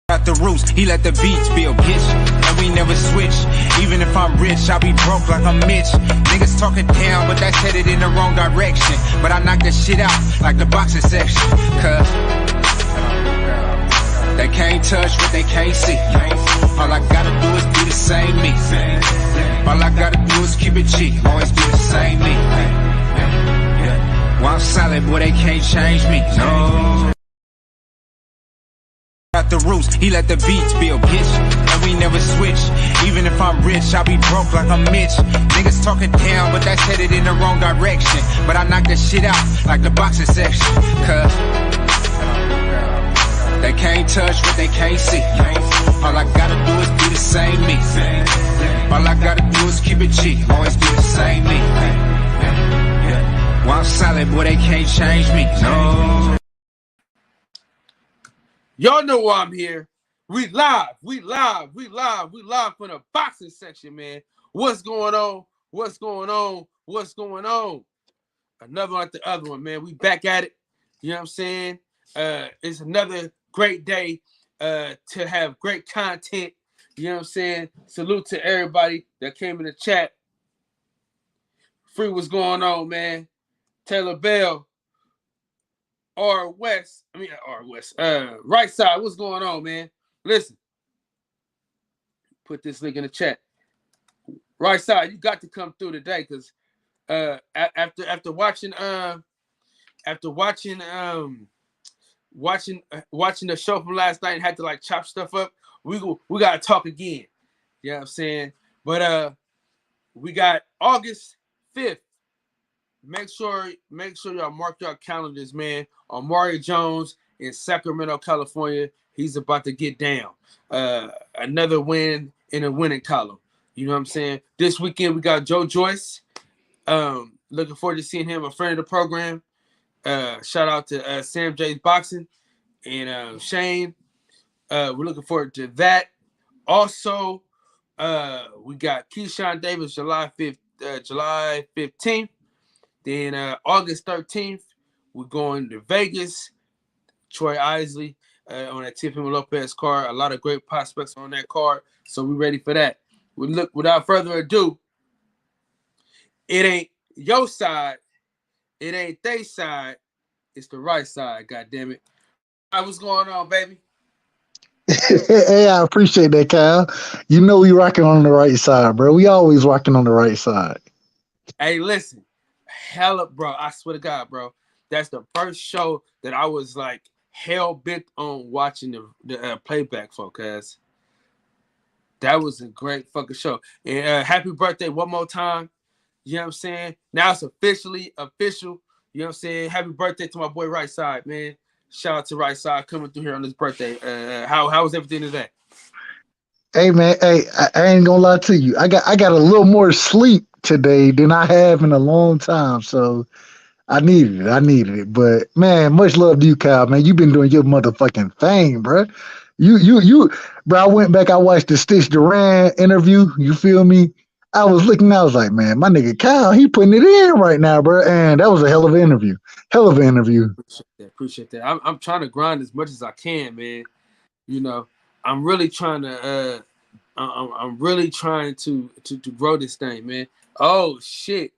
Got the roots, he let the beats build, bitch. And we never switch. Even if I'm rich, I'll be broke like I'm Mitch. Niggas talking down, but that's headed in the wrong direction. But I knock that shit out like the boxing section. Cause they can't touch what they can't see. All I gotta do is be the same me. All I gotta do is keep it cheap. Always be the same me. While I'm solid, boy, they can't change me. No. Got the roots, he let the beats build, bitch. And we never switch. Even if I'm rich, I'll be broke like I'm Mitch. Niggas talking down, but that's headed in the wrong direction. But I knock that shit out like the boxing section. Cause they can't touch what they can't see. All I gotta do is be the same me. All I gotta do is keep it cheap. Always be the same me. While I'm solid, boy, they can't change me. No. Y'all know why I'm here. We live from the boxing section, man. What's going on? Another like the other one, man. We back at it. You know what I'm saying? It's another great day to have great content. You know what I'm saying? Salute to everybody that came in the chat. Free, what's going on, man? Taylor Bell. Right side, what's going on, man? Listen, put this link in the chat. Right side, you got to come through today, because after watching the show from last night and had to like chop stuff up, we gotta talk again. You know what I'm saying? But we got August 5th. Make sure y'all mark your calendars, man. Amari Jones in Sacramento, California. He's about to get down. Another win in a winning column. You know what I'm saying? This weekend we got Joe Joyce. Looking forward to seeing him, a friend of the program. Shout out to Sam J's Boxing and Shane. We're looking forward to that. Also, we got Keyshawn Davis July 15th. Then August 13th, we're going to Vegas. Troy Isley on that Tiffany Lopez card. A lot of great prospects on that card. So we're ready for that. Without further ado, it ain't your side. It ain't they side. It's the right side, goddammit. All right, what's going on, baby? Hey, I appreciate that, Kyle. You know we rocking on the right side, bro. We always rocking on the right side. Hey, listen. Hella, bro, I swear to God, bro, that's the first show that I was like hell bent on watching the playback for, cuz that was a great fucking show. And happy birthday one more time. You know what I'm saying? Now it's officially official. You know what I'm saying? Happy birthday to my boy Right Side, man. Shout out to Right Side coming through here on his birthday. How was everything today? Hey man, hey, I ain't gonna lie to you. I got a little more sleep today than I have in a long time, so I needed it. But man, much love to you, Kyle. Man, you've been doing your motherfucking thing, bro. You, bro. I went back. I watched the Stitch Duran interview. You feel me? I was looking. I was like, man, my nigga Kyle, he putting it in right now, bro. And that was a hell of an interview. Appreciate that. I'm trying to grind as much as I can, man. You know, I'm really trying to. I'm really trying to grow this thing, man. Oh shit!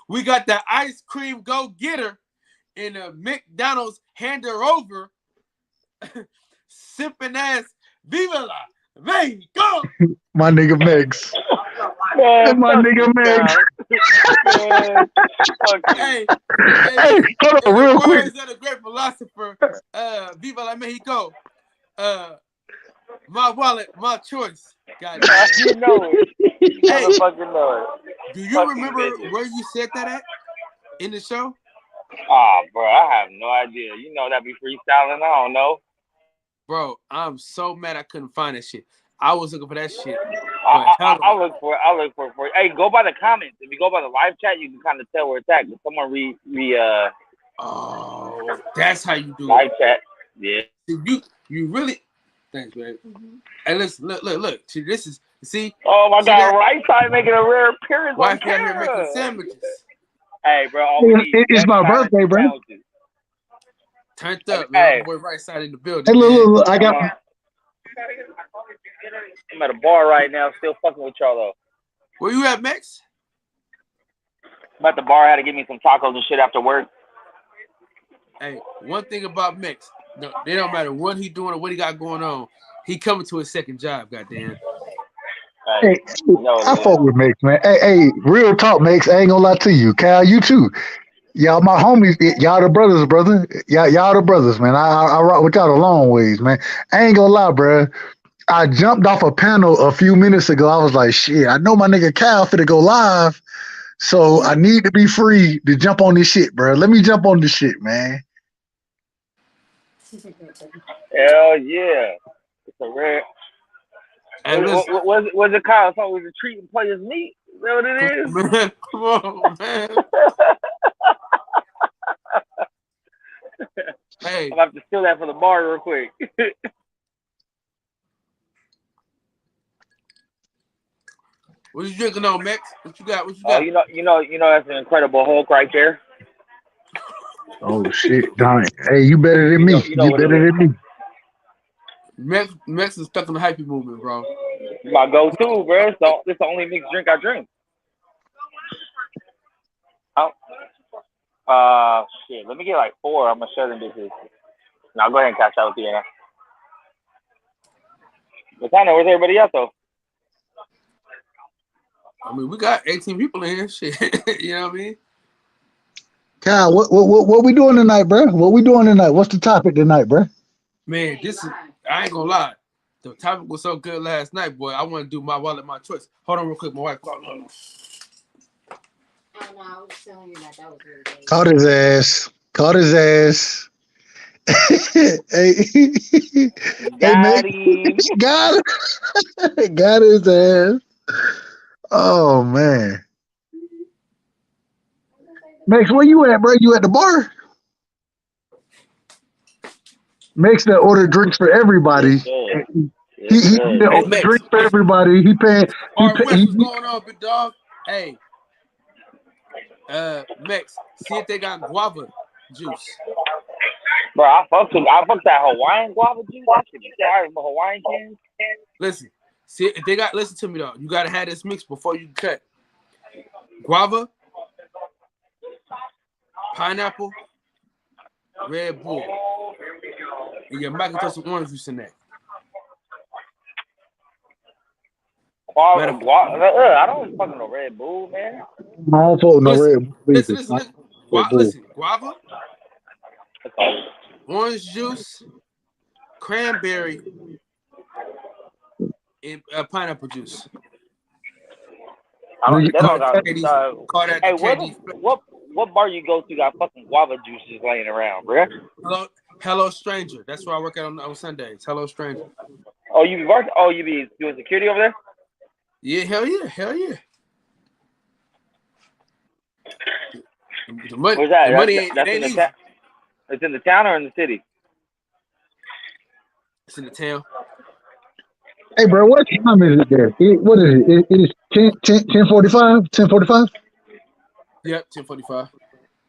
We got the ice cream go-getter in a McDonald's hander over, sipping ass. Viva la Mexico! My nigga Mex. My nigga Mex. Hey, hold on, real quick. Words of the great philosopher, Viva la Mexico. My wallet, my choice. God damn. You know it. You fucking know it. Do you remember where you said that at in the show? Oh, bro, I have no idea. You know that be freestyling. I don't know. Bro, I'm so mad I couldn't find that shit. I was looking for that shit. I'll look for it. Hey, go by the comments. If you go by the live chat, you can kind of tell where it's at. If someone Oh, that's how you do live it. Chat. Yeah. You really. Thanks, babe. Hey, listen, look. See, this is Oh my God, Right Side making a rare appearance. Wife out here making sandwiches. Hey, bro, It's my birthday, bro. Turned up, man. Hey. My boy right side in the Hey, building, look, man. I got. I'm at a bar right now, still fucking with y'all though. Where you at, Max? I'm at the bar. I had to get me some tacos and shit after work. Hey, one thing about Max, no, they don't matter what he doing or what he got going on. He coming to his second job, goddamn. Hey, Hey, I man. fuck with Max, man. Hey, real talk, Max. I ain't gonna lie to you, Cal. You too. Y'all, my homies. Y'all the brothers, brother. Y'all the brothers, man. I rock with y'all a long ways, man. I ain't gonna lie, bro. I jumped off a panel a few minutes ago. I was like, shit. I know my nigga Cal finna go live, so I need to be free to jump on this shit, bro. Let me jump on this shit, man. Hell yeah. It's a rare. Hey, listen, What's it called? So was it treating players meat? Is that what it come is? on, man. Come on, man. Hey, I'm gonna have to steal that for the bar real quick. what you drinking on, Max? What you got? What you Oh, got? you know that's an incredible Hulk right there. Oh shit, Don. Hey, you better than me. You know You what it better is. than me. Max is stuck in the hypey movement, bro. My go-to, bro. So it's the only mixed drink I drink. Shit. Let me get like 4. I'm gonna share them bitches. Now go ahead and catch up with you now. But I know where's everybody else though. I mean, we got 18 people in here. Shit, you know what I mean? Kyle, what we doing tonight, bro? What we doing tonight? What's the topic tonight, bro? Man, this is, I ain't gonna lie. The topic was so good last night, boy. I want to do my wallet, my choice. Hold on real quick. My wife called. Hold on. Oh no, I was telling you that was really good. Caught his ass. Caught his ass. Hey, hey, man. Got him. Got it. Got his ass. Oh man. Max, where you at, bro? You at the bar? Max that order drinks for everybody. Yes, sir. He Yes, sir. that Hey, order Max. drinks for everybody. He paying. All right, Max, what's going on, big dog? Hey, Max, see if they got guava juice. Bro, I fucked that Hawaiian guava juice. That shit be fire. Hawaiian cans. Listen, see if they got. Listen to me though. You gotta have this mix before you cut. Guava, pineapple, Red Bull, and you might throw some orange juice in that. I don't fucking know Red Bull, man. I don't fuck no Listen, Red Bull either. listen. Red Bull. Listen, guava, orange juice, cranberry, and pineapple juice. They don't got. Call that Hey, the candy. what bar you go to got fucking guava juices laying around, bro? Hello, stranger. That's where I work at on Sundays. Hello, stranger. Oh, you be working? Oh, you be doing security over there? Yeah, hell yeah. The money, Where's that? the money ain't, That's it in ain't the easy. It's in the town or in the city? It's in the town. Hey, bro, what time is it there? What is it? It is 10:45? 10:45? Yep, 10:45.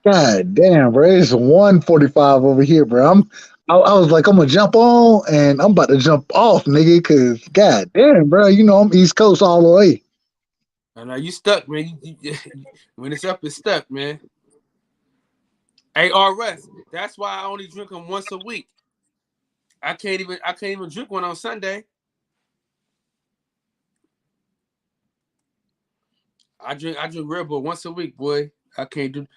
God damn, bro. It's 1:45 over here, bro. I was like, I'm gonna jump on and I'm about to jump off, nigga, cause god damn, bro. You know I'm East Coast all the way. And now you stuck, man. When it's up, it's stuck, man. Hey, RS, that's why I only drink them once a week. I can't even drink one on Sunday. I drink Red Bull once a week, boy. I can't do.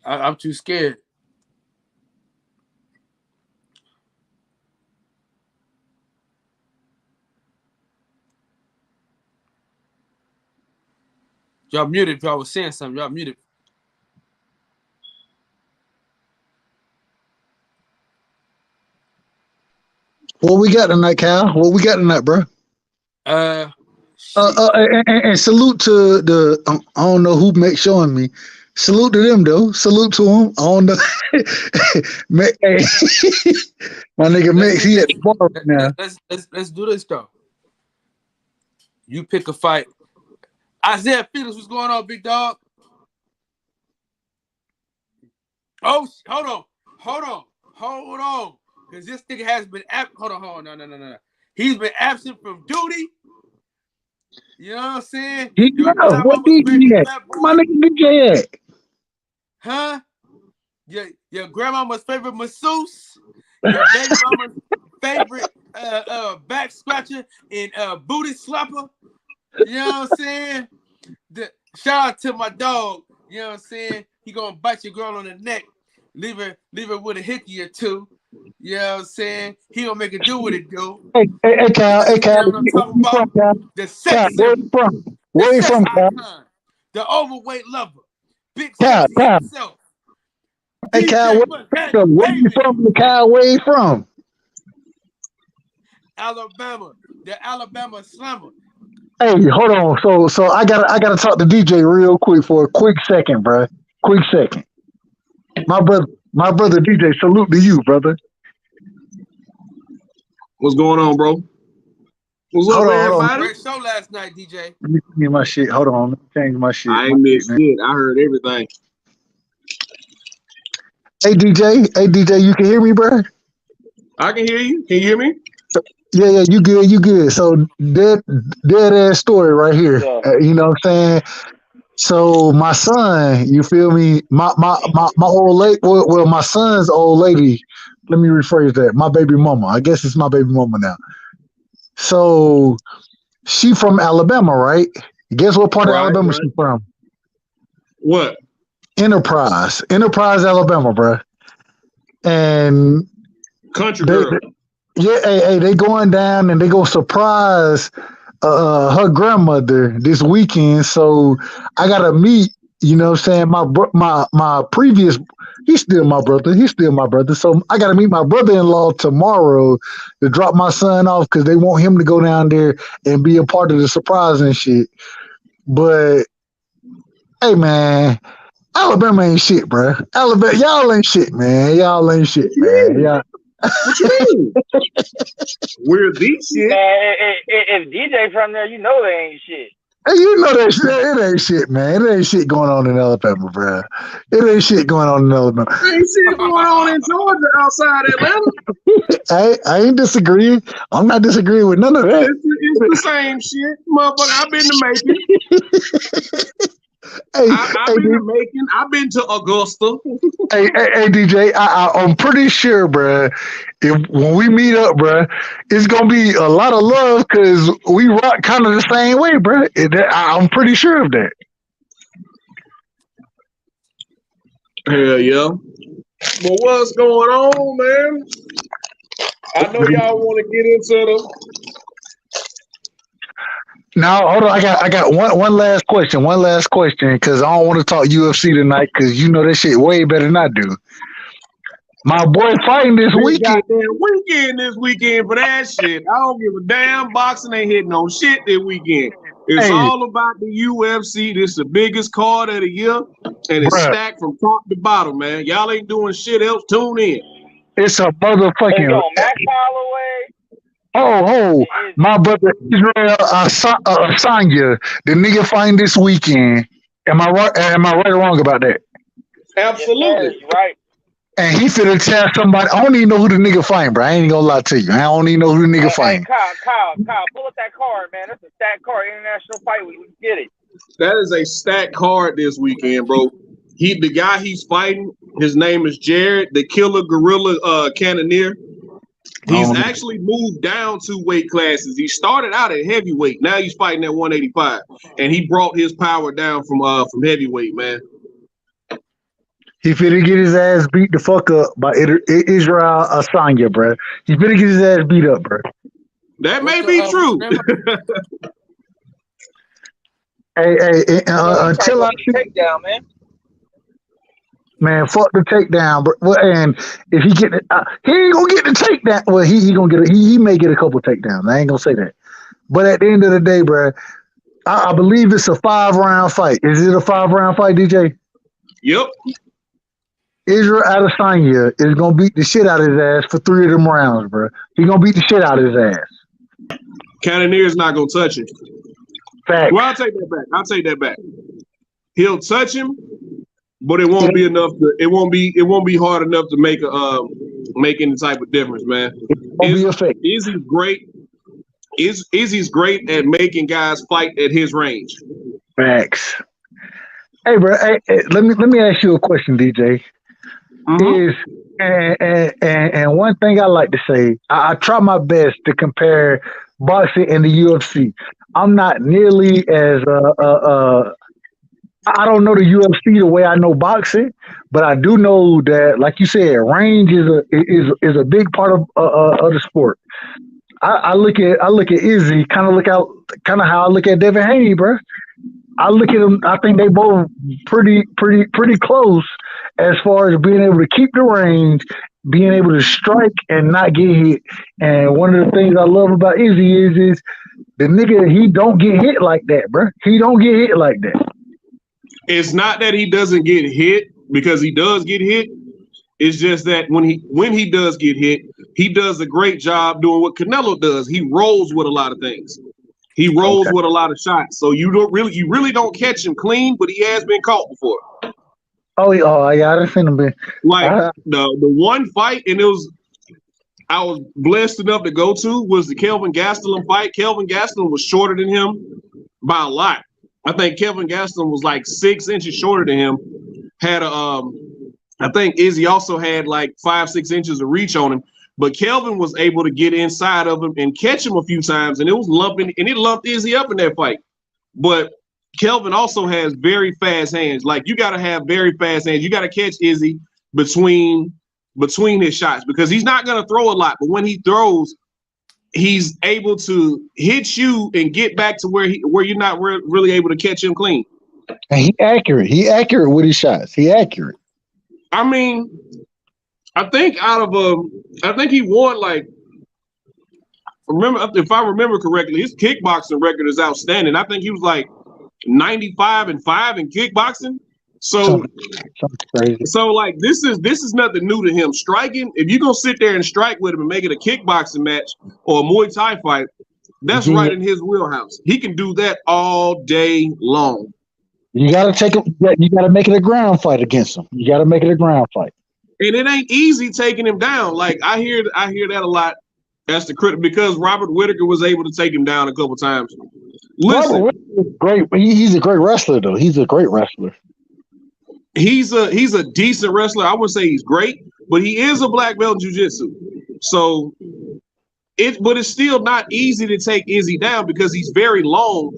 I'm too scared. Y'all muted if y'all was saying something. Y'all muted. What we got tonight, Cal? What we got tonight, bro? And salute to the I don't know who makes showing me. Salute to them though. Salute to them. I don't know. Hey, my nigga Max, he at the bar right now. Let's do this though. You pick a fight. Isaiah Felix, what's going on, big dog? Oh, hold on. Hold on. Because this nigga has been hold on. No. He's been absent from duty. You know what I'm saying? Your What grandmama's favorite DJ? fat My boy. nigga DJ at? Huh? Your grandmama's favorite masseuse. Your baby mama's favorite back scratcher and booty slapper. You know what I'm saying? Shout out to my dog. You know what I'm saying? He gonna bite your girl on the neck, leave her with a hickey or two. You know what I'm saying? He gonna make it do what it do. Hey, Cal. You know what I'm talking about? The sex Where symbol. you from? The Where you sex from, Cal? icon. The overweight lover. Big Cal, sexy Cal. himself. Hey, Cal, DJ where you from? Cal, where you from? Alabama. The Alabama Slammer. Hey, hold on. So I gotta talk to DJ real quick for a quick second, bro. Quick second. My brother DJ, salute to you, brother. What's going on, bro? What's up, everybody? Great show last night, DJ. Let me change my shit. Hold on. Let me change my shit. I ain't missed shit. I heard everything. Hey, DJ, you can hear me, bro? I can hear you. Can you hear me? Yeah, you good. So dead ass story right here. You know what I'm saying? So my son, you feel me? My old lady, well, my son's old lady. Let me rephrase that. My baby mama. I guess it's my baby mama now. So she from Alabama, right? Guess what part of Alabama she from? What? Enterprise, Alabama, bro. And country girl. They going down and they gonna surprise her grandmother this weekend. So I gotta meet. You know what I'm saying? My previous. He's still my brother. So I got to meet my brother-in-law tomorrow to drop my son off because they want him to go down there and be a part of the surprise and shit. But, hey, man, Alabama ain't shit, bro. Alabama, y'all ain't shit, man. Y'all ain't shit, man. Y'all. What you mean? We're the shit. Man, if DJ from there, you know they ain't shit. Hey, you know that shit. It ain't shit, man. It ain't shit going on in Alabama, bro. It ain't shit going on in Alabama. There ain't shit going on in Georgia outside Atlanta. I ain't disagreeing. I'm not disagreeing with none of that. It's the same shit, motherfucker. I've been to Macon. I've been to Macon. I've been to Augusta. Hey, DJ, I'm pretty sure, bro. When we meet up, bro, it's gonna be a lot of love because we rock kind of the same way, bro. I'm pretty sure of that. Hell yeah. But what's going on, man? I know y'all want to get into the. Now, hold on. I got one last question. Because I don't want to talk UFC tonight because you know that shit way better than I do. My boy fighting this weekend. This weekend for that shit. I don't give a damn. Boxing ain't hitting no shit this weekend. It's all about the UFC. This is the biggest card of the year, and it's stacked from top to bottom, man. Y'all ain't doing shit else. Tune in. It's a motherfucking. Max Holloway. Oh, my brother Israel Asanya, the nigga fighting this weekend. Am I right or wrong about that? Absolutely. Yes, right. And he finna tell somebody. I don't even know who the nigga fighting, bro. I ain't gonna lie to you. I don't even know who the nigga fighting. Kyle, pull up that card, man. That's a stacked card. International fight. We get it. That is a stacked card this weekend, bro. The guy he's fighting, his name is Jared, the Killer Gorilla Cannoneer. He's actually moved down 2 weight classes. He started out at heavyweight. Now he's fighting at 185, and he brought his power down from heavyweight, man. He finna get his ass beat the fuck up by Israel Asanya, bro. He finna get his ass beat up, bro. That may be true. Hey, until I see takedown, man, fuck the takedown, bro. Well, and if he get he ain't gonna get the takedown. Well, he gonna get he may get a couple takedowns. I ain't gonna say that. But at the end of the day, bro, I believe it's a 5-round fight. Is it a 5-round fight, DJ? Yep. Israel Adesanya is gonna beat the shit out of his ass for 3 of them rounds, bro. He gonna beat the shit out of his ass. Cannonier's not gonna touch him. Fact. Well, I'll take that back. He'll touch him, but it won't be enough. It won't be hard enough to make make any type of difference, man. Izzy's great. Izzy's great at making guys fight at his range. Facts. Hey, bro. Hey, let me ask you a question, DJ. And one thing I like to say, I try my best to compare boxing and the UFC. I'm not nearly as I don't know the UFC the way I know boxing, but I do know that, like you said, range is a big part of the sport. I look at Izzy kind of how I look at Devin Haney, bro. I look at them. I think they both pretty close as far as being able to keep the range, being able to strike and not get hit. And one of the things I love about Izzy is the nigga, he don't get hit like that, bro. He don't get hit like that. It's not that he doesn't get hit, because he does get hit. It's just that when he does get hit, he does a great job doing what Canelo does. He rolls with a lot of things. He rolls with a lot of shots. So you really don't catch him clean, but he has been caught before. Oh yeah, I done seen him. Like the one fight, and I was blessed enough to go to, was the Kelvin Gastelum fight. Kelvin Gastelum was shorter than him by a lot. I think Kelvin Gastelum was like 6 inches shorter than him. I think Izzy also had like 5-6 inches of reach on him. But Kelvin was able to get inside of him and catch him a few times, and it was lumping, and it lumped Izzy up in that fight. But Kelvin also has very fast hands. Like, you got to have very fast hands. You got to catch Izzy between his shots, because he's not going to throw a lot. But when he throws, he's able to hit you and get back to where you're not really able to catch him clean. And he accurate. He accurate with his shots. He accurate. I mean, I think I think he won, like, if I remember correctly, his kickboxing record is outstanding. I think he was like 95-5 in kickboxing. So like this is nothing new to him. Striking, if you're gonna sit there and strike with him and make it a kickboxing match or a Muay Thai fight, that's right in his wheelhouse. He can do that all day long. You gotta make it a ground fight against him. You gotta make it a ground fight. And it ain't easy taking him down. Like, I hear that a lot. That's the critic, because Robert Whittaker was able to take him down a couple times. Listen, great. He's a great wrestler, though. He's a great wrestler. He's a decent wrestler. I wouldn't say he's great, but he is a black belt in jiu-jitsu. So but it's still not easy to take Izzy down, because he's very long.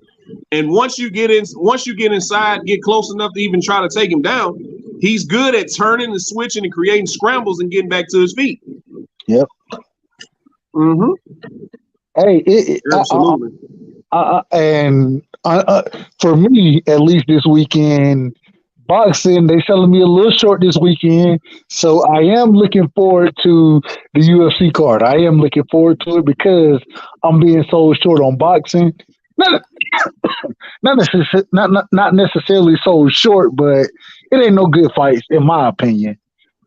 And once you get inside, get close enough to even try to take him down, he's good at turning and switching and creating scrambles and getting back to his feet. Yep. Mm-hmm. Hey, absolutely. For me, at least this weekend, boxing, they selling me a little short this weekend. So I am looking forward to the UFC card. I am looking forward to it, because I'm being sold short on boxing. Not necessarily sold short, but it ain't no good fights, in my opinion,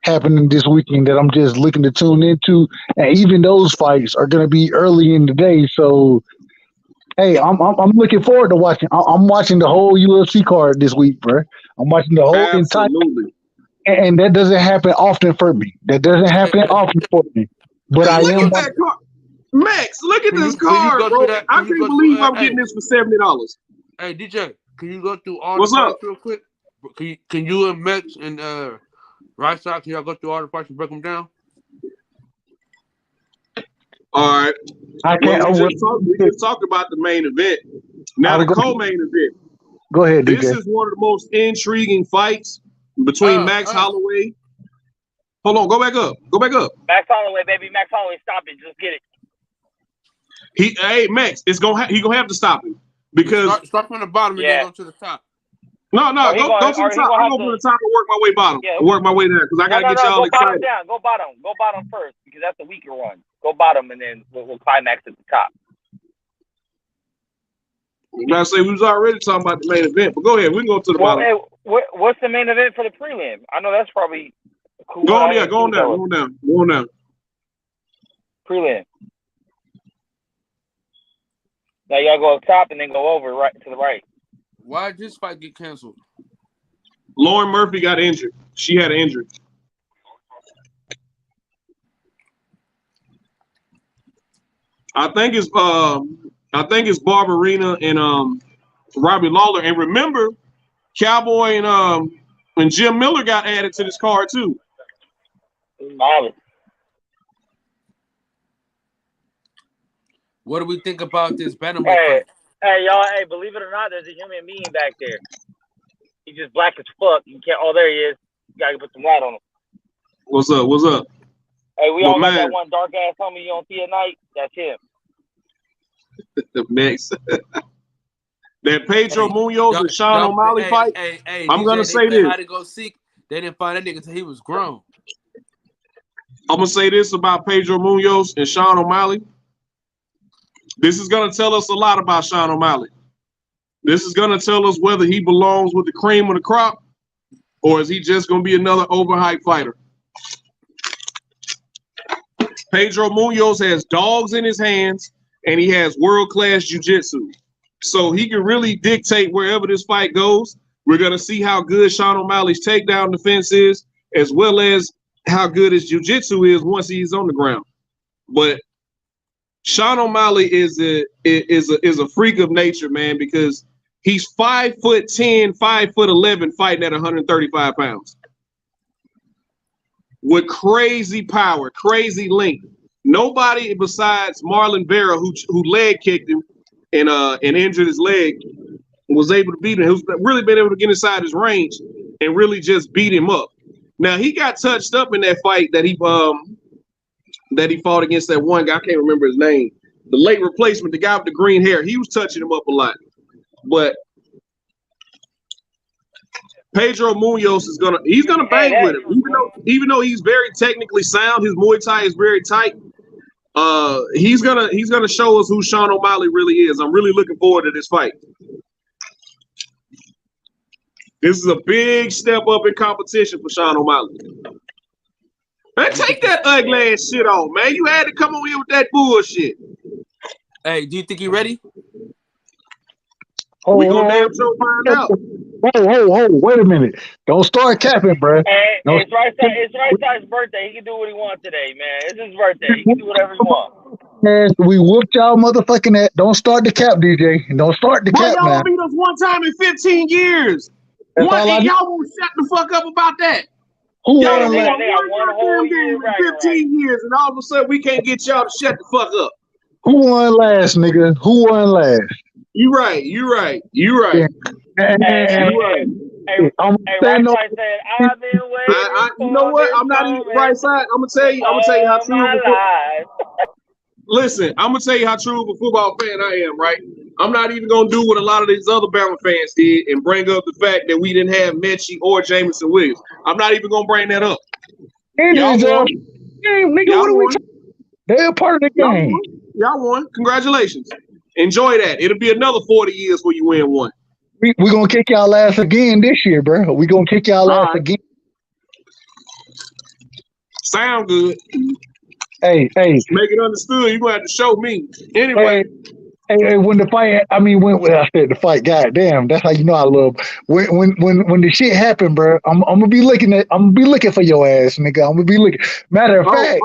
happening this weekend that I'm just looking to tune into. And even those fights are going to be early in the day. So, hey, I'm looking forward to watching. I'm watching the whole UFC card this week, bro. I'm watching the whole entire. And that doesn't happen often for me. But I am. Max, look at this card, bro. I can't believe I'm getting this for $70. Hey, DJ, can you go through all What's the up? fights real quick? Can you and Max and Right Side, can y'all go through all the fights and break them down? All right. We just talked about the main event. Now the co-main event. Go ahead, DJ. This is one of the most intriguing fights between Max Holloway. Hold on, go back up. Max Holloway, baby. Max Holloway, stop it. Just get it. Max, he gonna have to stop him, because start from the bottom and then go to the top. No, go to the top. I'll go from the top and work my way bottom. Yeah, work my way down, because I gotta get y'all excited. Go bottom first, because that's the weaker one. Go bottom, and then we'll climax at the top. You gotta say we was already talking about the main event, but go ahead. We can go to the bottom. Hey, what's the main event for the prelim? I know that's probably cool. Go on down. Prelim. Now y'all go up top and then go over right to the right. Why did this fight get canceled? Lauren Murphy got injured. She had an injury. I think it's Barbarina and Robbie Lawler. And remember, Cowboy and Jim Miller got added to this card too. What do we think about this bantamweight Hey, fight? hey, y'all. Hey, believe it or not, there's a human being back there. He's just black as fuck. You can't. Oh, there he is. You gotta put some light on him. What's up? What's up? Hey, we Well, all got man. that one dark ass homie you don't see at night. That's him. Next. That Pedro Hey, Munoz and Sean O'Malley fight. Hey, I'm DJ, gonna they say play this. hide and go seek. They didn't find that nigga until he was grown. I'm gonna say this about Pedro Munoz and Sean O'Malley. This is gonna tell us a lot about Sean O'Malley. This is gonna tell us whether he belongs with the cream of the crop, or is he just gonna be another overhyped fighter. Pedro Munoz has dogs in his hands, and he has world-class jiu-jitsu. So he can really dictate wherever this fight goes. We're gonna see how good Sean O'Malley's takedown defense is, as well as how good his jiu-jitsu is once he's on the ground. But Sean O'Malley is a freak of nature, man, because he's 5'10", 5'11", fighting at 135 pounds. With crazy power, crazy length. Nobody besides Marlon Vera, who leg kicked him and injured his leg, was able to beat him. Who's really been able to get inside his range and really just beat him up. Now he got touched up in that fight that he fought against that one guy. I can't remember his name. The late replacement, the guy with the green hair. He was touching him up a lot. But Pedro Munoz is gonna bang with him. Even though he's very technically sound, his Muay Thai is very tight. He's gonna show us who Sean O'Malley really is. I'm really looking forward to this fight. This is a big step up in competition for Sean O'Malley. Man, take that ugly ass shit off, man. You had to come over here with that bullshit. Hey, do you think he ready? We gonna damn sure find out. Whoa, wait a minute. Don't start capping, bro. Hey, it's right side's birthday. He can do what he wants today, man. It's his birthday. He can do whatever he wants. Man, we whooped y'all motherfucking ass. Don't start the cap, DJ. Don't start the cap, y'all man. beat us one time in 15 years. That's What? all I And y'all won't shut the fuck up about that. Who Y'all won done last? won one whole game in 15 years, and all of a sudden we can't get y'all to shut the fuck up. Who won last, nigga? Who won last? You right. Hey, Hey, stand up. Right side said, I've been waiting you know what? I'm not even right side. I'm gonna tell you how true. Listen, I'm gonna tell you how true of a football fan I am. Right? I'm not even gonna do what a lot of these other Bama fans did and bring up the fact that we didn't have Mechie or Jameson Williams. I'm not even gonna bring that up. Y'all won. Nigga, what are we talking? They're a part of the game. Y'all won. Congratulations. Enjoy that. It'll be another 40 years before you win one. We gonna kick y'all ass again this year, bro. We gonna kick y'all ass again. Sound good. Hey. Make it understood. You're gonna have to show me. Anyway. Hey, when the fight, I said the fight, goddamn, that's how you know I love. When the shit happened, bro, I'm gonna be looking for your ass, nigga. I'm gonna be looking. Matter of fact,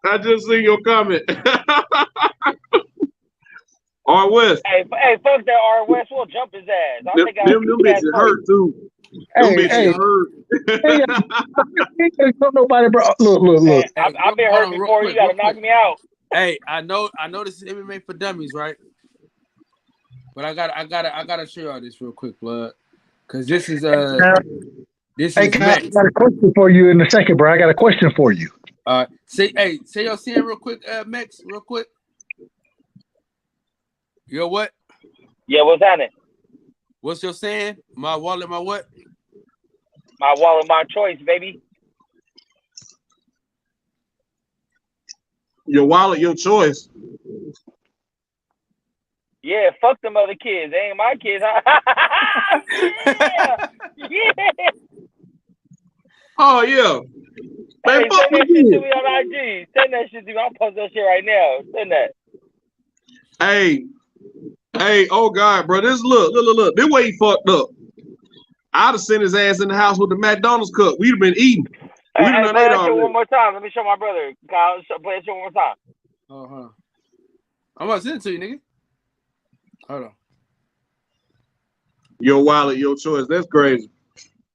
I just see your comment. R. West. Hey, fuck that R. West. We'll jump his ass. Them bitches hurt too. Them bitches hurt. Don't nobody, bro. Look. Hey, I've been hurt before. You gotta knock me out. Hey, I know this is MMA for dummies, right? But I gotta show y'all this real quick, blood, because this is Max. I got a question for you in a second, bro. I got a question for you. Say your saying real quick, Max, real quick. Yo, what? Yeah, what's happening? What's your saying? My wallet, my what? My wallet, my choice, baby. Your wallet, your choice. Yeah, fuck them other kids. They ain't my kids. Yeah. Oh yeah. Man, Hey, send that shit to me on IG. Send that shit to me. I'll post that shit right now. Send that. Hey, oh God, bro. This look. This way he fucked up. I'd have sent his ass in the house with the McDonald's cup. We'd have been eating. Hey, play that shit one more time. Let me show my brother. Kyle, play that shit one more time. I'm about to send it to you, nigga. Hold on. Your wallet, your choice. That's crazy.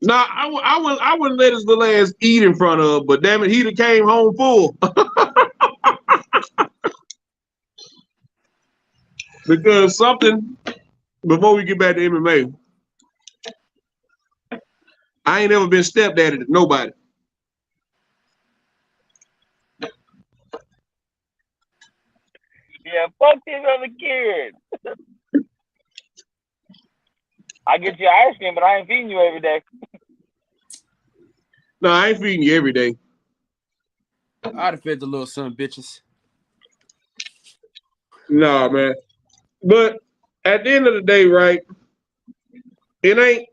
Nah, I wouldn't let his little ass eat in front of, but damn it, he done came home full. Because something, before we get back to MMA, I ain't ever been stepdaddy to nobody. Yeah, fuck these other kids. I get you ice cream, but I ain't feeding you every day. No, I ain't feeding you every day. I'd have fed the little son bitches. Nah, man. But at the end of the day, right? It ain't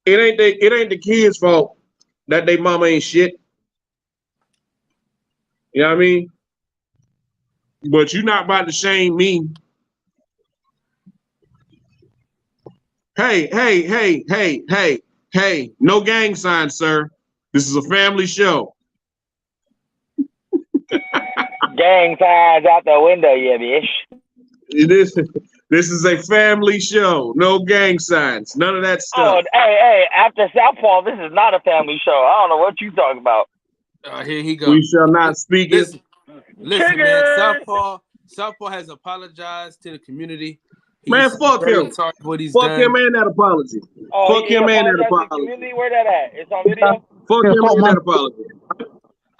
the kids' fault that they mama ain't shit. You know what I mean? But you're not about to shame me. Hey, no gang signs, sir. This is a family show. Gang signs out the window, yeah, bitch. This is a family show. No gang signs. None of that stuff. Oh, hey, after Southpaw, this is not a family show. I don't know what you talking about. Here he goes. We shall not speak it. Listen, man. Southpaw has apologized to the community. Man, fuck him. Sorry for what he's fuck done. him and that apology. Oh, fuck him and that apology. Community, where that at? It's on video? Fuck him and that apology.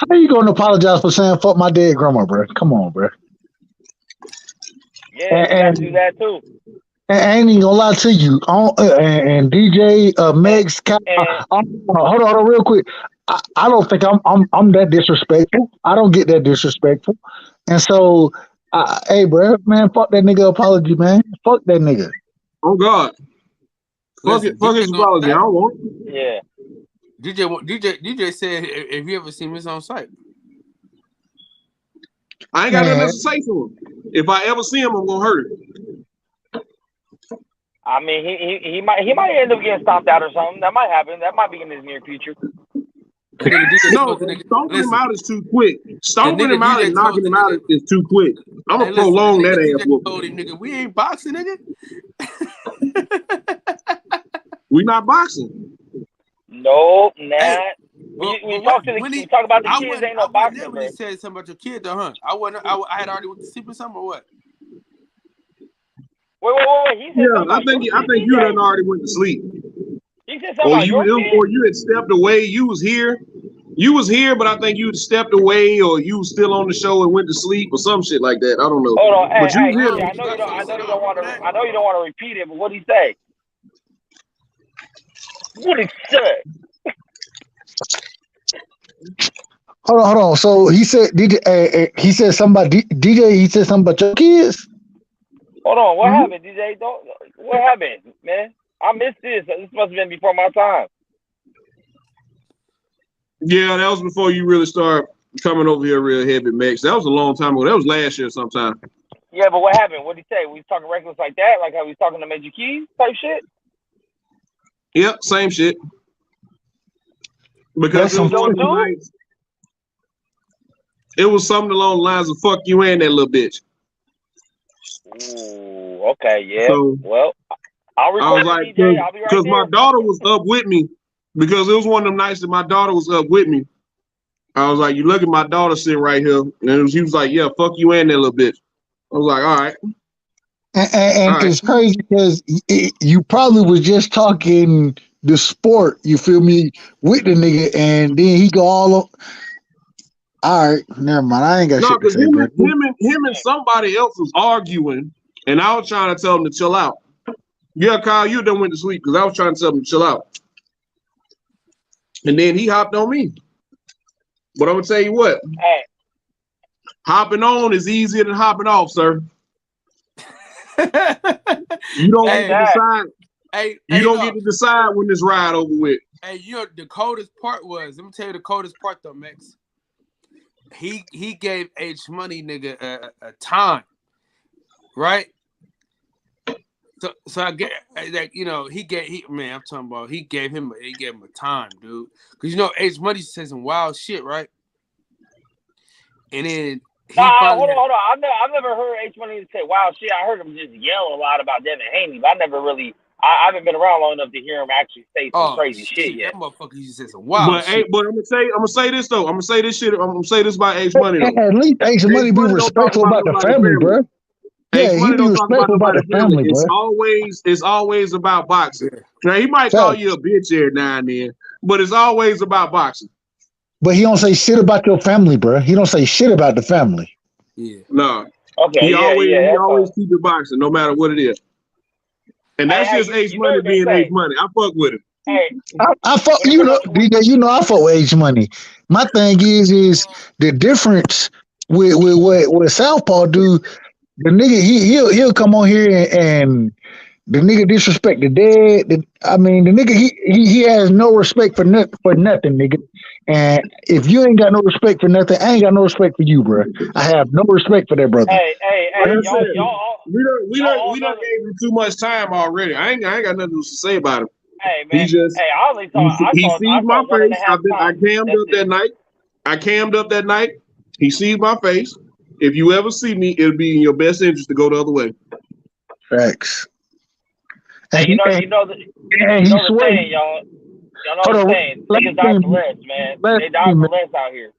How you gonna apologize for saying fuck my dead grandma, bro? Come on, bro. Yeah, you gotta do that too. And I ain't even gonna lie to you. And DJ Megs, hold on, real quick. I don't think I'm that disrespectful. I don't get that disrespectful. And so, hey, bro, man, fuck that nigga apology, man. Fuck that nigga. Oh God. Fuck his apology. I don't want it. Yeah. DJ said if you ever see me, it's on site. I ain't got nothing else to say to him. If I ever see him, I'm gonna hurt him. I mean, he might end up getting stomped out or something. That might happen. That might be in his near future. No, stomping him out is too quick. Stomping him out and knocking him out is too quick. I'm gonna prolong that ass whooping. Nigga, we ain't boxing, nigga. We not boxing. Nope, not. Hey, we talk about the kids. Ain't no boxing. I never said something about your kid, though, huh? I had already went to sleep or something, or what? Wait. He said I think you done already went to sleep. He said something or you had stepped away. You was here, but I think you had stepped away, or you was still on the show and went to sleep, or some shit like that. I don't know. Hold on, but I know you don't want to repeat it, but what did he say? What did he say? Hold on. So he said, he said something about DJ. He said something about your kids. Hold on, what happened, DJ? What happened, man? I missed this. This must have been before my time. Yeah, that was before you really started coming over here real heavy, Max. That was a long time ago. That was last year sometime. Yeah, but what happened? What did he say? We was talking reckless like that? Like how we was talking to Major Keys type shit? Yep, same shit. Because it was one of the nights. It was something along the lines of "fuck you and that little bitch." Ooh, okay, yeah. So, well, I'll record it, DJ. I'll be right there. Because my daughter was up with me. Because it was one of them nights that my daughter was up with me. I was like, "You look at my daughter sitting right here," and he was like, "Yeah, fuck you and that little bitch." I was like, "All right." And it's crazy because you probably was just talking the sport, you feel me, with the nigga, and then he go all up. All right, never mind. I ain't got shit to say. Him and somebody else was arguing, and I was trying to tell him to chill out. Yeah, Kyle, you done went to sleep because I was trying to tell him to chill out. And then he hopped on me. But I'm gonna tell you what. Hey. Hopping on is easier than hopping off, sir. You don't get to decide. You don't get to decide when this ride over with. Hey, the coldest part was. Let me tell you the coldest part though, Max. He gave H Money nigga a time, right? So I get like he gave him a time, dude. Because H Money says some wild shit, right? And then finally hold on. I've never heard H Money say wild shit. I heard him just yell a lot about Devin Haney, but I never really. I haven't been around long enough to hear him actually say some crazy shit yet. That motherfucker used to say some wild shit. But I'm gonna say this though. I'm gonna say this shit. I'm gonna say this about H Money though. At least H Money be Money don't talk respectful about the nobody's family, bro. Yeah, H he Money be don't talk respectful about the nobody's family, bro. It's always about boxing. Now he might call you a bitch every now and then, but it's always about boxing. But he don't say shit about your family, bro. He don't say shit about the family. Yeah. No. Okay. He always keep it boxing, no matter what it is. And that's just H Money being H Money. I fuck with him. Hey, I fuck DJ. You know I fuck with H Money. My thing is the difference with what Southpaw do. The nigga he'll come on here and the nigga disrespect the dead. The nigga he has no respect for nothing, nigga. And if you ain't got no respect for nothing, I ain't got no respect for you, bro. I have no respect for that brother. Hey, y'all, we done gave him too much time already. I ain't got nothing to say about him. Hey man, I only thought he sees my face. I cammed up that night. He sees my face. If you ever see me, it'll be in your best interest to go the other way. Facts. And you know the saying, y'all. Y'all know the saying. Niggas die for less, man. They die for less out here.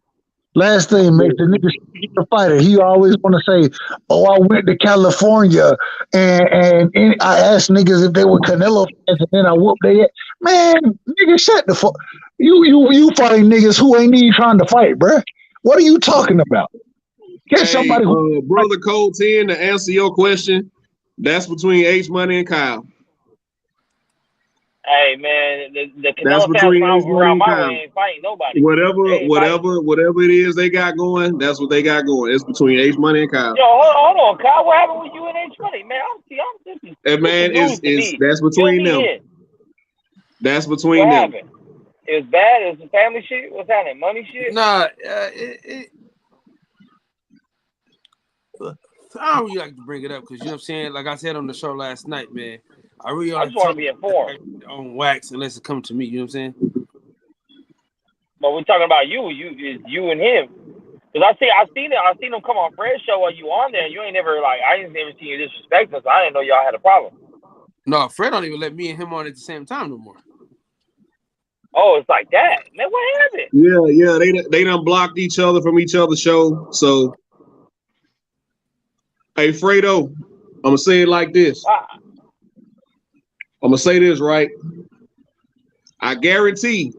Last thing, man, the nigga, he's a fighter. He always want to say, "Oh, I went to California and I asked niggas if they were Canelo fans, and then I whooped their ass." Man, nigga, shut the fuck. You fighting niggas who ain't even trying to fight, bruh. What are you talking about? Get somebody who Brother Cole 10 to answer your question. That's between H Money and Kyle. Hey man, the Canelo fans around my way ain't fighting nobody. Whatever it is they got going, that's what they got going. It's between H Money and Kyle. Yo, hold on, Kyle. What happened with you and H Money, man? That's between them. That's between them. Happened? It was bad. It was some family shit. What's happening? Money shit? Nah, I don't really like to bring it up because you know what I'm saying. Like I said on the show last night, man. I just want to be informed on wax unless it comes to me. You know what I'm saying? But we're talking about you and him. Because I seen him come on Fred's show while you on there. You ain't never I ain't never seen you disrespect us. I didn't know y'all had a problem. No, Fred don't even let me and him on at the same time no more. Oh, it's like that, man. What happened? Yeah. They done blocked each other from each other's show. So, hey, Fredo, I'm gonna say it like this. I'm gonna say this right. I guarantee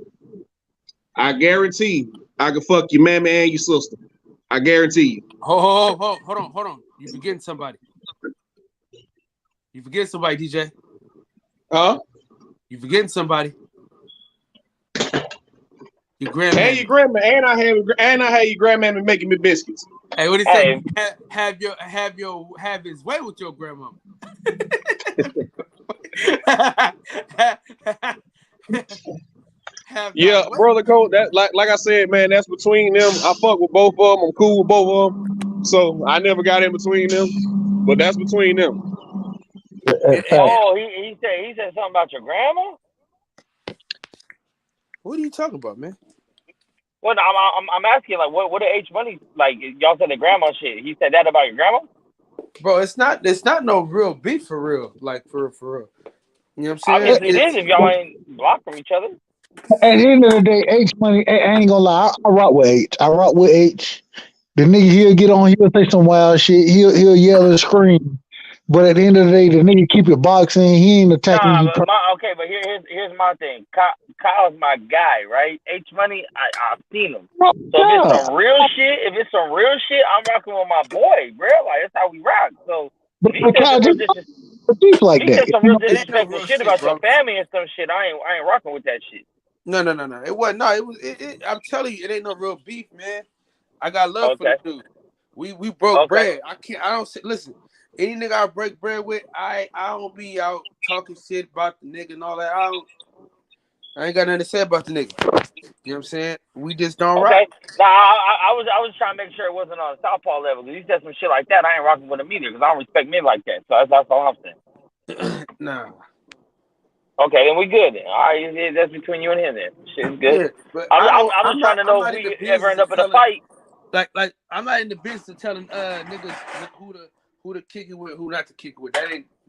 I can fuck your mammy and your sister. I guarantee you. Hold on. You forgetting somebody. DJ. Huh? You forgetting somebody. Your grandma. And your grandma, and I had your grandmammy making me biscuits. Hey, what did he say? Have his way with your grandma. Yeah, Brother Cole. That like I said, man, that's between them. I fuck with both of them. I'm cool with both of them. So I never got in between them, but that's between them. Oh, he said something about your grandma. What are you talking about, man? Well, I'm asking what did H Money y'all said the grandma shit. He said that about your grandma. Bro, it's not no real beef for real, for real. You know what I'm saying? Obviously it is if y'all ain't blocked from each other. At the end of the day, H Money, I ain't gonna lie, I rock with H. The nigga, he'll get on, he'll say some wild shit, he'll yell and scream. But at the end of the day, the nigga keep it boxing, he ain't attacking you. But here's my thing. Kyle's my guy, right? H Money, I've seen him. So if it's some real shit, I'm rocking with my boy, bro. Like that's how we rock. So but Kyle, beef like that. Some real disrespectful shit about your family and some shit. I ain't rocking with that shit. No. It wasn't. No, it was. I'm telling you, it ain't no real beef, man. I got love for the dude. We broke bread. I don't say. Listen, any nigga I break bread with, I don't be out talking shit about the nigga and all that. I ain't got nothing to say about the nigga. You know what I'm saying? We just don't rock. Nah, I was trying to make sure it wasn't on a Southpaw level. Because you said some shit like that, I ain't rocking with him either. Because I don't respect men like that. So that's all I'm saying. Nah. Okay, then we good then. All right, that's between you and him then. Shit's good. Yeah, I'm just trying to know if we ever end up in a fight. like I'm not in the business of telling niggas who to kick it with, who not to kick it with.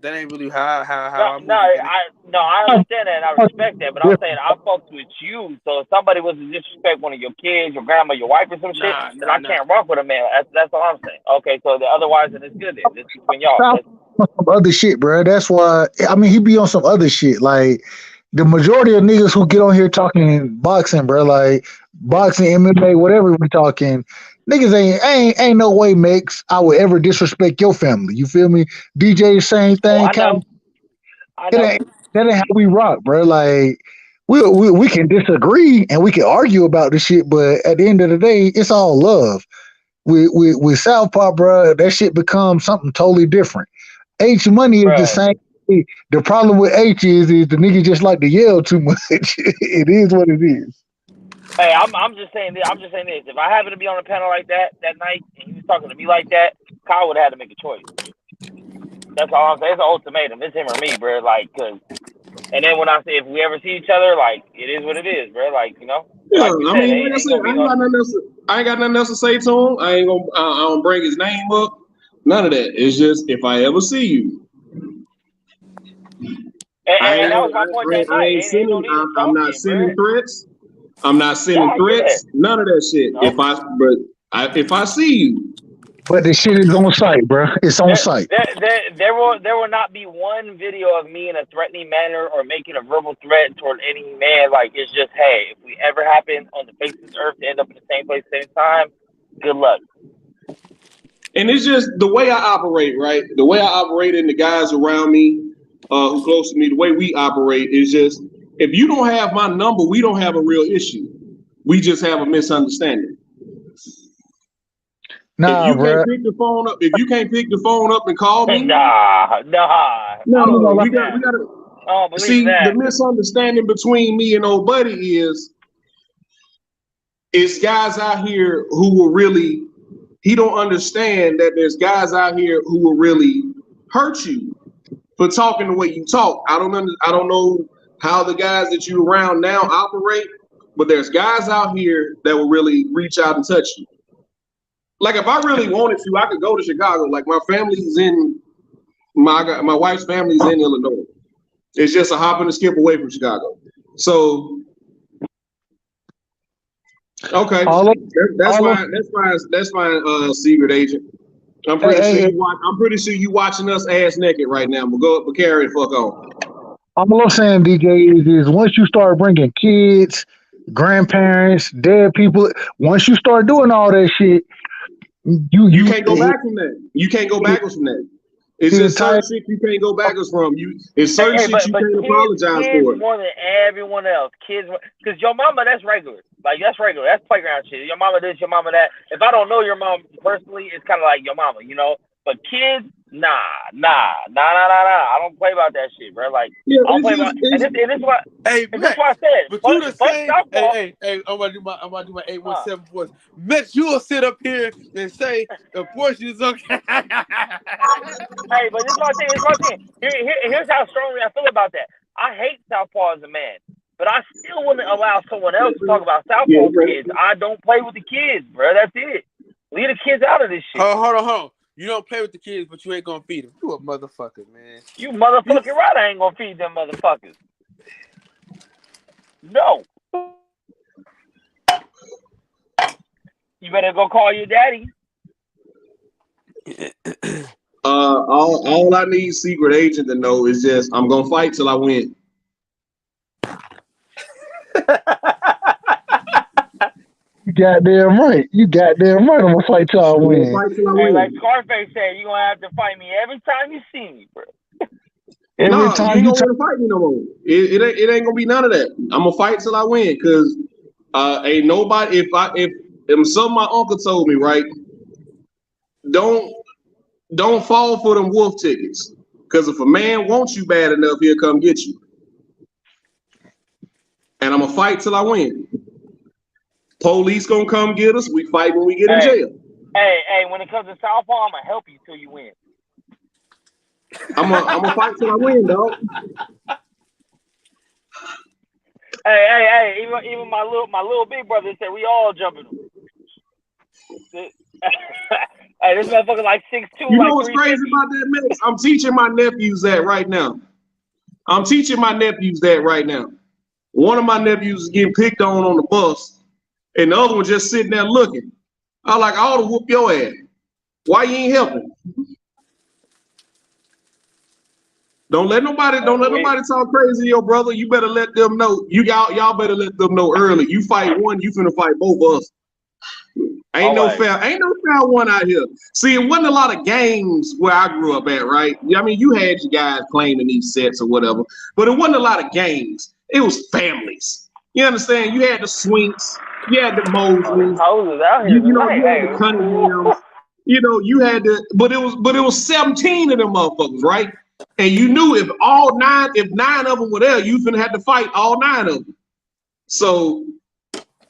That ain't really how I move. I understand that and I respect that, but I'm saying I fucked with you. So if somebody was to disrespect one of your kids, your grandma, your wife, or some shit, then I can't rock with a man. That's all I'm saying. Okay, so otherwise, then it's good. Then it's between y'all. Some other shit, bro. That's why. I mean, he be on some other shit. Like the majority of niggas who get on here talking boxing, bro, like boxing, MMA, whatever we talking. Niggas ain't no way makes I would ever disrespect your family. You feel me? DJ, same thing. I know. That ain't how we rock, bro. Like we can disagree and we can argue about this shit, but at the end of the day, it's all love. With Southpaw, bro, that shit becomes something totally different. H Money is the same. The problem with H is the nigga just like to yell too much. It is what it is. Hey, I'm just saying this. If I happened to be on a panel like that night and he was talking to me like that, Kyle would have had to make a choice. That's all I'm saying. It's an ultimatum. It's him or me, bro. Like, cause, and then when I say if we ever see each other, like, it is what it is, bro. Like, you know. Yeah, like I mean, like I said, I ain't got nothing else to say to him. I don't bring his name up. None of that. It's just if I ever see you. And that was my point that night. I'm not sending threats. I'm not sending threats. None of that shit. No. If I see you. But the shit is on site, bro. It's on site. There will not be one video of me in a threatening manner or making a verbal threat toward any man. Like, it's just, hey, if we ever happen on the face of this earth to end up in the same place, same time, good luck. And it's just the way I operate, right? The way I operate and the guys around me who close to me, the way we operate is just, if you don't have my number, we don't have a real issue. We just have a misunderstanding. Nah, if you can't pick the phone up, and call me, no. We gotta see the misunderstanding between me and old buddy is it's guys out here who will really. He don't understand that there's guys out here who will really hurt you for talking the way you talk. I don't know how the guys that you around now operate, but there's guys out here that will really reach out and touch you. Like if I really wanted to, I could go to Chicago. Like my family's in my wife's family's in Illinois. It's just a hop and a skip away from Chicago. So okay, that's fine. Secret agent. I'm pretty sure you watching us ass naked right now. But carry the fuck on. I'm saying, DJ, is once you start bringing kids, grandparents, dead people, once you start doing all that shit, you can't go back from that. You can't go backwards from that. It's just certain shit you can't go backwards from. It's certain shit you can't apologize for. More than everyone else. Kids, because your mama, that's regular. Like, that's regular. That's playground shit. Your mama this, your mama that. If I don't know your mom personally, it's kind of like your mama, you know? But kids, nah. I don't play about that shit, bro. Like, I don't play about. And this is what. Hey, that's why I said. But you the same. Hey, I'm gonna do my 817 voice. Mitch, you will sit up here and say abortion is okay. Hey, but this is what I'm saying. Here's how strongly I feel about that. I hate Southpaw as a man, but I still wouldn't allow someone else to talk about Southpaw's kids. I don't play with the kids, bro. That's it. Leave the kids out of this shit. Hold on. You don't play with the kids, but you ain't gonna feed them. You a motherfucker, man. You motherfucking right. I ain't gonna feed them motherfuckers. No. You better go call your daddy. All I need secret agent to know is just I'm gonna fight till I win. You goddamn right. I'm gonna fight till I win. Hey, like Scarface said, you gonna have to fight me every time you see me, bro. Every time you don't want to fight me no more. It ain't gonna be none of that. I'm gonna fight till I win, cause ain't nobody. If something my uncle told me, right? Don't fall for them wolf tickets, cause if a man wants you bad enough, he'll come get you. And I'm gonna fight till I win. Police gonna come get us. We fight when we get in jail. Hey, when it comes to Southpaw, I'm gonna help you till you win. I'm gonna fight till I win, dog. Hey, even my little big brother said we all jumping him. Hey, this motherfucker like 6'2". You like know what's crazy 350. about that, man? I'm teaching my nephews that right now. One of my nephews is getting picked on the bus, and the other one just sitting there looking. I like, I ought to whoop your ass. Why you ain't helping? Don't let nobody talk crazy to your brother. You better let them know. Y'all better let them know early. You fight one, you finna fight both of us. Ain't no fair one out here. See, it wasn't a lot of games where I grew up at, right? I mean, you had your guys claiming these sets or whatever, but it wasn't a lot of games. It was families. You understand? You had the Swinks, you had the Mosleys, you had the Cunninghams. You had but it was 17 of them motherfuckers, right? And you knew if 9 of them were there, you finna have to fight all 9 of them. So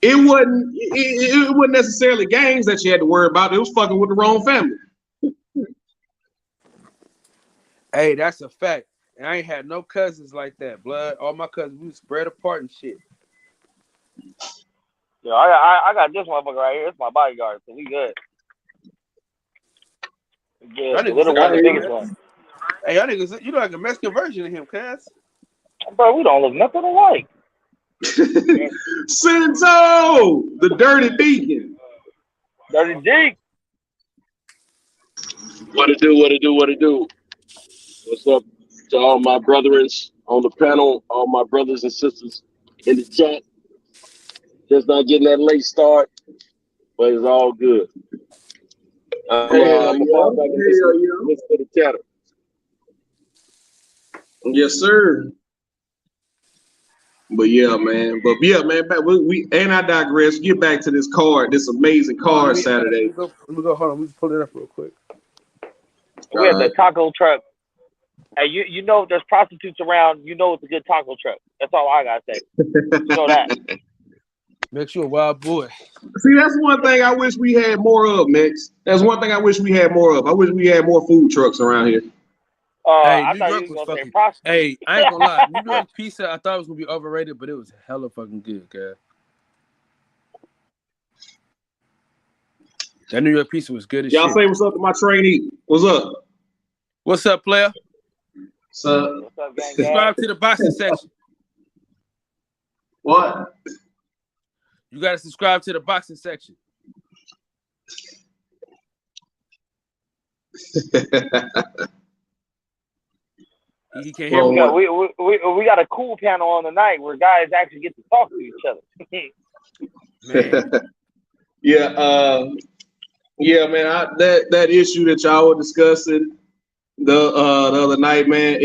it wasn't necessarily games that you had to worry about. It was fucking with the wrong family. Hey, that's a fact. And I ain't had no cousins like that, blood. All my cousins, we spread apart and shit. Yo, I got this motherfucker right here. It's my bodyguard, so we good. Yeah, the little one, the biggest one. Hey, y'all niggas, you look like a Mexican version of him, cuz. Bro, we don't look nothing alike. Cinto, the dirty deacon. Dirty Deke. What it do? What's up to all my brothers on the panel, all my brothers and sisters in the chat? Just not getting that late start, but it's all good. I'm gonna fall back and listen to the chatter. Yes, sir. But yeah, man. Back, I digress. Get back to this card, this amazing card Saturday. Let me go. Hold on. We pull it up real quick. We have the taco truck. Hey, you know if there's prostitutes around, you know it's a good taco truck. That's all I gotta say. You know that. Makes you a wild boy. See, that's one thing I wish we had more of, Max. That's one thing I wish we had more of. I wish we had more food trucks around here. Hey, I New thought York you was were gonna say fucking. prostitute. Hey, I ain't gonna lie. New York pizza, I thought it was gonna be overrated, but it was hella fucking good, guy. That New York pizza was good as Y'all shit. say what's up to my trainee. What's up? What's up, player? What's up? What's up, gang? Subscribe to the boxing section. What? You gotta subscribe to the boxing section. He can't hear me. We got a cool panel on tonight where guys actually get to talk to each other. Man. Yeah, man. That issue that y'all were discussing the other night, man.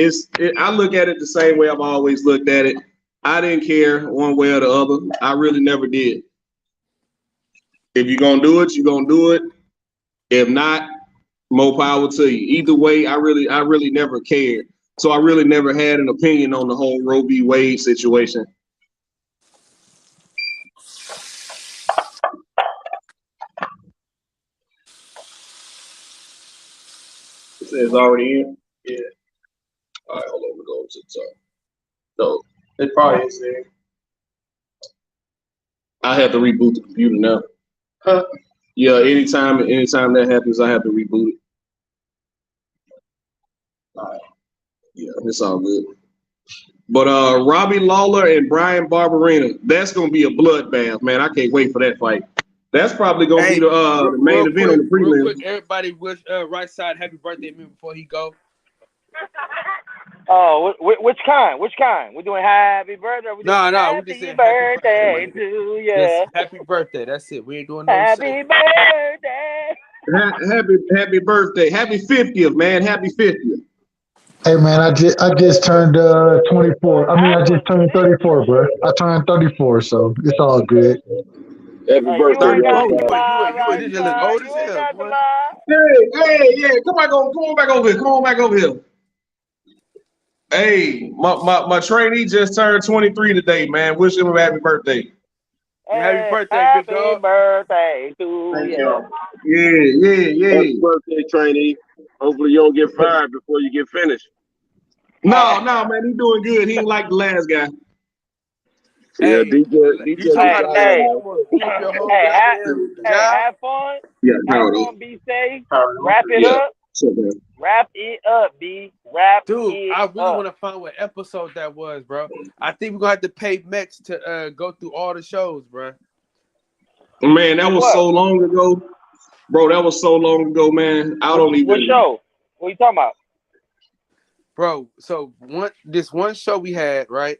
I look at it the same way I've always looked at it. I didn't care one way or the other. I really never did. If you're gonna do it, you're gonna do it. If not, more power to you. Either way, I really never cared. So I really never had an opinion on the whole Roe v. Wade situation. It says already in. Yeah. All right, hold on. We're going to the top. No, it probably is there. I have to reboot the computer now. Huh? Yeah, anytime that happens, I have to reboot it. All right. Yeah, it's all good. But Robbie Lawler and Brian Barberena, that's gonna be a bloodbath, man. I can't wait for that fight. That's probably gonna be the main event on the prelim. Real quick, everybody wish right side happy birthday to me before he go. Oh, which kind? Which kind? We're doing happy birthday. No, we just saying happy birthday to you. Just happy birthday. That's it. We ain't doing no happy birthday. Happy birthday. Happy 50th, man. Happy 50th. Hey man, I just turned 24. I mean, I just turned 34, bro. I turned 34, so it's all good. Happy birthday, you just look old as hell, boy. Hey, yeah, come on back over here. Hey, my trainee just turned 23 today, man. Wish him a happy birthday. Happy birthday, happy big dog. Birthday to you. Yeah. Happy birthday, trainee. Hopefully you don't get fired before you get finished. No, man, he's doing good. He ain't like the last guy. Yeah, Hey, DJ you talking was about out that? there, Hey, You man. almost blew up your whole hey, goddamn job. have fun. Yeah, Have Harold. fun. Be safe. Wrap it Yeah. up. So, man. Wrap it up, B. Wrap Dude, it I really up. want to find what episode that was, bro. I think we're gonna have to pay Mex to go through all the shows, bro. Man, that was What? so long ago. Bro, that was so long ago, man. I don't What even. show? What you talking about? Bro, so this one show we had, right?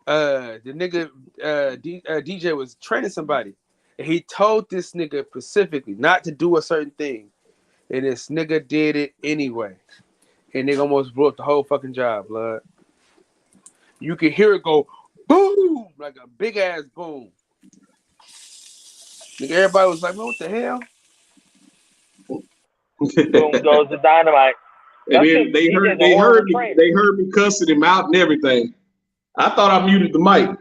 The nigga DJ was training somebody, and he told this nigga specifically not to do a certain thing, and this nigga did it anyway, and nigga almost blew up the whole fucking job, blood. You could hear it go boom, like a big ass boom. Nigga, everybody was like, man, what the hell? Boom goes the dynamite. And That's then because DJ's a horrible trainer. they heard me cussing him out and everything. I thought I muted the mic.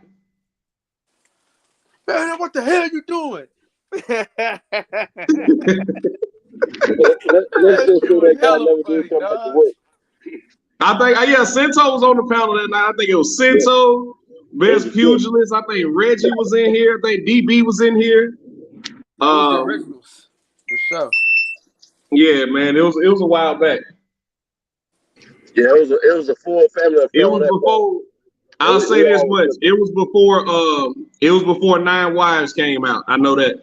Man, what the hell you doing? Let's just say that guy Hella never funny, did come back to dog. work. I think yeah, Cento was on the panel that night. I think it was Cento, Best Pugilist. I think Reggie was in here. I think DB was in here. It was the originals, for sure. Yeah, man, it was a while back. Yeah, it was a full family affair. It was before. I'll say this much: it was before 9 Wives came out. I know that.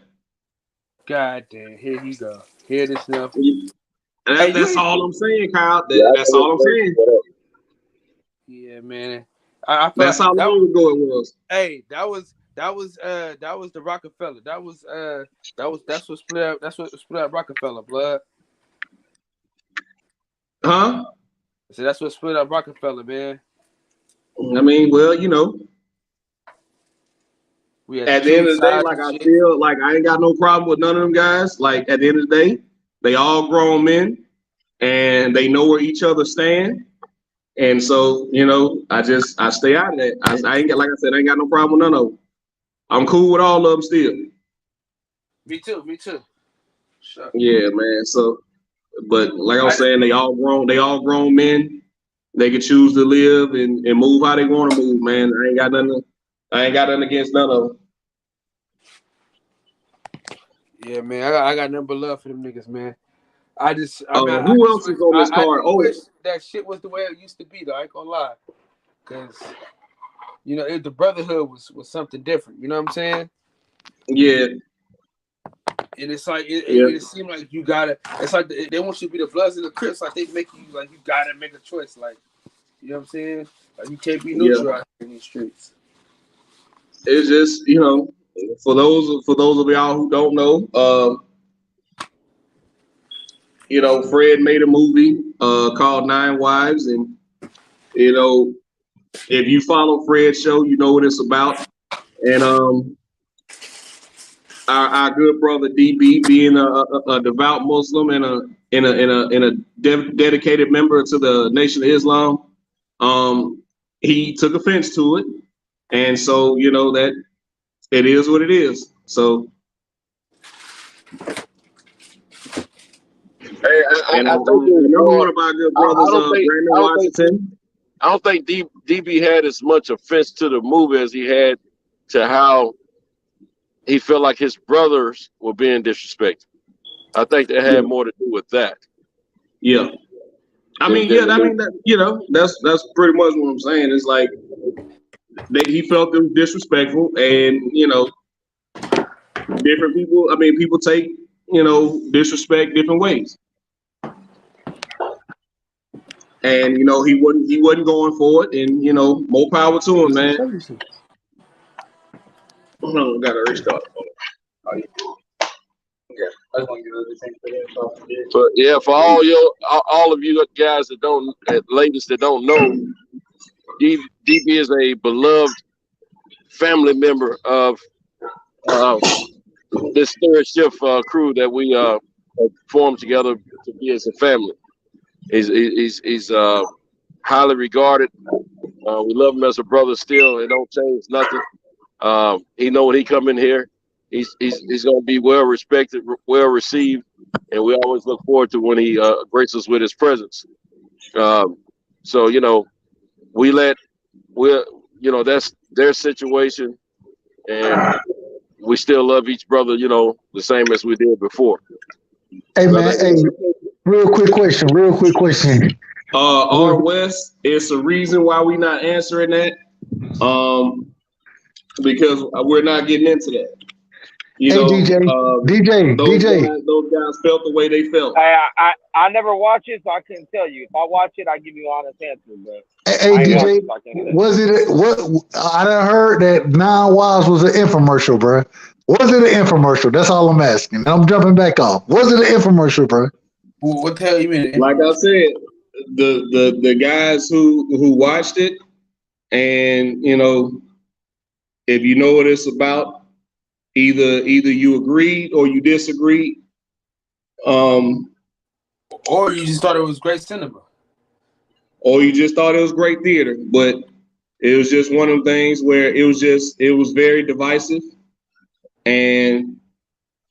God damn, here you go. Here this stuff. And that's all I'm saying, Kyle. That's all I'm saying. Yeah, man. I That's how long ago it was. Hey, that was the Rockefeller. That's what split up. That's what split up Rockefeller, blood. Huh? So that's what split up Rockefeller, man. I mean, well, you know, at the end of the day, like I feel like I ain't got no problem with none of them guys. Like at the end of the day, they all grown men and they know where each other stand. And so, you know, I stay out of that. I ain't got, like I said, I ain't got no problem with none of them. I'm cool with all of them still. Me too. Sure. Yeah, man. So, but like I was saying, they all grown men. They can choose to live and move how they want to move, man. I ain't got nothing against none of them. Yeah, man. I got nothing but love for them niggas, man. Who else is on this card? I wish that shit was the way it used to be, though. I ain't gonna lie, because you know the brotherhood was something different. You know what I'm saying? Yeah. And it's like it seemed like you gotta. It's like they want you to be the Bloods and the Crips. Like they make you like you gotta make a choice. Like you know what I'm saying? Like you can't be neutral out in these streets. It's just, you know, for those of y'all who don't know, you know, Fred made a movie called 9 Wives, and you know, if you follow Fred's show, you know what it's about. And our good brother DB, being a devout Muslim and a dedicated member to the Nation of Islam, he took offense to it, and so you know that it is what it is. So. Hey, I think one of our good brothers, Brandon Washington. I don't think DB had as much offense to the movie as he had to how he felt like his brothers were being disrespected. I think that had more to do with that. Yeah. I mean, that, you know, that's pretty much what I'm saying. It's like he felt it was disrespectful, and you know, different people. I mean, people take, you know, disrespect different ways. And you know, he wasn't going for it, and you know, more power to him, man. Got to restart. But yeah, for all of you guys that don't, ladies that don't know, DB is a beloved family member of this third shift crew that we formed together to be as a family. He's highly regarded. We love him as a brother still. It don't change nothing. He know when he come in here, he's gonna be well respected, well received, and we always look forward to when he graces us with his presence. So you know, that's their situation, and we still love each brother, the same as we did before. Hey So man, hey, real quick question. R West, it's a reason why we not answering that. Because we're not getting into that. DJ, those guys felt the way they felt. I never watch it, so I couldn't tell you. If I watch it, I give you an honest answer. But hey DJ, was it what? I done heard that Nine Wives was an infomercial, bro. Was it an infomercial? That's all I'm asking. I'm jumping back off. Was it an infomercial, bro? What the hell you mean? Like I said, the guys who watched it, and if you know what it's about, either you agreed or you disagreed, or you just thought it was great cinema, or you just thought it was great theater. But it was just one of them things where it was very divisive, and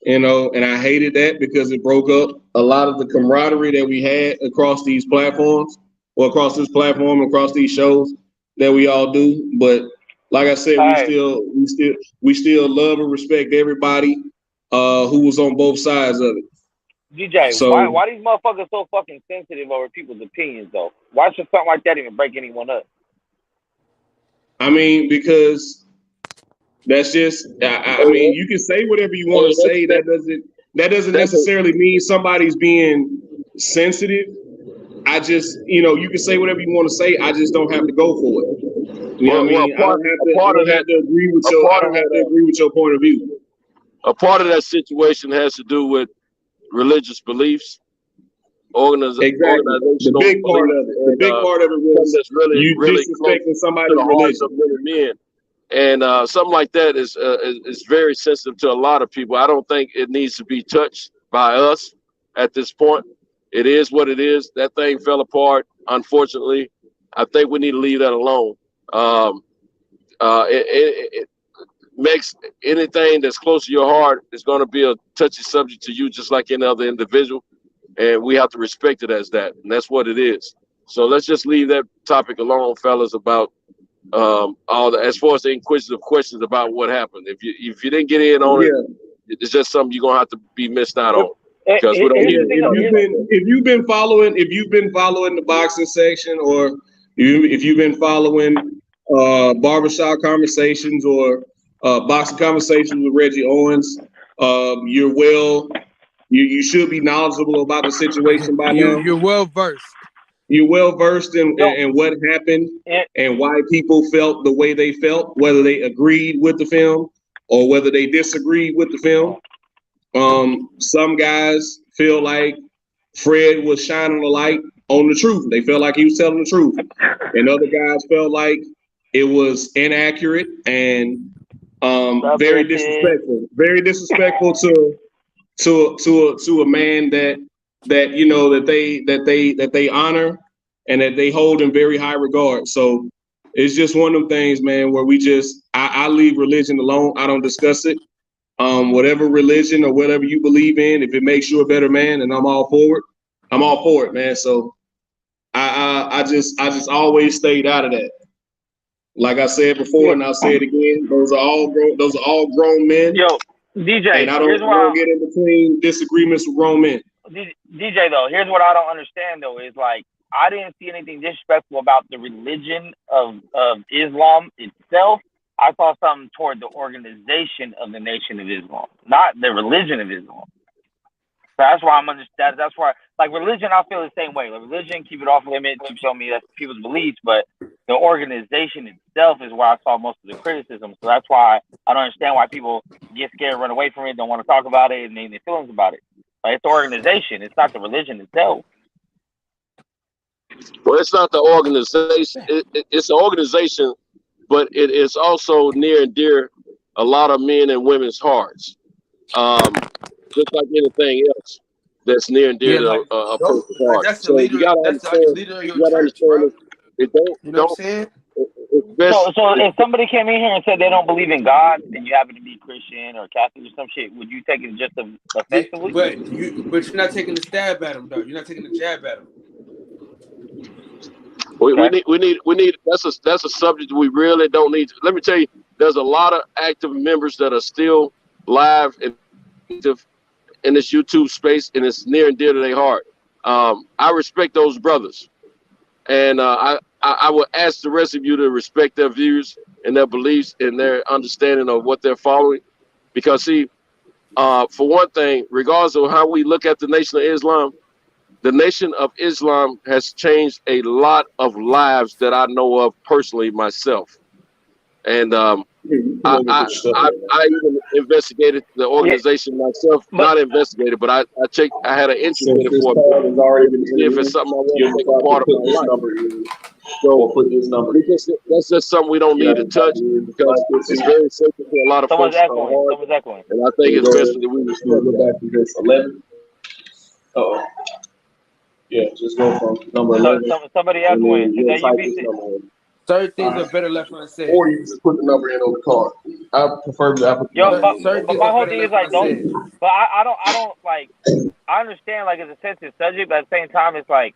and I hated that because it broke up a lot of the camaraderie that we had across these platforms, or across this platform, across these shows that we all do. But like I said, we still love and respect everybody who was on both sides of it. DJ, so, why these motherfuckers so fucking sensitive over people's opinions though? Why should something like that even break anyone up? I mean, because that's just I mean, you can say whatever you want to say. That doesn't necessarily mean somebody's being sensitive. I just, you can say whatever you want to say. I just don't have to go for it. You know what I mean? I don't have to agree with your point of view. A part of that situation has to do with religious beliefs, exactly. The big part of it. The big part of it was that's really disrespecting somebody's religion. Of many men. And something like that is very sensitive to a lot of people. I don't think it needs to be touched by us at this point. It is what it is. That thing fell apart, unfortunately. I think we need to leave that alone. It makes anything that's close to your heart is going to be a touchy subject to you, just like any other individual. And we have to respect it as that. And that's what it is. So let's just leave that topic alone, fellas, about as far as the inquisitive questions about what happened. If you didn't get in on it, it's just something you're gonna have to be missed out on. Because we don't if you've been following the boxing section, or if you've been following barbershop conversations or boxing conversations with Reggie Owens, you should be knowledgeable about the situation by now. You're well versed. You're well versed in what happened and why people felt the way they felt, whether they agreed with the film or whether they disagreed with the film. Some guys feel like Fred was shining a light on the truth. They felt like he was telling the truth. And other guys felt like it was inaccurate and very disrespectful. Very disrespectful to a man that they honor and that they hold in very high regard. So it's just one of them things, man, where I leave religion alone. I don't discuss it. Whatever religion or whatever you believe in, if it makes you a better man, and I'm all for it. I'm all for it, man. So I just always stayed out of that. Like I said before, and I'll say it again, those are all grown men. Yo, DJ, and I don't get in between disagreements with grown men. DJ, though, here's what I don't understand, though, is like, I didn't see anything disrespectful about the religion of Islam itself. I saw something toward the organization of the Nation of Islam, not the religion of Islam. So that's why I'm understanding. That's why, like, religion, I feel the same way. Like, religion, keep it off limits. You show me that's people's beliefs, but the organization itself is where I saw most of the criticism. So that's why I don't understand why people get scared, run away from it, don't want to talk about it, and they their feelings about it. Like, it's the organization. It's not the religion itself. Well, it's not the organization. It's the organization, but it is also near and dear a lot of men and women's hearts. Just like anything else that's near and dear to a person's heart. That's the leader. That's the leader of your church, bro. You know what I'm saying? So if somebody came in here and said they don't believe in God, and you happen to be Christian or Catholic or some shit, would you take it just offensively? But you're not taking the stab at him, though. You're not taking the jab at him. We need. That's a subject we really don't need. Let me tell you, there's a lot of active members that are still live and active in this YouTube space, and it's near and dear to their heart. I respect those brothers, and I would ask the rest of you to respect their views and their beliefs and their understanding of what they're following, because see, for one thing, regardless of how we look at the Nation of Islam, the Nation of Islam has changed a lot of lives that I know of personally myself. And I even investigated the organization myself. Not investigated, but I had an interest in it for see if it's something I want to make a part of my life. So that's just something we don't need to touch because it's very sensitive to a lot of folks. Someone's echoing. And I think it's best that we respect that. 11. Oh. Yeah, just go from number 11. Somebody echoing. Is that UBC? Certain things are better left unsaid. Or you just put the number in on the card. I prefer the but my whole thing is like, don't. But I don't like. I understand like it's a sensitive subject, but at the same time, it's like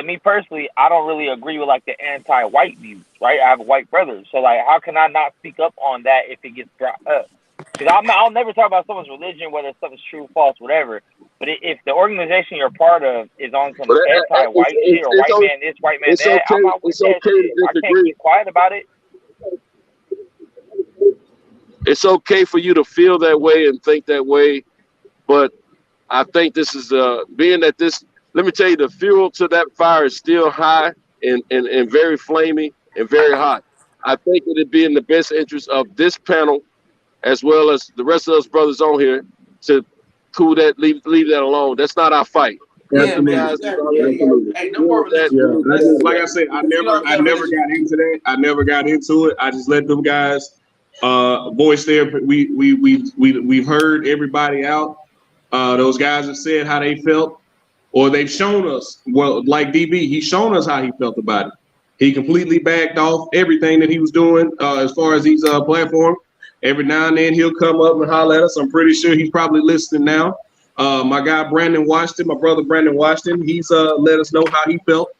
me personally, I don't really agree with like the anti-white views, right? I have a white brother, so like, how can I not speak up on that if it gets brought up? Because I'll never talk about someone's religion, whether something's true, false, whatever. But if the organization you're part of is on some anti-white shit or white man this, white man that, I'm not with that shit. I can't keep quiet about it. It's okay for you to feel that way and think that way, but I think this is being that this. Let me tell you, the fuel to that fire is still high and very flaming and very hot. I think it'd be in the best interest of this panel, as well as the rest of us brothers on here, to cool that, leave that alone. That's not our fight. Yeah, man. Hey, no more religion. Like I said, I never got into that. I never got into it. I just let them guys voice their. We've heard everybody out. Those guys have said how they felt, or they've shown us. Well, like DB, he's shown us how he felt about it. He completely backed off everything that he was doing as far as these platforms. Every now and then he'll come up and holler at us. I'm pretty sure he's probably listening now. My guy Brandon Washington, my brother Brandon Washington, he's let us know how he felt.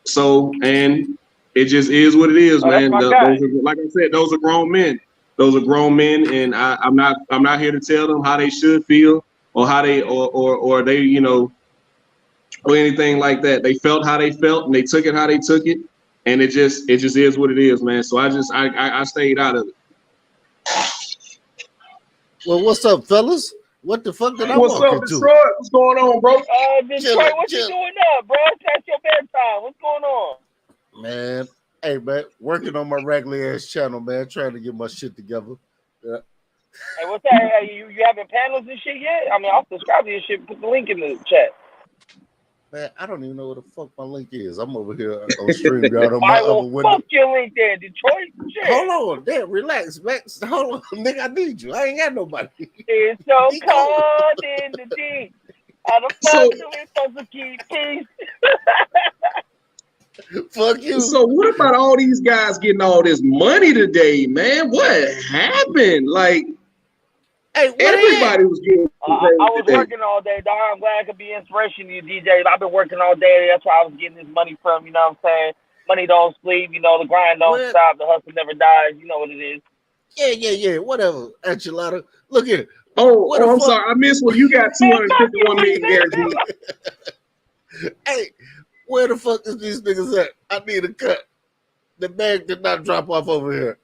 So, and it just is what it is, man. Like I said, those are grown men. Those are grown men, and I'm not here to tell them how they should feel or how they or they, you know, or anything like that. They felt how they felt and they took it how they took it, and it just is what it is, man. So I stayed out of it. Well, what's up, fellas? What the fuck did I walk into? Detroit? What's going on, bro? Detroit, what you doing up, bro? It's past your bedtime. What's going on? Man, hey, man, working on my regular ass channel, man, trying to get my shit together. Yeah. Hey, what's that? Hey, you having panels and shit yet? I mean, I'll subscribe to your shit. Put the link in the chat. Man, I don't even know what the fuck my link is. I'm over here on StreamYard on my other window. Fuck your link there, Detroit. Shit. Hold on, damn, relax, Max. Hold on, nigga, I need you. I ain't got nobody. It's so cold in the deep. How the fuck do we supposed to keep peace? Fuck you. So what about all these guys getting all this money today, man? What happened? Like, hey, everybody was getting. I was working all day, dog. I'm glad I could be inspiration to you, DJs. I've been working all day. That's where I was getting this money from. You know what I'm saying? Money don't sleep. You know, the grind don't stop. The hustle never dies. You know what it is. Yeah. Whatever. Enchilada. Look here. Oh, I'm sorry. I missed one. You got 251 million guaranteed. Hey, where the fuck is these niggas at? I need a cut. The bag did not drop off over here.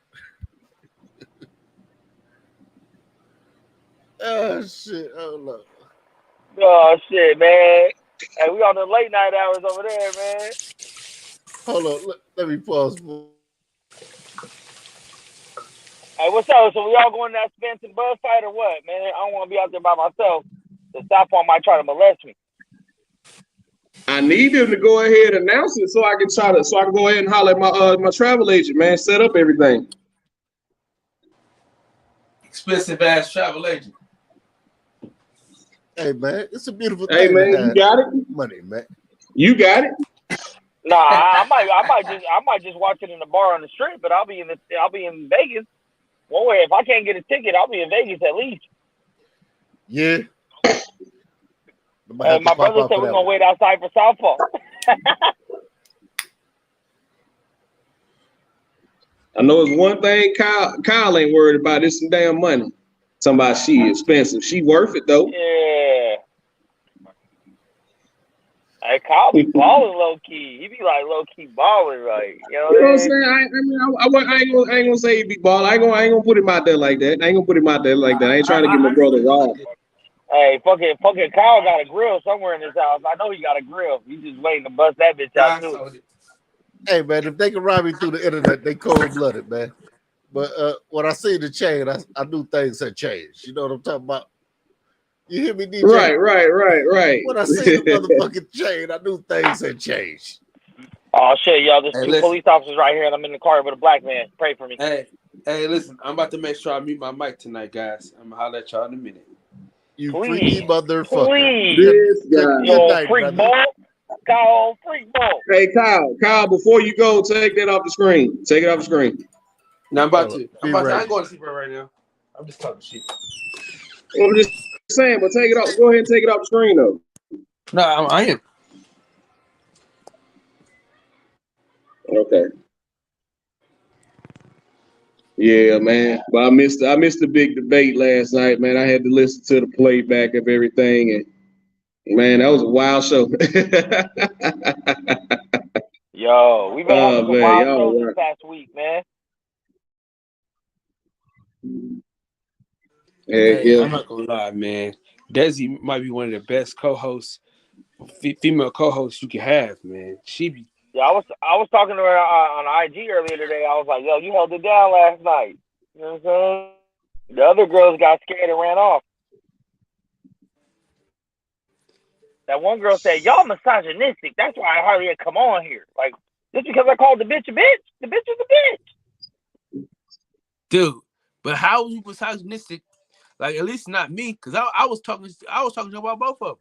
Oh shit! Oh shit, man! Hey, we on the late night hours over there, man. Hold on, let me pause. Hey, what's up? So we all going to that Spence and Buzz fight or what, man? I don't want to be out there by myself. The stop on might try to molest me. I need them to go ahead and announce it so I can go ahead and holler at my travel agent, man. Set up everything. Expensive ass travel agent. Hey man, it's a beautiful thing. Hey man, you got it. Money, man. You got it. Nah, I might just watch it in the bar on the street, but I'll be in Vegas. One way, if I can't get a ticket, I'll be in Vegas at least. Yeah. My brother said we're gonna wait outside for Southpaw. I know it's one thing Kyle ain't worried about is some damn money. Somebody she expensive. She worth it though. Yeah. Hey, Kyle be balling low key. He be like low key balling, like you know You know what what I I'm mean? saying? I ain't gonna say he be ball. I ain't gonna put him out there like that. I ain't gonna put him out there like that. I ain't trying to get my I brother feel you like robbed. that. Hey, fucking Kyle got a grill somewhere in his house. I know he got a grill. He's just waiting to bust that bitch out I too. saw it. Hey man, if they can rob me through the internet, they cold blooded, man. But when I see the chain, I knew things had changed. You know what I'm talking about? You hear me, DJ? Right. When I see the motherfucking chain, I knew things had changed. Oh shit, y'all! There's Hey, two listen. police officers right here, and I'm in the car with a black man. Pray for me. Hey, listen. I'm about to make sure I mute my mic tonight, guys. I'm gonna holler at y'all in a minute. You freaky Please, motherfucker. please. This guy. Good Yo, night, freak brother. ball. Kyle, freak ball. Hey Kyle, before you go, take that off the screen. Take it off the screen. Now I'm about Hold up. to. Be I right. ain't going to sleep right now. I'm just talking shit. I'm just saying, but take it off. Go ahead and take it off the screen though. No, I am. Okay. Yeah, man. But I missed the big debate last night, man. I had to listen to the playback of everything, and man, that was a wild show. Yo, we've been having Oh some man, wild y'all shows this right. past week, man. Heck Hey, yeah. I'm not gonna lie, man. Desi might be one of the best co-hosts, female co-hosts you can have, man. She be. Yeah, I was talking to her on IG earlier today. I was like, yo, you held it down last night. You know what I'm saying? The other girls got scared and ran off. That one girl said, y'all misogynistic. That's why I hardly come on here. Like, just because I called the bitch a bitch, the bitch is a bitch. Dude, but how was you misogynistic? Like, at least not me, because I was talking about both of them.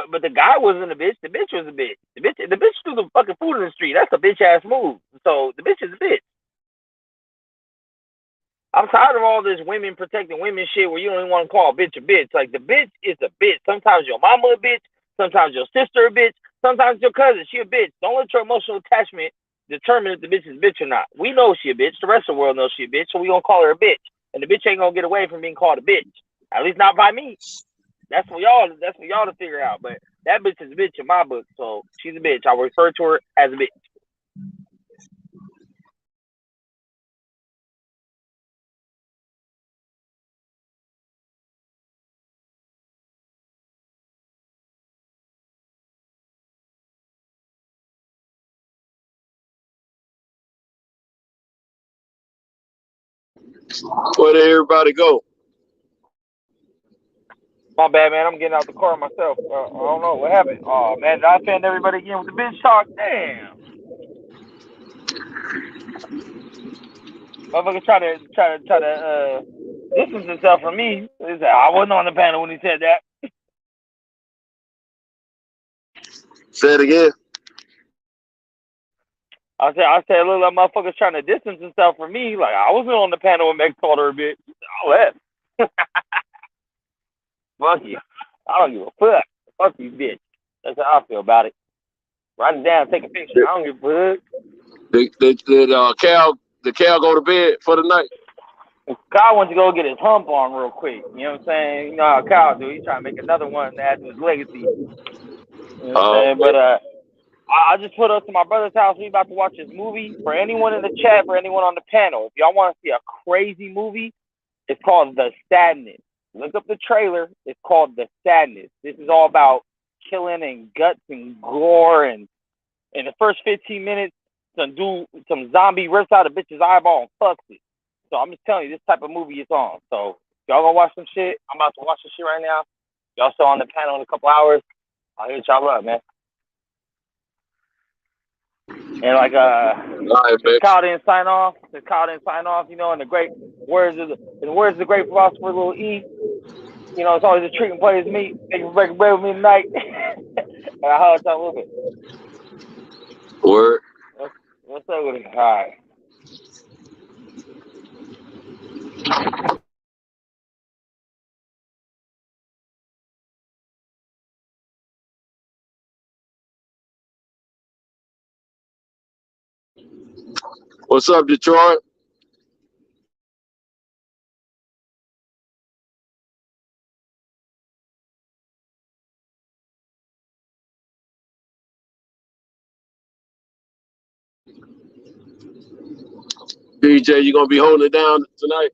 But the guy wasn't a bitch. The bitch was a bitch. The bitch threw the fucking food in the street. That's a bitch ass move. So the bitch is a bitch. I'm tired of all this women protecting women shit where you don't even want to call a bitch a bitch. Like the bitch is a bitch. Sometimes your mama a bitch. Sometimes your sister a bitch. Sometimes your cousin, she a bitch. Don't let your emotional attachment determine if the bitch is a bitch or not. We know she a bitch. The rest of the world knows she a bitch, so we gonna call her a bitch. And the bitch ain't gonna get away from being called a bitch. At least not by me. That's for y'all to figure out. But that bitch is a bitch in my book, so she's a bitch. I refer to her as a bitch. Where did everybody go? My bad, man. I'm getting out the car myself. I don't know what happened. Oh man, did I offend everybody again with the bitch talk? Damn. Motherfucker try to distance himself from me. He said, I wasn't on the panel when he said that. Say it again. I said, look, that motherfucker's trying to distance himself from me. Like I wasn't on the panel when Meg called her a bitch. I left. Fuck you. I don't give a fuck. Fuck you, bitch. That's how I feel about it. Write it down, take a picture. I don't give a fuck. Did Cal go to bed for the night? Kyle went to go get his hump on real quick. You know what I'm saying? You know how Kyle do. He's trying to make another one to add to his legacy. You know what I'm saying? But I just put us to my brother's house. We about to watch this movie. For anyone in the chat, for anyone on the panel, if y'all want to see a crazy movie, it's called The Sadness. Look up the trailer. It's called The Sadness. This is all about killing and guts and gore. And in the first 15 minutes, some zombie rips out a bitch's eyeball and fucks it. So I'm just telling you, this type of movie is on. So y'all gonna watch some shit. I'm about to watch some shit right now. Y'all still on the panel in a couple hours. I'll hit y'all up, man. And like since Kyle didn't sign off, you know, in the great words of the great philosopher Lil E, you know, it's always a treat and players meet. Thank you for breaking bread with me tonight. And I holler at y'all a little bit. Word. What's up with it? All right. What's up, Detroit? DJ, you gonna be holding it down tonight?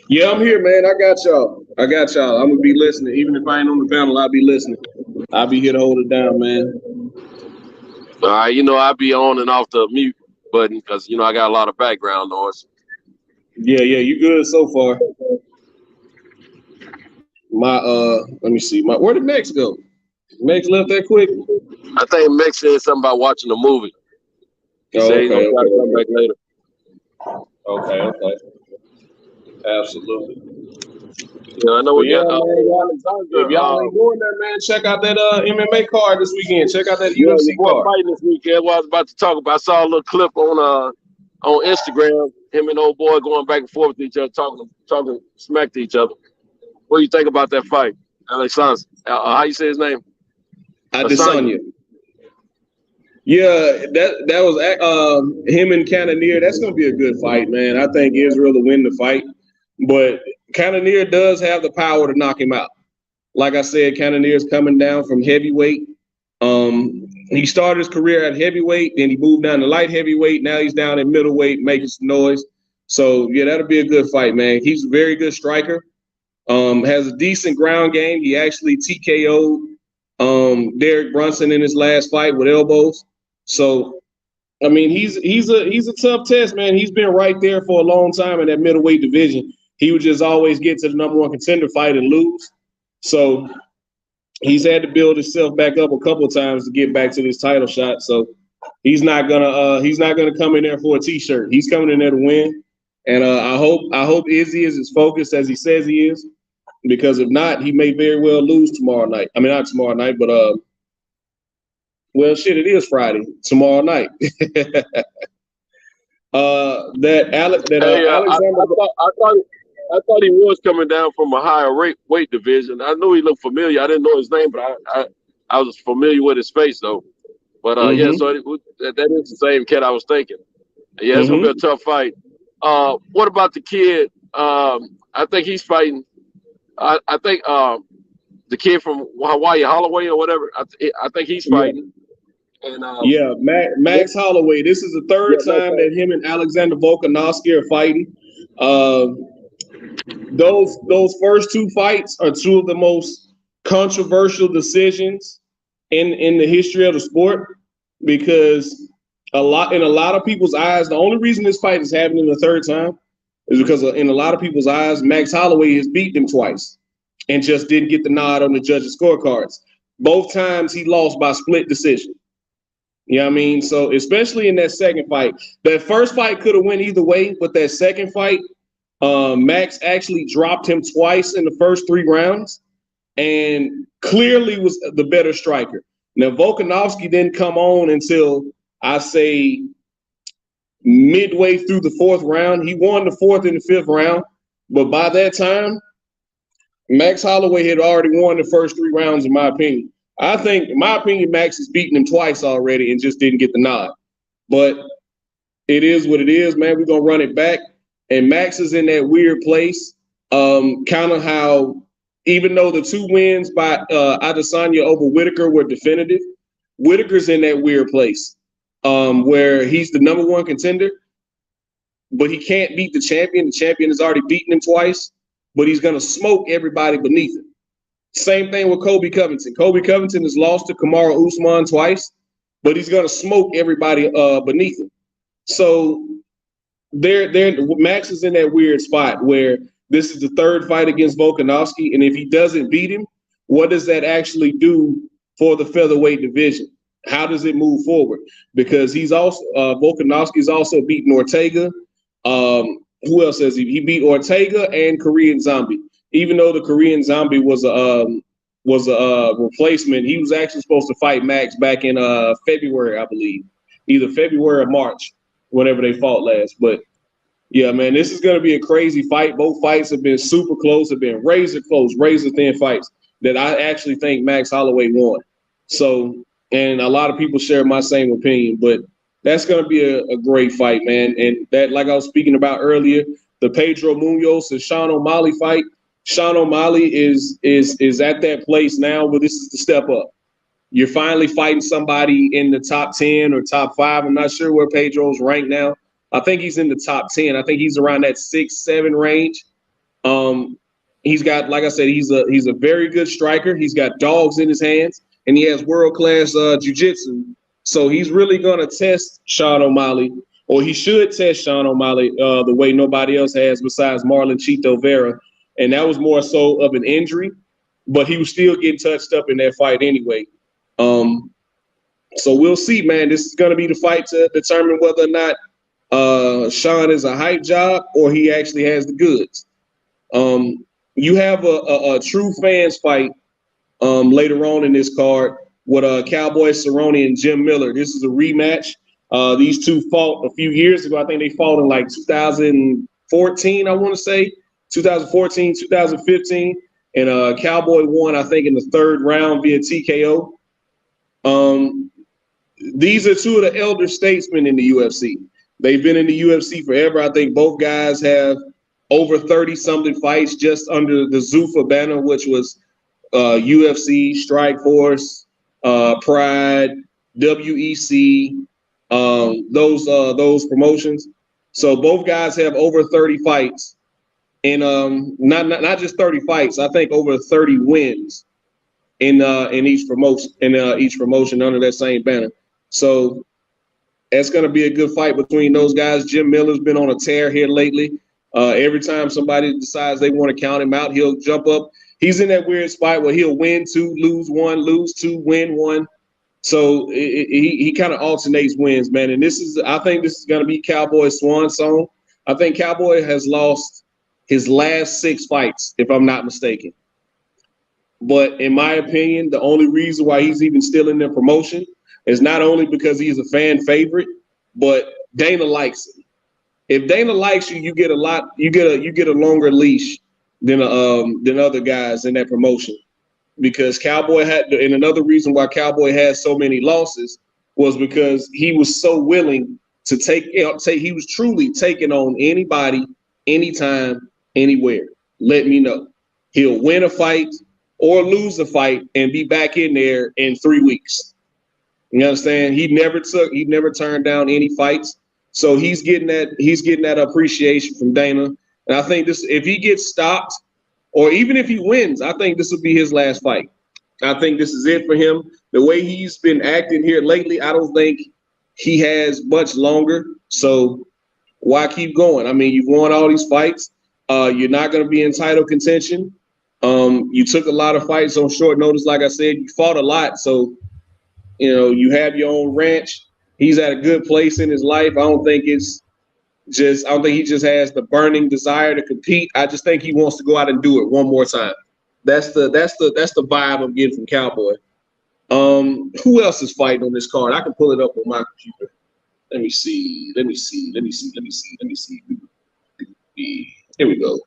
Yeah, I'm here, man. I got y'all. I'm gonna be listening. Even if I ain't on the panel, I'll be listening. I'll be here to hold it down, man. All right, I'll be on and off the mute button because I got a lot of background noise. Yeah, you good so far. Let me see. Where did Mex go? Mex left that quick? I think Mex said something about watching the movie. He said he's gonna try to come back later. Okay. Absolutely. Yeah, I know we got if y'all ain't doing that, man, check out that MMA card this weekend. Check out that UFC your boy card. fighting this weekend. What I was about to talk about. I saw a little clip on Instagram. Him and old boy going back and forth with each other, talking smack to each other. What do you think about that fight, Alexander? How you say his name? Adesanya. Yeah, that was him and Cannonier. That's gonna be a good fight, man. I think Israel will win the fight, but Cannonier does have the power to knock him out. Like I said, Cannonier is coming down from heavyweight. He started his career at heavyweight, then he moved down to light heavyweight. Now he's down in middleweight, making some noise. So yeah, that'll be a good fight, man. He's a very good striker. Has a decent ground game. He actually TKO'd Derek Brunson in his last fight with elbows. So, I mean, he's a tough test, man. He's been right there for a long time in that middleweight division. He would just always get to the number one contender fight and lose. So he's had to build himself back up a couple of times to get back to this title shot. So he's not gonna come in there for a t-shirt. He's coming in there to win. And I hope Izzy is as focused as he says he is, because if not, he may very well lose tomorrow night. I mean, not tomorrow night, but well, shit, it is Friday. Tomorrow night. Alexander. I thought he was coming down from a higher weight division. I knew he looked familiar. I didn't know his name, but I was familiar with his face though. But yeah, so that is the same kid I was thinking. Yeah, it's gonna be a tough fight. What about the kid? I think he's fighting. I think the kid from Hawaii, Holloway or whatever. I think he's fighting. And Max Holloway. This is the third time that him and Alexander Volkanovski are fighting. Those first two fights are two of the most controversial decisions in the history of the sport, because in a lot of people's eyes, the only reason this fight is happening the third time is because in a lot of people's eyes, Max Holloway has beaten him twice and just didn't get the nod on the judges' scorecards. Both times he lost by split decision. You know what I mean? So especially in that second fight, that first fight could have went either way, but that second fight, Max actually dropped him twice in the first 3 rounds and clearly was the better striker. Now, Volkanovski didn't come on until, I say, midway through the 4th round. He won the 4th and the 5th round, but by that time, Max Holloway had already won the first 3 rounds, in my opinion. I think, in my opinion, Max has beaten him twice already and just didn't get the nod. But it is what it is, man. We're going to run it back. And Max is in that weird place, kind of how, even though the 2 wins by Adesanya over Whitaker were definitive, Whitaker's in that weird place where he's the number 1 contender, but he can't beat the champion. The champion has already beaten him twice, but he's going to smoke everybody beneath him. Same thing with Colby Covington. Colby Covington has lost to Kamaru Usman twice, but he's going to smoke everybody beneath him. So Max is in that weird spot where this is the 3rd fight against Volkanovski, and if he doesn't beat him, what does that actually do for the featherweight division? How does it move forward? Because he's also Volkanovski's also beaten Ortega. Who else has he? He beat Ortega and Korean Zombie. Even though the Korean Zombie was a replacement, he was actually supposed to fight Max back in February, I believe, either February or March, whenever they fought last. But yeah, man, this is going to be a crazy fight. Both fights have been super close, have been razor close, razor thin fights that I actually think Max Holloway won. So, and a lot of people share my same opinion, but That's going to be a great fight, man. And that, like I was speaking about earlier, the Pedro Munoz and Sean O'Malley fight. Sean O'Malley is at that place now where this is the step up. You're finally fighting somebody in the top 10 or top 5. I'm not sure where Pedro's ranked now. I think he's in the top 10. I think he's around that 6-7 range. He's got, like I said, he's a very good striker. He's got dogs in his hands, and he has world-class jiu-jitsu. So he's really going to test Sean O'Malley, or he should test Sean O'Malley the way nobody else has besides Marlon Chito Vera. And that was more so of an injury, but he was still getting touched up in that fight anyway. So we'll see, man. This is going to be the fight to determine whether or not Sean is a hype job or he actually has the goods. You have a true fans fight later on in this card with Cowboy Cerrone and Jim Miller. This is a rematch. These two fought a few years ago. I think they fought in like 2014, I want to say. 2014, 2015. And Cowboy won, I think, in the 3rd round via TKO. These are two of the elder statesmen in the UFC. They've been in the UFC forever. I think both guys have over 30-something fights just under the Zuffa banner, which was UFC, Strikeforce, Pride, WEC, those promotions. So both guys have over 30 fights, and not just 30 fights. I think over 30 wins in each promotion under that same banner. So it's going to be a good fight between those guys. Jim Miller's been on a tear here lately. Every time somebody decides they want to count him out, he'll jump up. He's in that weird spot where he'll win 2, lose 1, lose 2, win 1. So he kind of alternates wins, man. And I think this is going to be Cowboy's swan song. I think Cowboy has lost his last 6 fights, if I'm not mistaken. But in my opinion, the only reason why he's even still in the promotion is not only because he's a fan favorite, but Dana likes him. If Dana likes you, you get a longer leash than other guys in that promotion. Because Cowboy and another reason why Cowboy had so many losses was because he was so willing to he was truly taking on anybody, anytime, anywhere. Let me know. He'll win a fight or lose a fight and be back in there in 3 weeks. You understand? He never turned down any fights. So he's getting that appreciation from Dana. And I think if he gets stopped, or even if he wins, I think this will be his last fight. I think this is it for him. The way he's been acting here lately, I don't think he has much longer. So why keep going? I mean, you've won all these fights. You're not going to be in title contention. You took a lot of fights on short notice. Like I said, you fought a lot. So, you have your own ranch. He's at a good place in his life. I don't think he just has the burning desire to compete. I just think he wants to go out and do it one more time. That's the vibe I'm getting from Cowboy. Who else is fighting on this card? I can pull it up on my computer. Let me see. Here we go.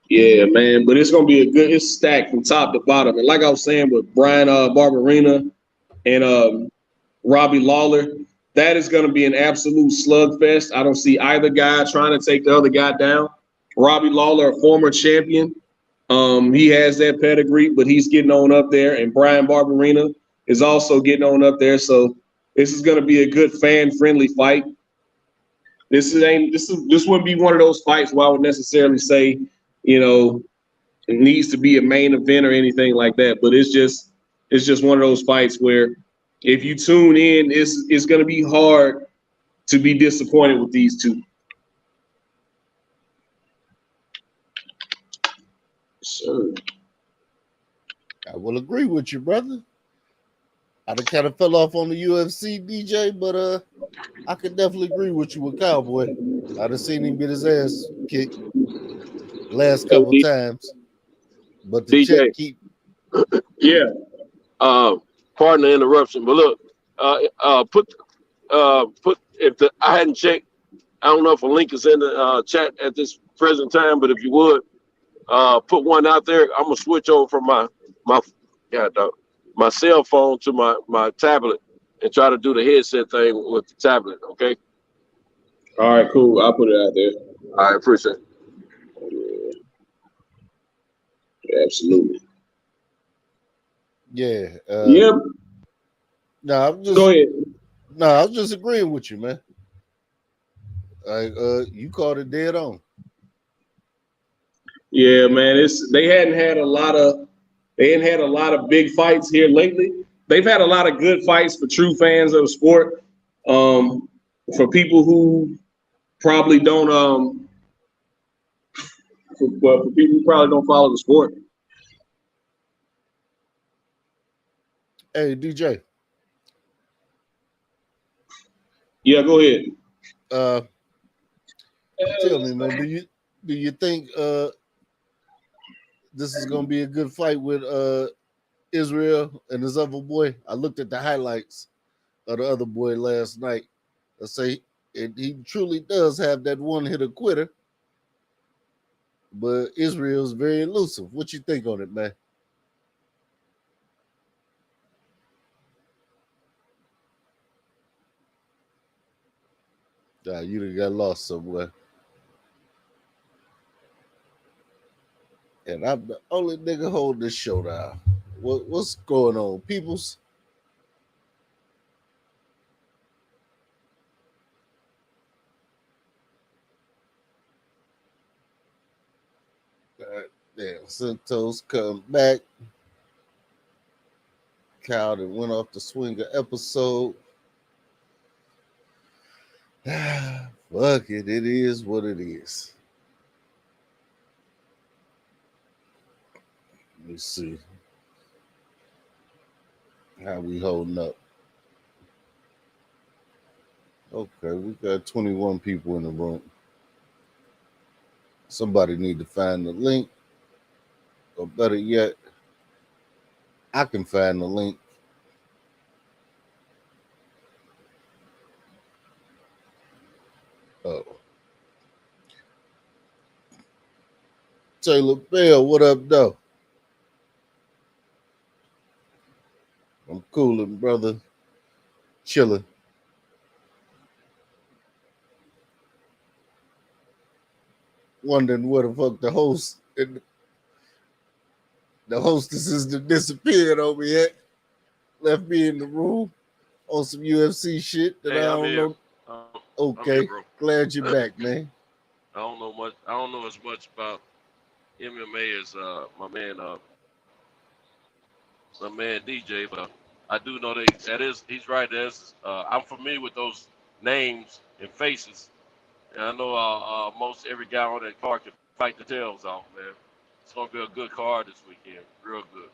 Yeah, man. But it's gonna be it's stacked from top to bottom. And like I was saying with Brian Barberina and Robbie Lawler, that is going to be an absolute slugfest. I don't see either guy trying to take the other guy down. Robbie Lawler, a former champion, he has that pedigree, but he's getting on up there. And Brian Barberina is also getting on up there. So this is going to be a good fan-friendly fight. This wouldn't be one of those fights where I would necessarily say, it needs to be a main event or anything like that. But it's just one of those fights where if you tune in, it's going to be hard to be disappointed with these two. Sure. I will agree with you, brother. I kind of fell off on the UFC, DJ, but I could definitely agree with you with Cowboy. I'd have seen him get his ass kicked last couple times. But the check keep. Yeah. Pardon the interruption, but look, put if I hadn't checked, I don't know if a link is in the chat at this present time, but if you would put one out there, I'm gonna switch over from my cell phone to my tablet and try to do the headset thing with the tablet. Okay. All right, cool. I'll put it out there. I appreciate it. Yeah, absolutely. Yeah. Yep. No, Go ahead. I was just agreeing with you, man. You called it dead on. Yeah, man. They hadn't had a lot of big fights here lately. They've had a lot of good fights for true fans of the sport. For people who probably don't for people who probably don't follow the sport. Hey, DJ. Yeah, go ahead. Tell me, man, do you think this is gonna be a good fight with Israel and his other boy? I looked at the highlights of the other boy last night. I say he truly does have that one-hitter quitter, but Israel's very elusive. What you think on it, man? You done got lost somewhere. And I'm the only nigga holding this show down. What's going on, peoples? Damn, Santos come back. Cowden went off the swinger episode. Fuck it, it is what it is. Let me see how we holding up. Okay, we got 21 people in the room. Somebody need to find the link, or better yet, I can find the link. Oh, Taylor Bell, what up, though? I'm cooling, brother. Chilling. Wondering where the fuck the host and the hostesses that disappeared on me at. Left me in the room on some UFC shit that I don't know. Okay, here, glad you're back, man. I don't know much. I don't know as much about MMA as my man DJ, but I do know he's right. I'm familiar with those names and faces, and I know most every guy on that card can fight the tails off, man. It's gonna be a good card this weekend, real good.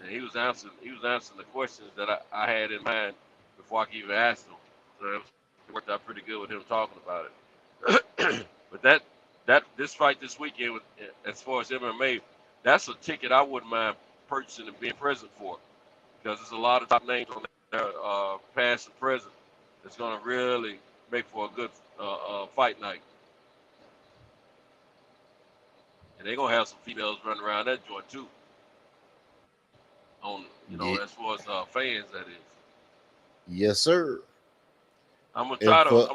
And he was answering the questions that I had in mind before I could even ask them. So it worked out pretty good with him talking about it. But this fight this weekend, as far as MMA, that's a ticket I wouldn't mind purchasing and being present for, because there's a lot of top names on there, past and present, that's going to really make for a good fight night. And they're going to have some females running around that joint too. As far as fans, that is. Yes, sir. I'm gonna try to.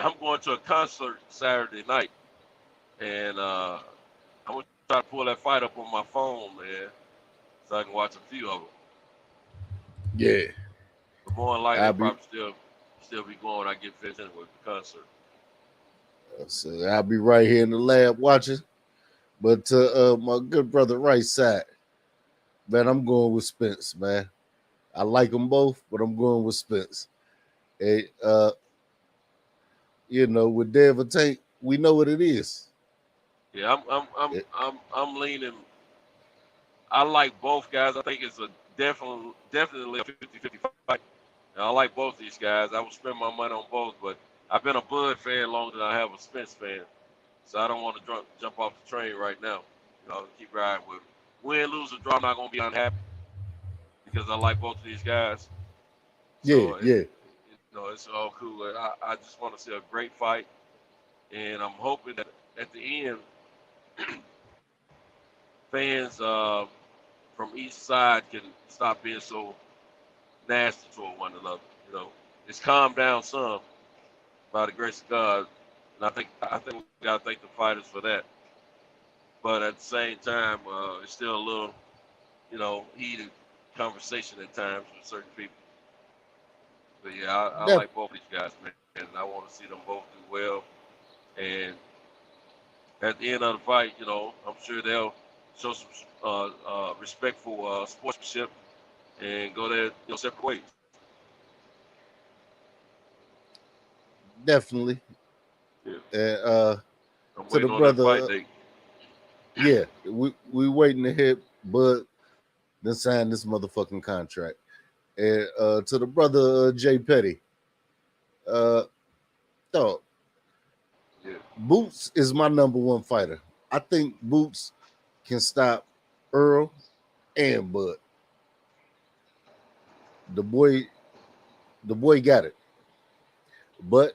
I'm going to a concert Saturday night, and I'm gonna try to pull that fight up on my phone, man, so I can watch a few of them. Yeah. But more than likely, I'll probably still be going when I get finished with the concert. So I'll be right here in the lab watching. But my good brother, right side, man, I'm going with Spence, man. I like them both, but I'm going with Spence. Hey, with David Tank, we know what it is. Yeah, I'm leaning. I like both guys. I think it's a definitely a 50-50 fight. And I like both these guys. I would spend my money on both, but I've been a Bud fan longer than I have a Spence fan, so I don't want to jump off the train right now. Keep riding with them. Win, lose, or draw, I'm not gonna be unhappy because I like both of these guys. So it's all cool. I just want to see a great fight, and I'm hoping that at the end, fans from each side can stop being so nasty toward one another. You know, it's calmed down some by the grace of God, and I think we gotta thank the fighters for that. But at the same time, it's still a little, heated conversation at times with certain people. But yeah, I Def- like both these guys, man, and I want to see them both do well. And at the end of the fight, I'm sure they'll show some respectful sportsmanship and go their separate ways. Definitely. Yeah. And I'm to the waiting on that fight brother, date. yeah, we waiting to hit Bud then sign this motherfucking contract. And to the brother Jay Petty, dog, Yeah. Boots is my number one fighter. I think Boots can stop Earl and Bud. The boy got it. But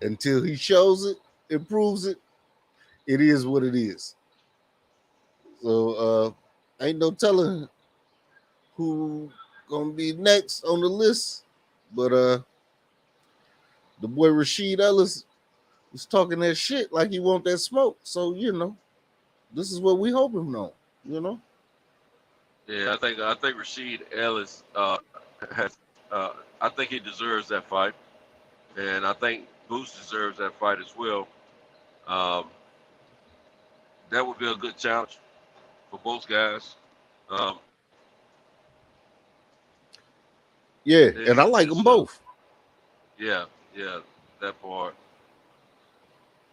until he shows it, improves it, it is what it is. So ain't no telling who gonna be next on the list. But the boy Rashid Ellis was talking that shit like he want that smoke. So this is what we hoping on. Yeah, I think Rashid Ellis has. I think he deserves that fight, and I think Boots deserves that fight as well. Um, that would be a good challenge for both guys. Um, Yeah, and I it's like them just both. yeah, that part.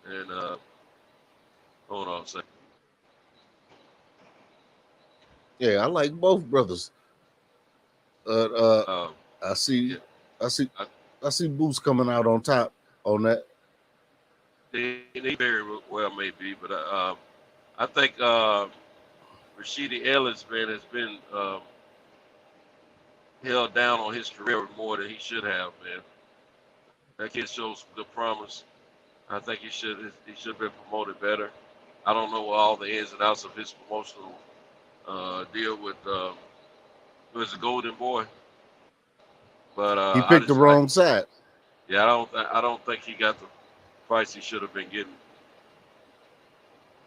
And hold on a second. Yeah, I like both brothers. Um, I see, yeah, I see, I, I see Boots coming out on top on that. they very well may be, but I think Rashidi Ellis, man, has been held down on his career more than he should have, man. That kid shows good promise. I think he should have been promoted better. I don't know all the ins and outs of his promotional deal with who is the Golden Boy, but He picked the wrong side. yeah, I don't think he got the fights he should have been getting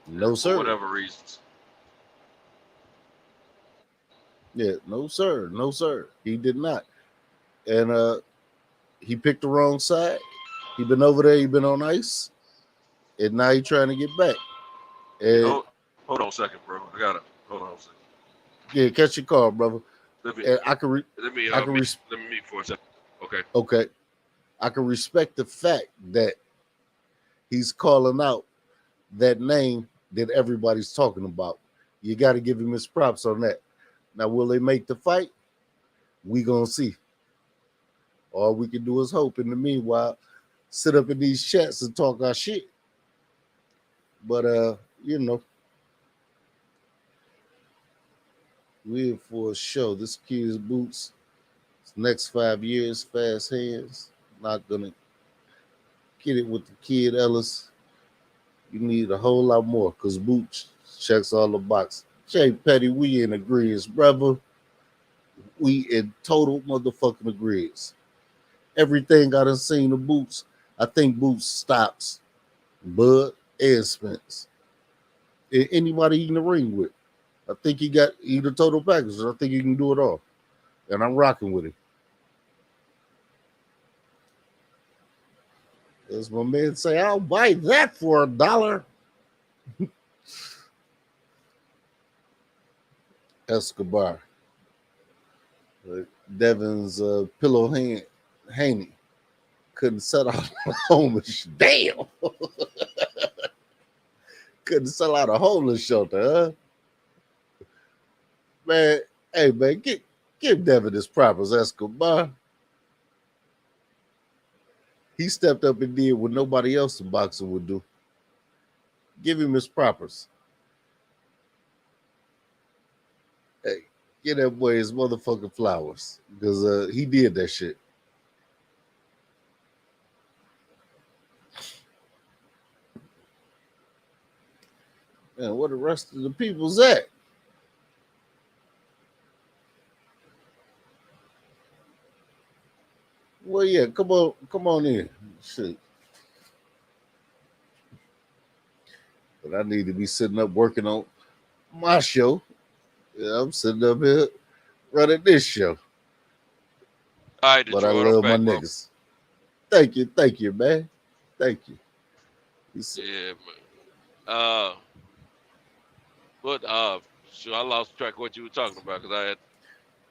No, for sir. whatever reasons. Yeah, no, sir. No, sir. He did not. And he picked the wrong side. He been over there. He been on ice, and now he trying to get back. And Hold on a second, bro. I gotta hold on a second. yeah, catch your car, brother. Let me And I can let me I can let me meet for a second. Okay. okay. I can respect the fact that he's calling out that name that everybody's talking about. You got to give him his props on that. Now, will they make the fight? We gonna see. All we can do is hope. In the meanwhile, sit up in these chats and talk our shit. But we're in for a show. This kid's Boots. Next 5 years, fast hands. Not gonna get it with the kid Ellis. You need a whole lot more because Boots checks all the boxes. Jay Petty, we in agreement, brother. We in total motherfucking agreement. Everything I done seen the Boots, I think Boots stops Bud and Spence. Anybody he in the ring with. I think he the total package. I think he can do it all. And I'm rocking with him. As my man say, I'll buy that for $1. Escobar. Devin's pillow Haney couldn't sell out a homeless. Damn. Couldn't sell out a homeless shelter, huh? Man, hey man, give Devin his propers, Escobar. He stepped up and did what nobody else in boxing would do. Give him his propers. Hey, give that boy his motherfucking flowers. Because he did that shit. Man, where the rest of the people's at? come on in. Shit. But I need to be sitting up working on my show. Yeah, I'm sitting up here running this show. All right, But I Detroit, I'm love my back, bro. niggas. Thank you, man. Thank you. Yeah, man. But sure, I lost track of what you were talking about because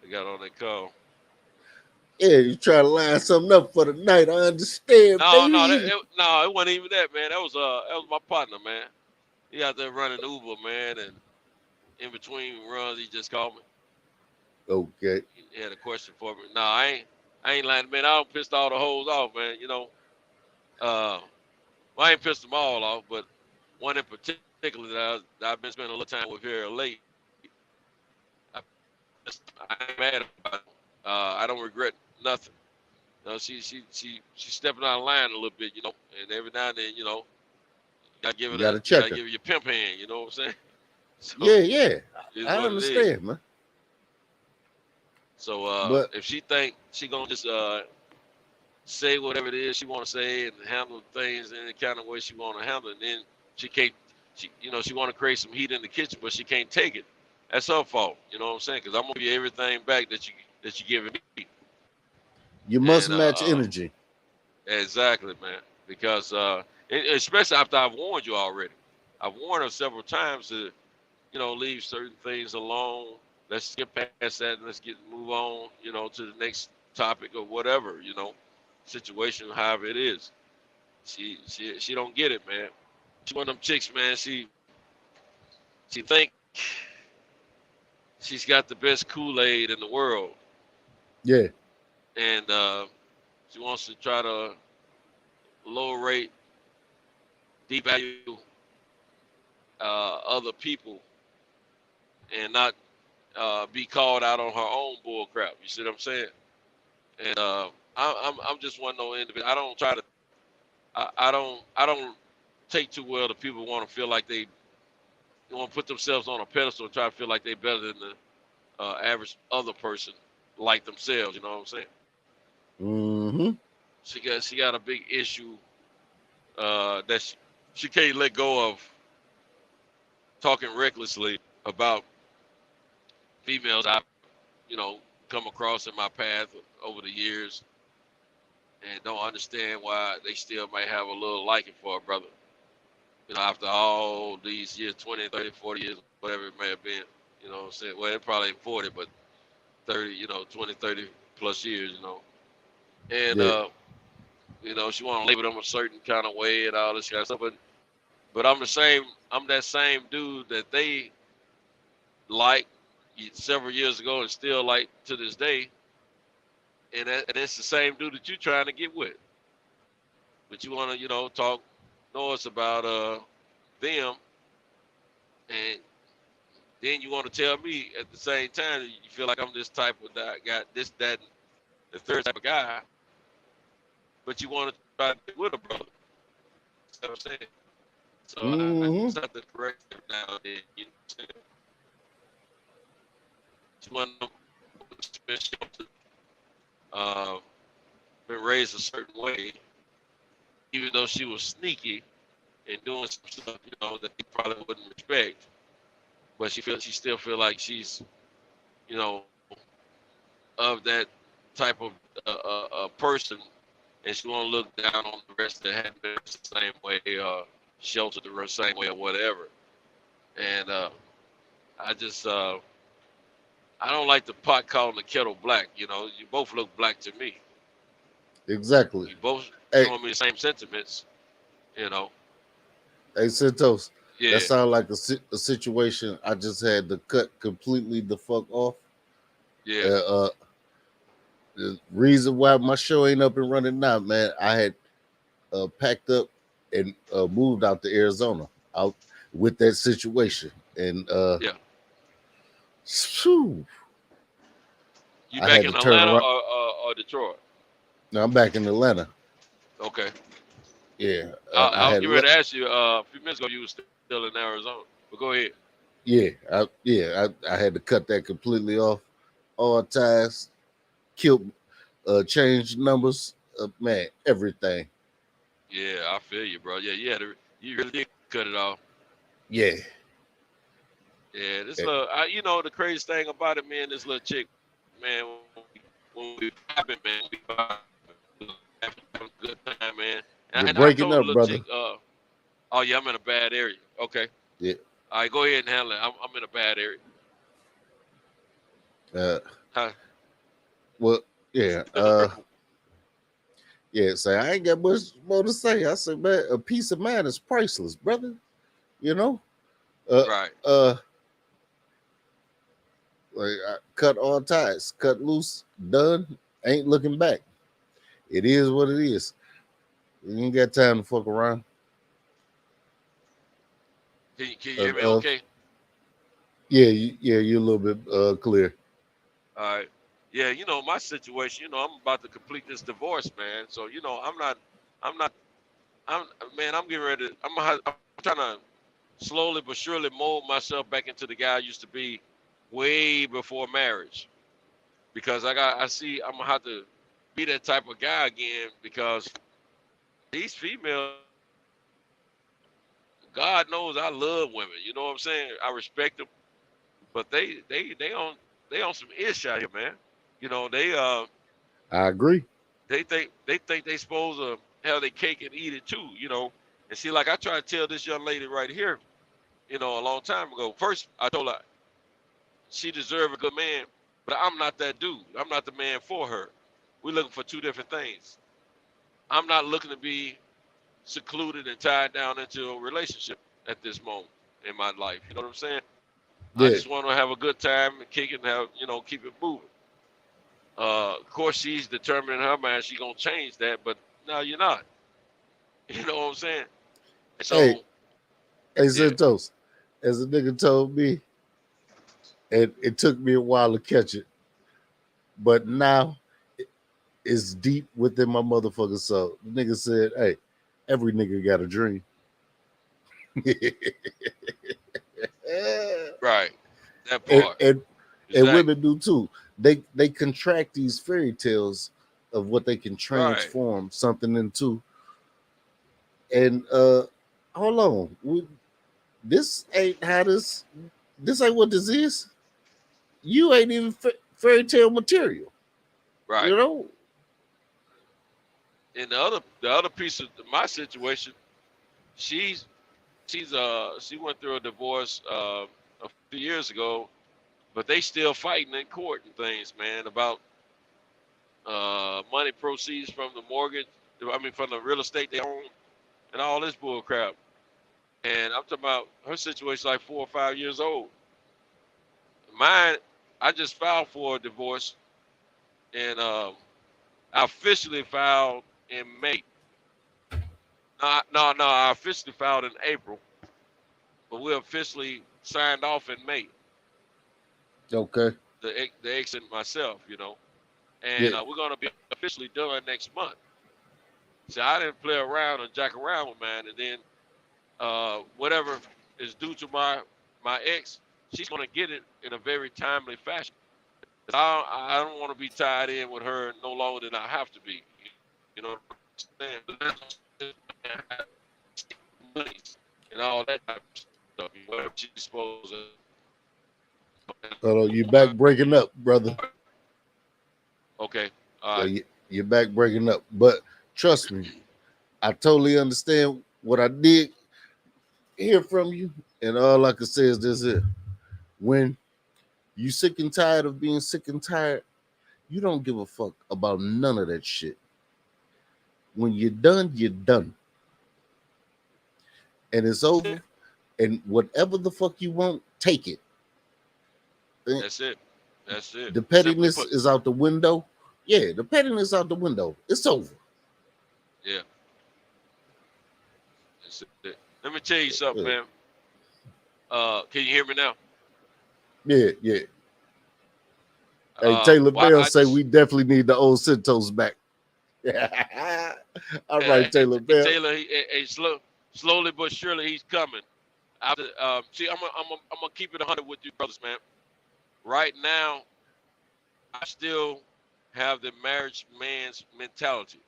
I got on that call. Yeah, you try to line something up for the night. I understand, No, baby. it wasn't even that, man. That was my partner, man. He out there running Uber, man, and in between runs, he just called me. Okay. He had a question for me. No, I ain't lying, man. I don't piss all the hoes off, man. You know, well, I ain't pissed them all off, but one in particular that I've been spending a little time with here late. I ain't mad about it. I don't regret nothing. You know, she's stepping out of line a little bit, you know, and every now and then, you know, You gotta you check gotta her. give it your pimp hand, you know what I'm saying? So Yeah. it's I what it is. understand, man. So But if she think she gonna just say whatever it is she wanna say and handle things in the kind of way she wanna handle it, and then she can't she wanna create some heat in the kitchen, but she can't take it. That's her fault, you know what I'm saying? Because I'm gonna give you everything back that you giving me. you must And match energy. exactly, man. Because especially after I've warned you already. I've warned her several times to, you know, leave certain things alone. Let's get past that and let's move on, you know, to the next topic or whatever, you know, situation, however it is. She don't get it, man. She one of them chicks, man. She think she's got the best Kool-Aid in the world, Yeah. and she wants to try to low rate, devalue other people, and not be called out on her own bull crap. You see what I'm saying? And I'm just one of those individuals. I don't try to. I don't take too well to people who want to feel like they want to put themselves on a pedestal and try to feel like they're better than the average other person like themselves. You know what I'm saying? Mm-hmm. She got a big issue that she can't let go of talking recklessly about females I've, you know, come across in my path over the years, and don't understand why they still might have a little liking for a brother. You know, after all these years, 20, 30, 40 years, whatever it may have been, you know what I'm saying? Well, it probably ain't 40, but 30, you know, 20, 30 plus years, you know. And, Yeah. you know, she want to label them a certain kind of way and all this kind of stuff. But I'm that same dude that they like several years ago and still like to this day. And it's the same dude that you're trying to get with. But you want to, you know, talk noise about them, and then you want to tell me at the same time that you feel like I'm this type of guy, got this, that, and the third type of guy, but you want to try to get with a brother. That's what I'm saying. So I Mm-hmm. just have to correct it now and then. You know what I'm saying? It's one of them, been raised a certain way, even though she was sneaky and doing some stuff, you know, that he probably wouldn't respect. But she still feel like she's, you know, of that type of person, and she want to look down on the rest that hadn't been the same way, sheltered the same way or whatever. And I just I don't like the pot calling the kettle black. You know, you both look black to me. Exactly. You both Hey, showing me the same sentiments. You know, Santos, that yeah, sounds like a situation I just had to cut completely the fuck off. yeah, The reason why my show ain't up and running now, man, I had packed up and moved out to Arizona out with that situation. And yeah. phew, You I back had in to turn Atlanta around. or Detroit? Now I'm back in Atlanta. Okay. Yeah, I I was had getting ready to ask you a few minutes ago. You was still in Arizona, but go ahead. I had to cut that completely off. All ties, killed, changed numbers, man, everything. Yeah, I feel you, bro. Yeah, you really did cut it off. Yeah. Yeah, this Eh, you know, the craziest thing about it, man, this little chick, man, when we vibing, man, we having a good time, man. You're And I breaking told the up, little brother. chick, oh yeah, I'm in a bad area. Okay, Yeah. all right, go ahead and handle it. I'm in a bad area. Uh, Huh? well, yeah. Yeah. Say I ain't got much more to say. I said, man, a piece of mind is priceless, brother. You know. Uh, Right. uh. Like cut all ties, cut loose, done. Ain't looking back. It is what it is. You ain't got time to fuck around. Can you hear me? Uh, Okay. yeah, you're a little bit clear. All right. Yeah, you know, my situation, you know, I'm about to complete this divorce, man. So, you know, I'm not, man, I'm getting ready to, I'm trying to slowly but surely mold myself back into the guy I used to be way before marriage. Because I see I'm gonna have to be that type of guy again because these females, God knows I love women. You know what I'm saying? I respect them, but they on some ish out here, man. You know, I agree. they think they supposed to have their cake and eat it too, you know. And see, like I tried to tell this young lady right here, you know, a long time ago. First, I told her she deserved a good man, but I'm not that dude. I'm not the man for her. We're looking for two different things. I'm not looking to be secluded and tied down into a relationship at this moment in my life. You know what I'm saying? I Yeah, just want to have a good time and kick it and have, you know, keep it moving. Of course, she's determined in her mind she's gonna change that, but no, you're not. You know what I'm saying? hey, So hey, yeah, Santos, as a nigga told me, and it took me a while to catch it, but now it's deep within my motherfucking soul. The nigga said, "Hey, every nigga got a dream." right. That and, part. and and Exactly. women do too. They contract these fairy tales of what they can Right. transform something into. And hold on, this ain't how this ain't what this is. You ain't even fairy tale material, Right. you know. And the other piece of my situation, she's she went through a divorce a few years ago, but they still fighting in court and things, man, about money proceeds from the mortgage. I mean, from the real estate they own and all this bull crap. And I'm talking about her situation like 4 or 5 years old. Mine, I just filed for a divorce, and I officially filed in May. No, no, no. I officially filed in April, but we officially signed off in May. Okay. The ex and myself, you know, Yeah. and we're gonna be officially done next month. So I didn't play around and jack around with mine, and then whatever is due to my ex, she's gonna get it in a very timely fashion. I don't want to be tied in with her no longer than I have to be. You know what I'm saying? And all that type of stuff. Whatever she's supposed to. Hold on, you back breaking up, brother. Okay. All Yeah, right. you're back breaking up. But trust me, I totally understand what I did hear from you. And all I can say is this here. When you sick and tired of being sick and tired, you don't give a fuck about none of that shit. When you're done, you're done. And it's over. And whatever the fuck you want, take it. That's it. That's it. The Simply pettiness put. is out the window. Yeah, the pettiness out the window. It's over. Yeah. That's it. Let me tell you something, Yeah, man. Can you hear me now? yeah. Hey, Taylor Well, Bell I say just we definitely need the old Centos back. All right, Taylor Bell. Taylor, slowly but surely he's coming. After, see, I'm gonna keep it 100 with you, brothers, man. Right now, I still have the marriage man's mentality.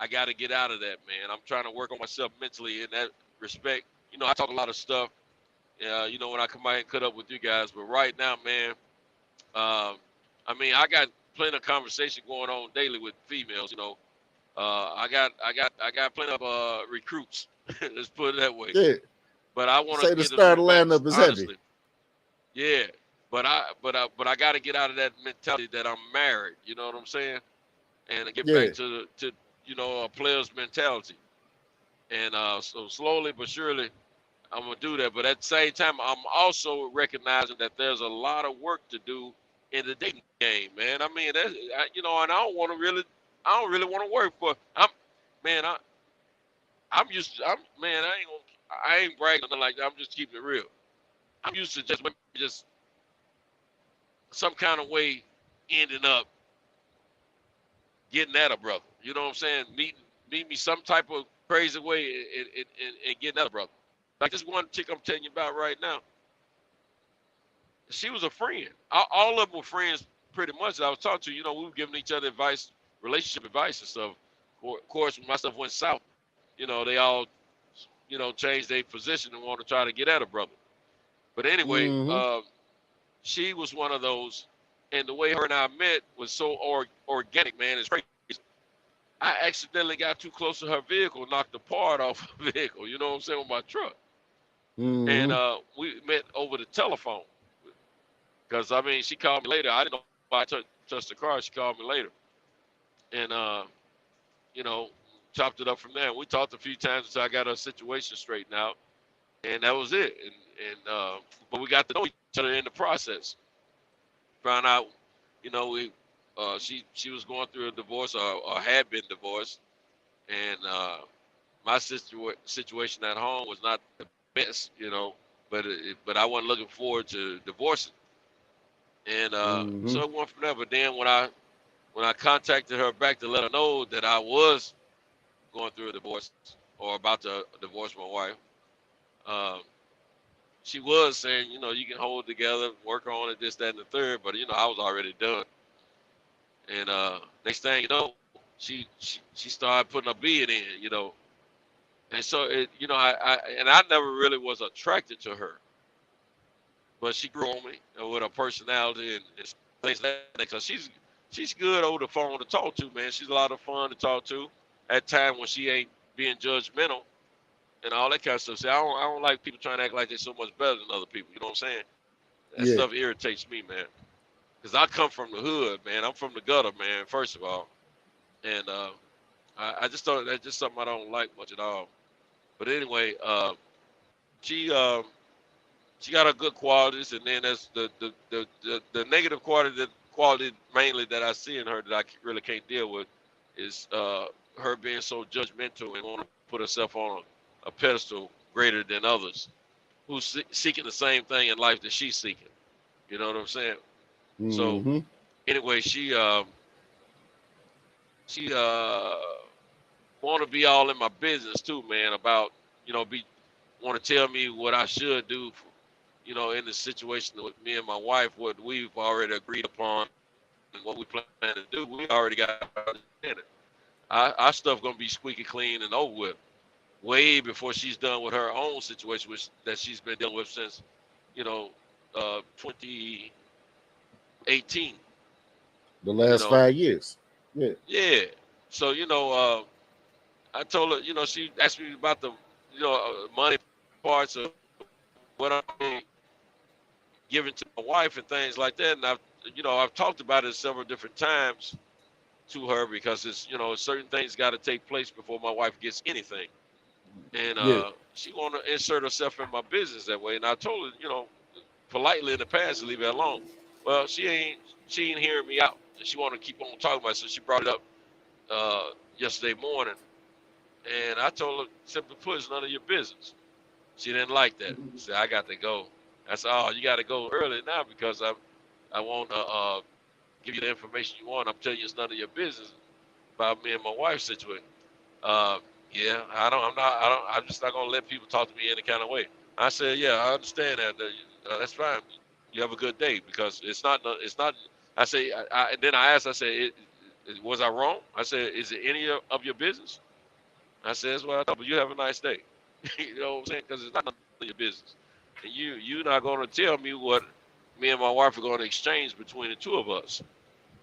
I got to get out of that, man. I'm trying to work on myself mentally in that respect. You know, I talk a lot of stuff. You know, when I come out and cut up with you guys, but right now, man, I mean, I got plenty of conversation going on daily with females. You know, I got plenty of recruits. Let's put it that way. Yeah. But I want Say to the get a starting little back, lineup is honestly. heavy. Yeah, but I got to get out of that mentality that I'm married. You know what I'm saying? And get Yeah. back to you know, a player's mentality. And so slowly but surely, I'm gonna do that. But at the same time, I'm also recognizing that there's a lot of work to do in the dating game, man. I mean, you know, and I don't really want to work for. Man, I'm used to. Man, I ain't bragging or nothing like that. I'm just keeping it real. I'm used to just some kind of way ending up getting at a brother. You know what I'm saying? Meet me some type of crazy way and getting at a brother. Like this one chick I'm telling you about right now. She was a friend. All of them were friends pretty much that I was talking to. You know, we were giving each other advice, relationship advice and stuff. Of course, when my stuff went south, you know, they all, you know, changed their position and want to try to get at a brother. But anyway, she was one of those, and the way her and I met was so organic, man. It's crazy. I accidentally got too close to her vehicle, knocked the part off her vehicle, you know what I'm saying, with my truck. And we met over the telephone. Because, I mean, she called me later. I didn't know if I touched the car. She called me later. And, you know, chopped it up from there. We talked a few times until I got her situation straightened out. And that was it. But we got to know each other in the process. Found out, you know, she was going through a divorce or had been divorced. And my situation at home was not the best, you know, but I wasn't looking forward to divorcing. And so it went from there. But then when I contacted her back to let her know that I was going through a divorce or about to divorce my wife, she was saying, you know, you can hold it together, work on it, this, that, and the third. But you know, I was already done. And next thing you know, she started putting a bid in, you know. And so you know, I never really was attracted to her, but she grew on me with her personality and things like that. Because she's good over the phone to talk to, man. She's a lot of fun to talk to at time when she ain't being judgmental and all that kind of stuff. See, I don't like people trying to act like they're so much better than other people. You know what I'm saying? That stuff irritates me, man. Because I come from the hood, man. I'm from the gutter, man, first of all. And I just thought that's just something I don't like much at all. But anyway, she got her good qualities, and then that's the negative quality mainly that I see in her that I really can't deal with is her being so judgmental and want to put herself on a pedestal greater than others who's seeking the same thing in life that she's seeking. You know what I'm saying? So anyway, she want to be all in my business too, man. About, you know, want to tell me what I should do, you know, in the situation with me and my wife, what we've already agreed upon and what we plan to do. We already got in it. Our stuff gonna be squeaky clean and over with way before she's done with her own situation, that she's been dealing with since, you know, 2018. The last 5 years. Yeah. Yeah. So, you know, I told her, you know, she asked me about the, you know, money parts of what I'm giving to my wife and things like that. And I've talked about it several different times to her because it's, you know, certain things got to take place before my wife gets anything. And she want to insert herself in my business that way. And I told her, you know, politely in the past to leave it alone. Well, she ain't hearing me out. She want to keep on talking about it. So she brought it up yesterday morning. And I told her, simply put, it's none of your business. She didn't like that. She said, I got to go. I said, oh, you got to go early now because I won't give you the information you want. I'm telling you it's none of your business about me and my wife's situation. Yeah, I'm just not going to let people talk to me any kind of way. I said, yeah, I understand that. That's fine. You have a good day because it's not, I say, and then I asked, I said, Was I wrong? I said, is it any of your business? I said, that's what I thought, but you have a nice day. You know what I'm saying? Because it's not none of your business. And you're not going to tell me what me and my wife are going to exchange between the two of us.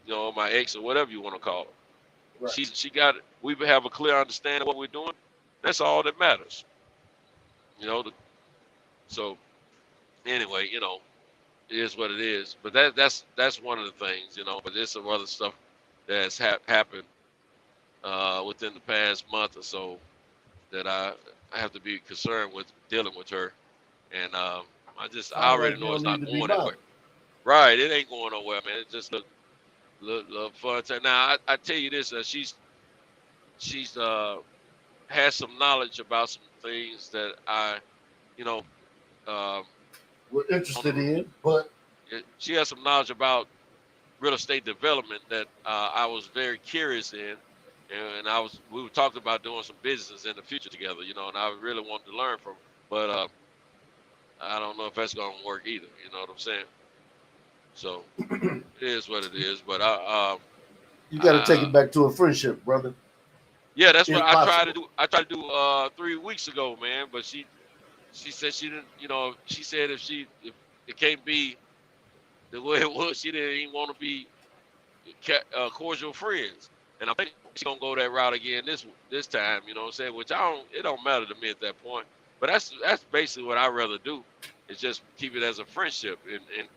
You know, my ex or whatever you want to call it. Right. She got it. We have a clear understanding of what we're doing. That's all that matters. You know, so anyway, you know, it is what it is. But that's one of the things, you know. But there's some other stuff that's happened within the past month or so that I have to be concerned with dealing with her. And I Sound already like you know it's don't not need to be going bothered. anywhere. Right, it ain't going nowhere, man. It's just a little fun time. Now I tell you this, she's has some knowledge about some things that I, you know, um, We're on interested the, in, but she has some knowledge about real estate development that I was very curious in, and we were talking about doing some business in the future together, you know, and I really wanted to learn from her. But I don't know if that's gonna work either. You know what I'm saying? So it is what it is. But you got to take uh, it back to a friendship, brother. yeah, that's what If I tried to possible. do. 3 weeks ago, man. But she said she didn't. You know, she said if it can't be the way it was, she didn't even want to be cordial friends. And I think she's gonna go that route again this time. You know what I'm saying? Which it don't matter to me at that point. But that's basically what I'd rather do is just keep it as a friendship, and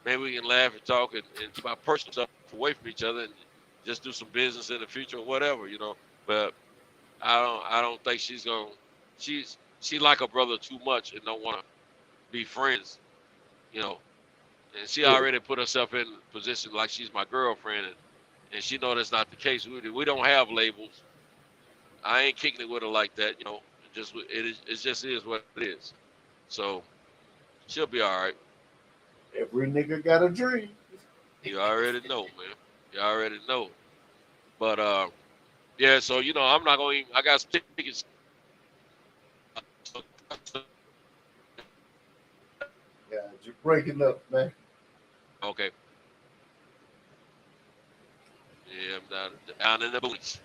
maybe we can laugh and talk and keep our personal stuff away from each other and just do some business in the future or whatever, you know. But I don't think she like her brother too much and don't want to be friends, you know. And she Yeah. already put herself in a position like she's my girlfriend, and she know that's not the case. We don't have labels. I ain't kicking it with her like that, you know. It just is what it is. So she'll be all right. Every nigga got a dream. You already know, man. You already know. But yeah. So you know, I'm not going. I got some tickets. Yeah, you're breaking up, man. Okay. Yeah, I'm down in the boonies.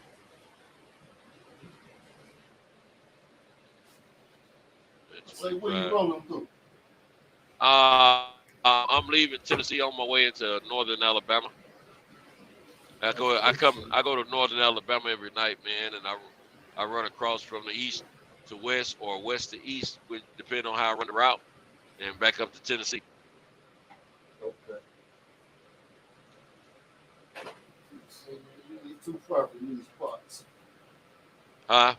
Say, where you 25. rolling through? I'm leaving Tennessee on my way into northern Alabama. I go to northern Alabama every night, man, and I run across from the east to west or west to east, depending on how I run the route, and back up to Tennessee. Okay. So you ain't too far from these spots. Huh?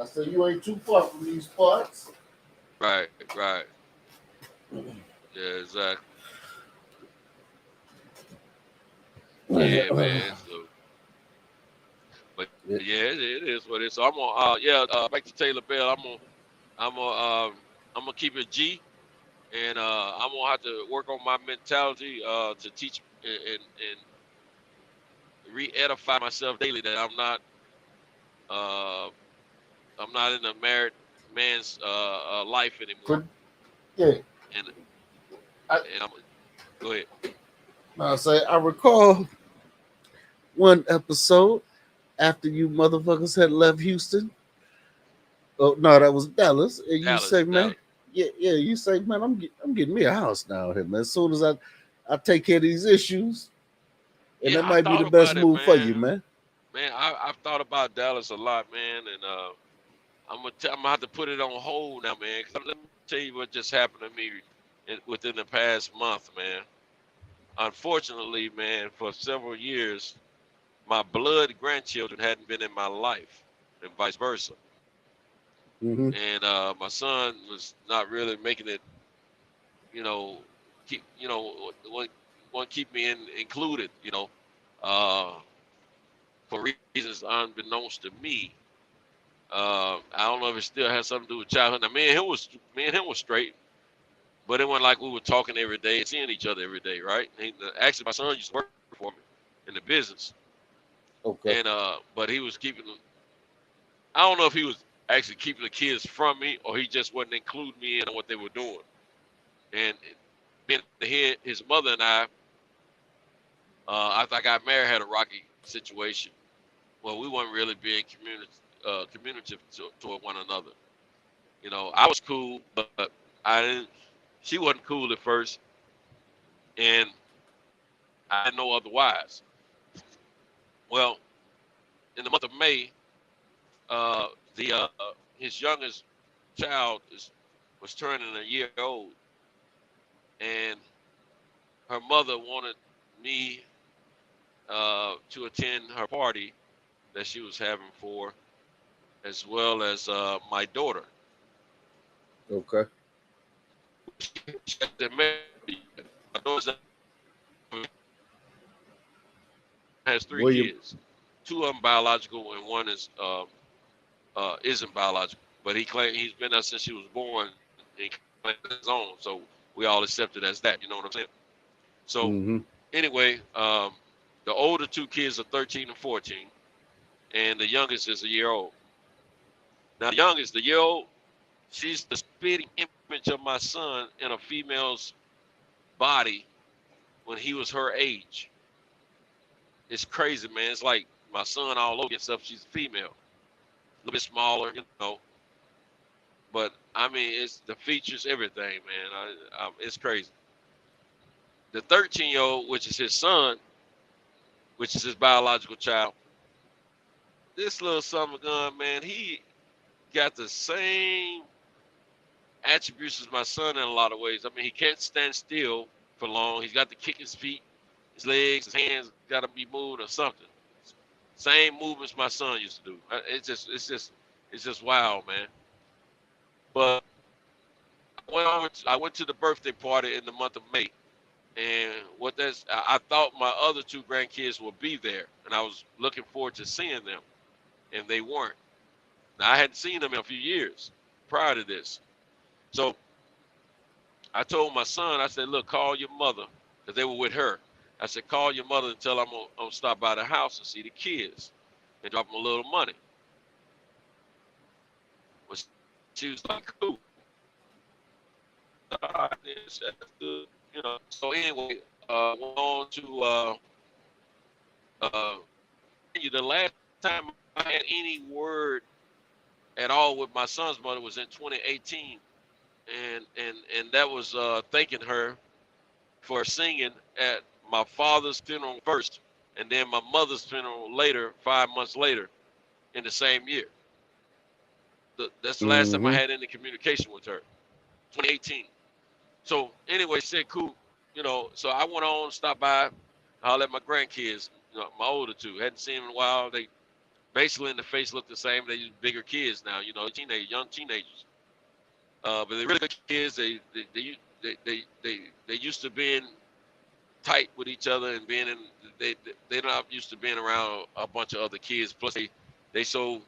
I said you ain't too far from these spots. Right, right. Yeah, exactly. Yeah, man. So, but Yeah. yeah, it is what it is. So I'm on. Back to Taylor Bell. I'm gonna keep it G, and I'm gonna have to work on my mentality to teach and re-edify myself daily that uh I'm not in a married man's life anymore. Yeah. And I, I'm go ahead. I recall one episode after you motherfuckers had left Houston. Oh no, that was Dallas. And you say, man, Dallas. yeah. You say, man, I'm getting me a house now here, man. As soon as I take care of these issues, and Yeah, that I might be the thought best about it, move for man. you, man. Man, I've thought about Dallas a lot, man, and I'm gonna have to put it on hold now, man. 'Cause let me tell you what just happened to me within the past month, man. Unfortunately, man, for several years, my blood grandchildren hadn't been in my life, and vice versa. Mm-hmm. And my son was not really making it, you know, want keep me included, uh, for reasons unbeknownst to me. I don't know if it still has something to do with childhood. Now, me and him was straight, but it wasn't like we were talking every day and seeing each other every day, right? Actually, my son used to work for me in the business, Okay. and but he was keeping. I don't know if he was actually keeping the kids from me or he just wasn't including me in what they were doing. And being the head, his mother and I, after I got married, had a rocky situation. Well, we weren't really being communicative toward one another. You know, I was cool, but I didn't. She wasn't cool at first, and I didn't know otherwise. Well, in the month of May, the his youngest child was turning a year old, and her mother wanted me to attend her party that she was having for, as well as my daughter. Okay. She had married. My daughter has three William. kids. Two of them biological, and one isn't biological. But he's been there since she was born. He claimed his own, so we all accept it as that. You know what I'm saying? So anyway, the older two kids are 13 and 14, and the youngest is a year old. Now, the youngest, the year old, she's the spitting image of my son in a female's body when he was her age. It's crazy, man. It's like my son all over and stuff. She's a female, a little bit smaller, you know. But I mean, it's the features, everything, man. It's crazy. The 13-year-old, which is his son, which is his biological child, this little summer gun, man, he got the same attributes as my son in a lot of ways. I mean, he can't stand still for long. He's got to kick his feet, his legs, his hands got to be moved or something. Same movements my son used to do. It's just wild, man. But I went to the birthday party in the month of May, and I thought my other two grandkids would be there, and I was looking forward to seeing them, and they weren't. Now, I hadn't seen them in a few years prior to this. So I told my son, I said, look, call your mother, because they were with her. I said, call your mother and tell her I'm going to stop by the house and see the kids and drop them a little money. Well, she was like, cool. That's good. You know. So anyway, went on to the last time I had any word at all with my son's mother was in 2018, and that was thanking her for singing at my father's funeral first, and then my mother's funeral later, 5 months later, in the same year. That's the last time I had any communication with her, 2018. So anyway, said cool, you know. So I went on, stopped by, hollered at my grandkids, you know, my older two. Hadn't seen them in a while. They basically in the face look the same. They bigger kids now, you know, young teenagers. But they're really good kids. They used to being tight with each other and being in. They're not used to being around a bunch of other kids. Plus they so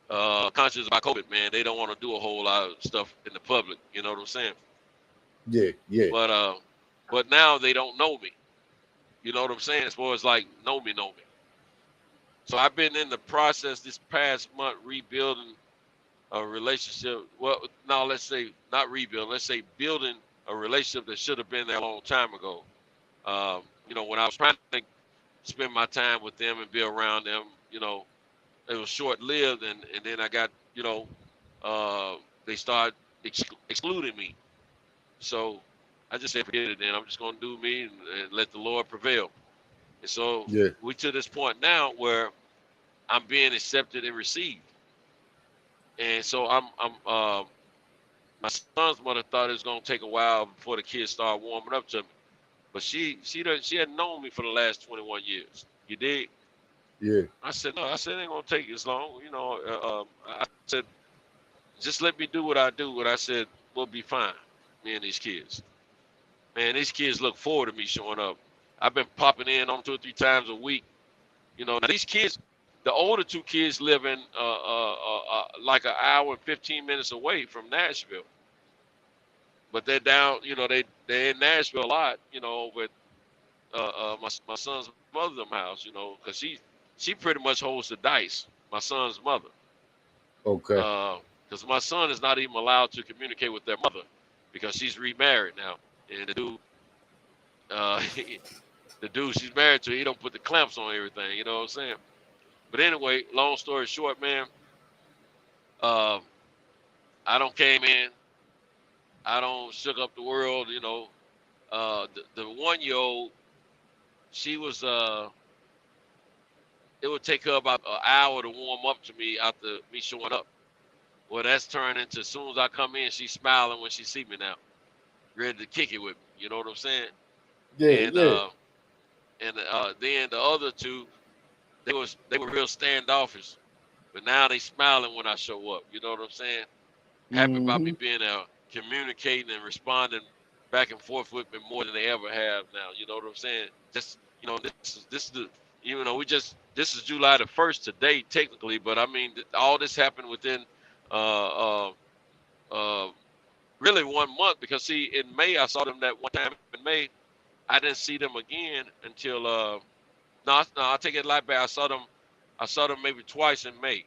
conscious about COVID, man. They don't want to do a whole lot of stuff in the public. You know what I'm saying? Yeah. But now they don't know me. You know what I'm saying? As far as like know me. So I've been in the process this past month rebuilding a relationship. Well, no, let's say not rebuilding. Let's say building a relationship that should have been there a long time ago. You know, when I was trying to spend my time with them and be around them, you know, it was short-lived, and then I got, you know, they started excluding me. So I just said, forget it then. I'm just going to do me and let the Lord prevail. And so we're to this point now where I'm being accepted and received. And so my son's mother thought it was going to take a while before the kids started warming up to me. But she hadn't known me for the last 21 years. You dig? Yeah. I said, no, it ain't going to take as long. You know, I said, just let me do what I do. What I said, we'll be fine, me and these kids. Man, these kids look forward to me showing up. I've been popping in on 2 or 3 times a week. You know, now these kids, the older two kids live in like an hour and 15 minutes away from Nashville. But they're down, you know, they're in Nashville a lot, you know, with my son's mother's house, you know, because she pretty much holds the dice, my son's mother. Okay. Because my son is not even allowed to communicate with their mother because she's remarried now. And the dude, the dude she's married to, he don't put the clamps on everything. You know what I'm saying? But anyway, long story short, man, I don't came in. I don't shook up the world. You know, the 1-year-old, she was it would take her about an hour to warm up to me after me showing up. Well, that's turned into as soon as I come in, she's smiling when she see me now, ready to kick it with me. You know what I'm saying? Yeah, And yeah. then the other two, they were real standoffish, but now they smiling when I show up. You know what I'm saying? Happy about me being there, communicating and responding back and forth with me more than they ever have now. You know what I'm saying? Just this is the this is July the 1st today technically, but I mean all this happened within uh, uh, uh, really 1 month, because see, in May I saw them that one time in May. I didn't see them again until no, I take it like back. I saw them maybe twice in May,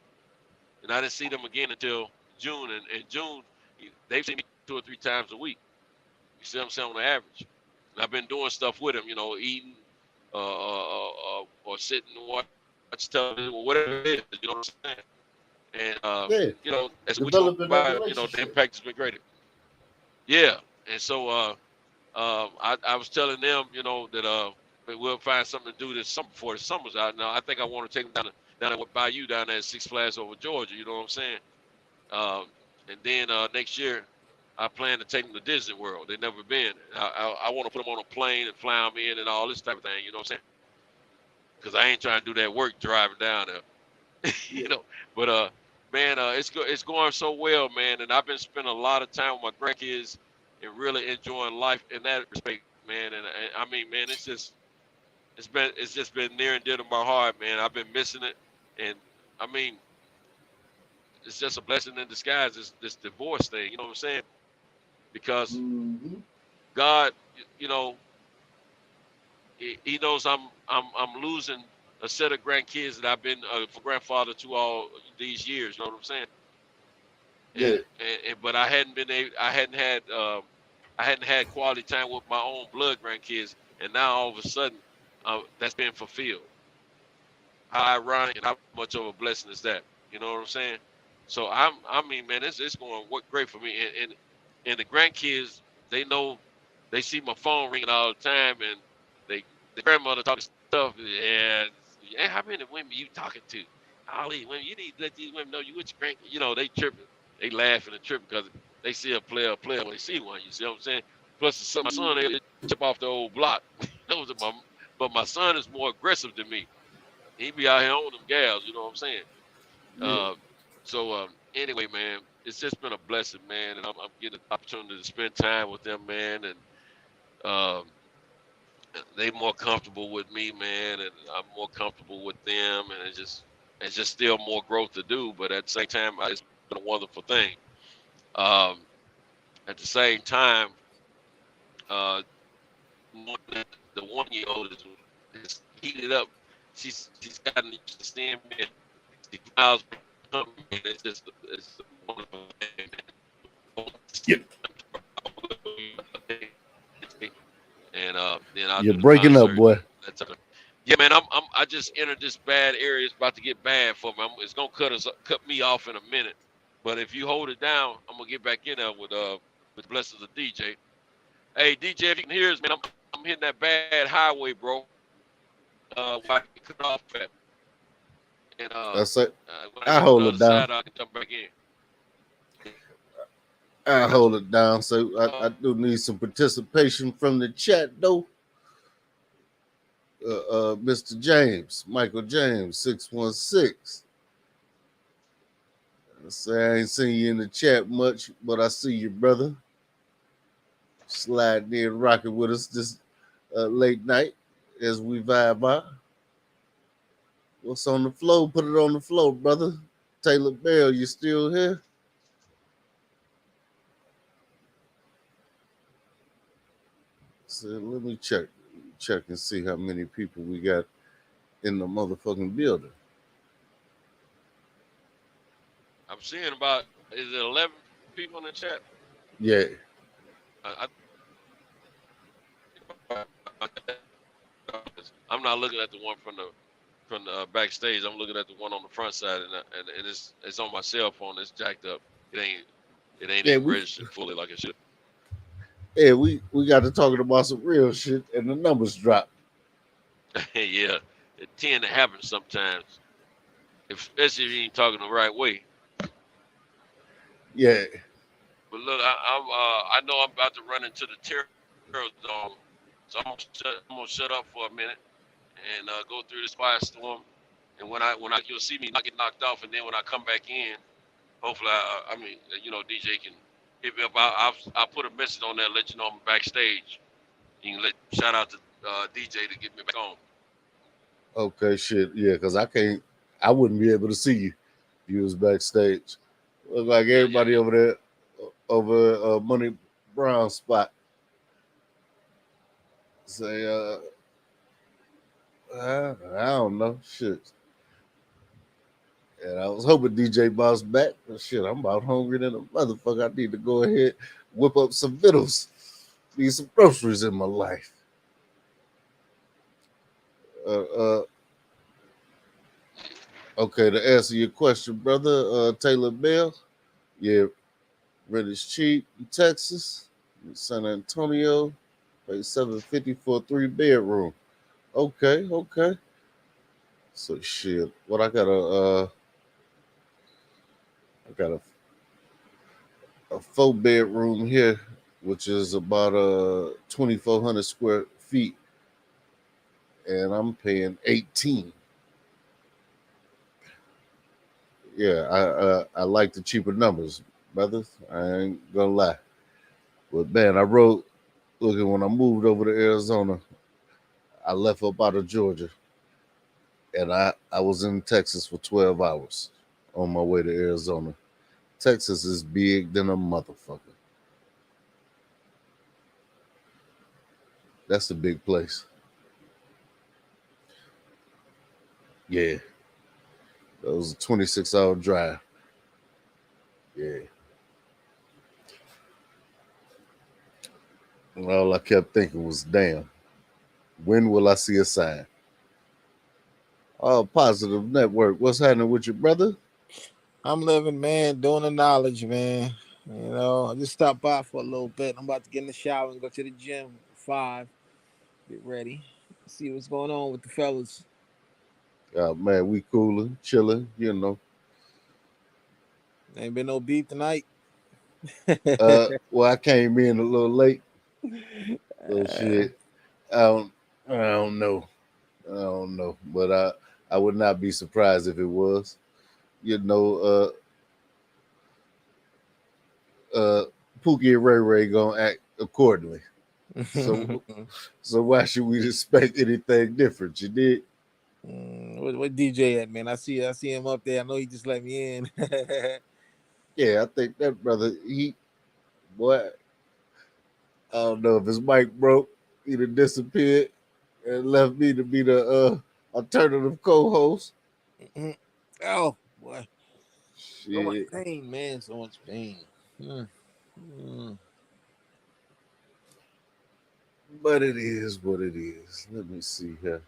and I didn't see them again until June. And in June, they've seen me 2 or 3 times a week. You see what I'm saying, on the average. And I've been doing stuff with them, you know, eating, or sitting and watch television or whatever it is. You know what I'm saying? And Yeah. you know, as we go Developing that by, you know, the relationship. impact has been greater. Yeah, and so I was telling them, you know, that we'll find something to do this summer before the summer's out. Now I think I want to take them down at Bayou down there at Six Flags over Georgia. You know what I'm saying? And then next year, I plan to take them to Disney World. They've never been. I want to put them on a plane and fly them in and all this type of thing. You know what I'm saying? Because I ain't trying to do that work driving down there. You know. But man, it's going so well, man. And I've been spending a lot of time with my grandkids and really enjoying life in that respect, man. And I mean, man, it's just been near and dear to my heart, man. I've been missing it, and I mean, it's just a blessing in disguise. This divorce thing, you know what I'm saying? Because God, you know, He knows I'm losing a set of grandkids that I've been a grandfather to all these years. You know what I'm saying? Yeah. And but I hadn't had quality time with my own blood grandkids, and now all of a sudden, that's been fulfilled. How ironic and how much of a blessing is that? You know what I'm saying? So I mean, man, it's going to work great for me. And the grandkids, they know, they see my phone ringing all the time, and the grandmother talking stuff. And hey, how many women you talking to? All these women, you need to let these women know you with your grandkids. You know, they tripping, they laughing and tripping because they see a player when they see one. You see what I'm saying? Plus, my son, they chip off the old block. But my son is more aggressive than me. He be out here on them gals, you know what I'm saying? Yeah. So anyway, man, it's just been a blessing, man, and I'm getting the opportunity to spend time with them, man, and um, they more comfortable with me, man, and I'm more comfortable with them, and it's just still more growth to do, but at the same time, it's been a wonderful thing. Um, at the same time, uh, the 1-year-old is heated up. She's gotten used to seeing me. She smiles, and it's a wonderful thing. Yep. And then I'll You're do the breaking up, concert. boy. Yeah, man, I just entered this bad area. It's about to get bad for me. It's gonna cut me off in a minute. But if you hold it down, I'm gonna get back in there with the blessings of DJ. Hey, DJ, if you can hear us, man, I'm hitting that bad highway, bro. Where I get cut off at. And That's it. when I I get on the hold other it down. side, I can jump back in. I hold it down. So I do need some participation from the chat, though. Mr. James, Michael James, 616. I say I ain't seen you in the chat much, but I see you, brother. Sliding in, rocking with us this late night as we vibe out. What's on the floor? Put it on the floor, brother. Taylor Bell, you still here? So let me check and see how many people we got in the motherfucking building. I'm seeing about, is it 11 people in the chat? because I'm not looking at the one from the backstage. I'm looking at the one on the front side, and it's on my cell phone. It's jacked up. It ain't Yeah, even registered fully like it should. we got to talking about some real shit, and the numbers dropped. Yeah, it tend to happen sometimes, especially if you ain't talking the right way. Yeah. But look, I know I'm about to run into the terror zone, so I'm gonna shut up for a minute and go through this firestorm. And when I you'll see me not get knocked off, and then when I come back in, hopefully I mean DJ can hit me up. I'll put a message on there, let you know I'm backstage. You can shout out to DJ to get me back on. Okay, shit. Yeah, because I wouldn't be able to see you if you was backstage. Look like everybody Yeah. over there, over Money Brown spot. Say, I don't know. Shit. And I was hoping DJ Boss back, but shit, I'm about hungry than a motherfucker. I need to go ahead, whip up some vittles, need some groceries in my life. Okay, to answer your question, brother, Taylor Bell, yeah, rent is cheap in Texas, in San Antonio, pay $750 for a 3-bedroom. Okay. So shit, what I got a 4-bedroom here, which is about 2,400 square feet, and I'm paying 18. Yeah, I like the cheaper numbers, brothers. I ain't gonna lie. But man, I wrote looking when I moved over to Arizona, I left up out of Georgia, and I was in Texas for 12 hours on my way to Arizona. Texas is big than a motherfucker. That's a big place. Yeah. That was a 26-hour drive. Yeah. And all I kept thinking was, damn, when will I see a sign? Oh, Positive Network. What's happening with you, brother? I'm living, man, doing the knowledge, man. I just stopped by for a little bit. I'm about to get in the shower and go to the gym at 5. Get ready. See what's going on with the fellas. Man, we cooling, chilling, Ain't been no beef tonight. Well, I came in a little late. So shit. I don't I don't know. I don't know. But I would not be surprised if it was. You know, Pookie and Ray Ray gonna act accordingly. So why should we expect anything different? You did? What DJ at, man? I see him up there. I know he just let me in. Yeah, I think that brother, boy, I don't know if his mic broke, he'd have disappeared and left me to be the alternative co-host. Oh boy, so much Shit. pain, man. So much pain. Mm. But it is what it is. Let me see here.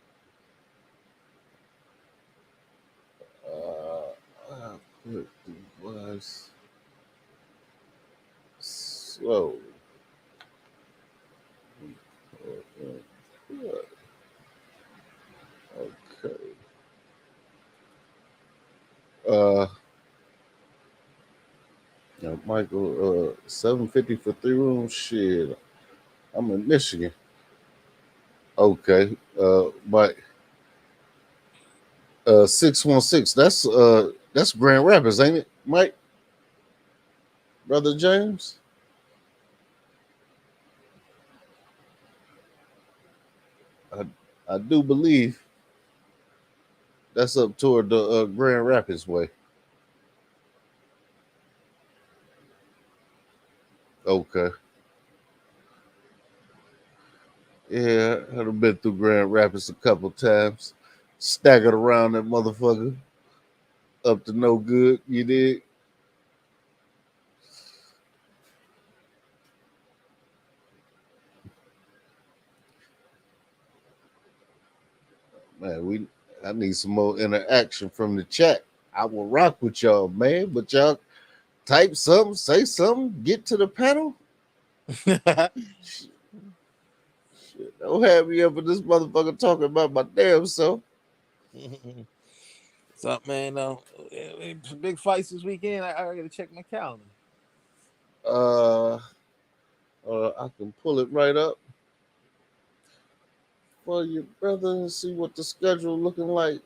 What was slow? Okay. Now, Michael, 750 for 3 rooms. Shit, I'm in Michigan. Okay. But 616. That's Grand Rapids, ain't it, Mike? Brother James. I do believe that's up toward the Grand Rapids way. Okay. Yeah, I've been through Grand Rapids a couple times. Staggered around that motherfucker. Up to no good, you did. Man, I need some more interaction from the chat. I will rock with y'all, man. But y'all type something, say something, get to the panel. Shit, don't have me up in this motherfucker talking about my damn self. What's up, man? Big fights this weekend. I gotta check my calendar. I can pull it right up for you, brother, and see what the schedule looking like.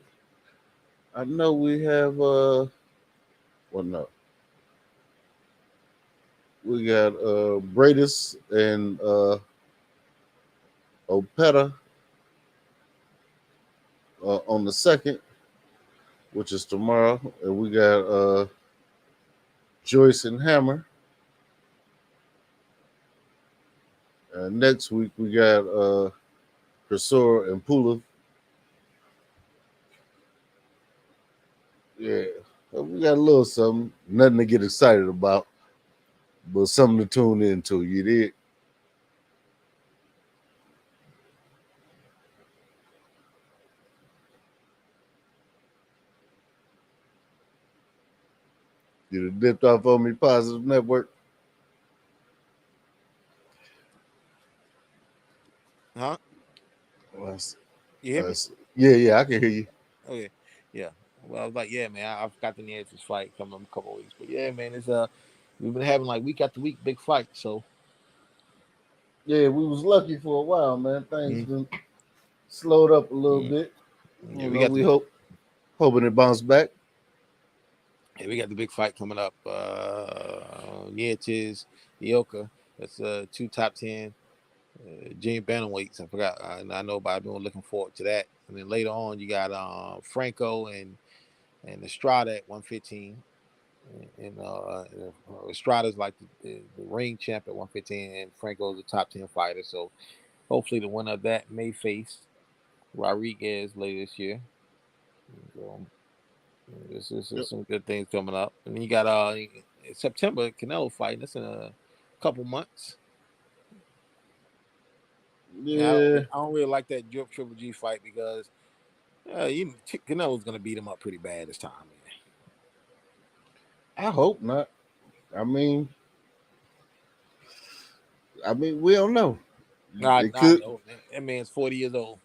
I know we have well no. We got Bradis and Opeta on the 2nd, which is tomorrow, and we got Joyce and Hammer. Next week we got Cresor and Pula. Yeah, we got a little something, nothing to get excited about, but something to tune into. You did. You done dipped off on me, Positive Network. Huh? You hear me? Yeah, I can hear you. Okay, yeah. Well, I was like, yeah, man. I forgot the Nancy's fight coming up in a couple of weeks, but yeah, man, it's we've been having like week after week big fights. So Yeah, we was lucky for a while, man. Things been slowed up a little bit. yeah, We hoping it bounce back. Yeah, we got the big fight coming up. Nietzsche's Ioka. That's 2 top 10. Junior bantamweights. I forgot. I know, but I've been looking forward to that. And then later on, you got Franco and Estrada at 115. And Estrada's like the ring champ at 115, and Franco's a top 10 fighter. So hopefully the winner of that may face Rodriguez later this year. So this is some good things coming up. And then you got September Canelo fighting. That's in a couple months. Yeah, I don't really like that Triple G fight because Canelo's gonna beat him up pretty bad this time, man. I hope not. I mean, we don't know. I know, man. That man's 40 years old.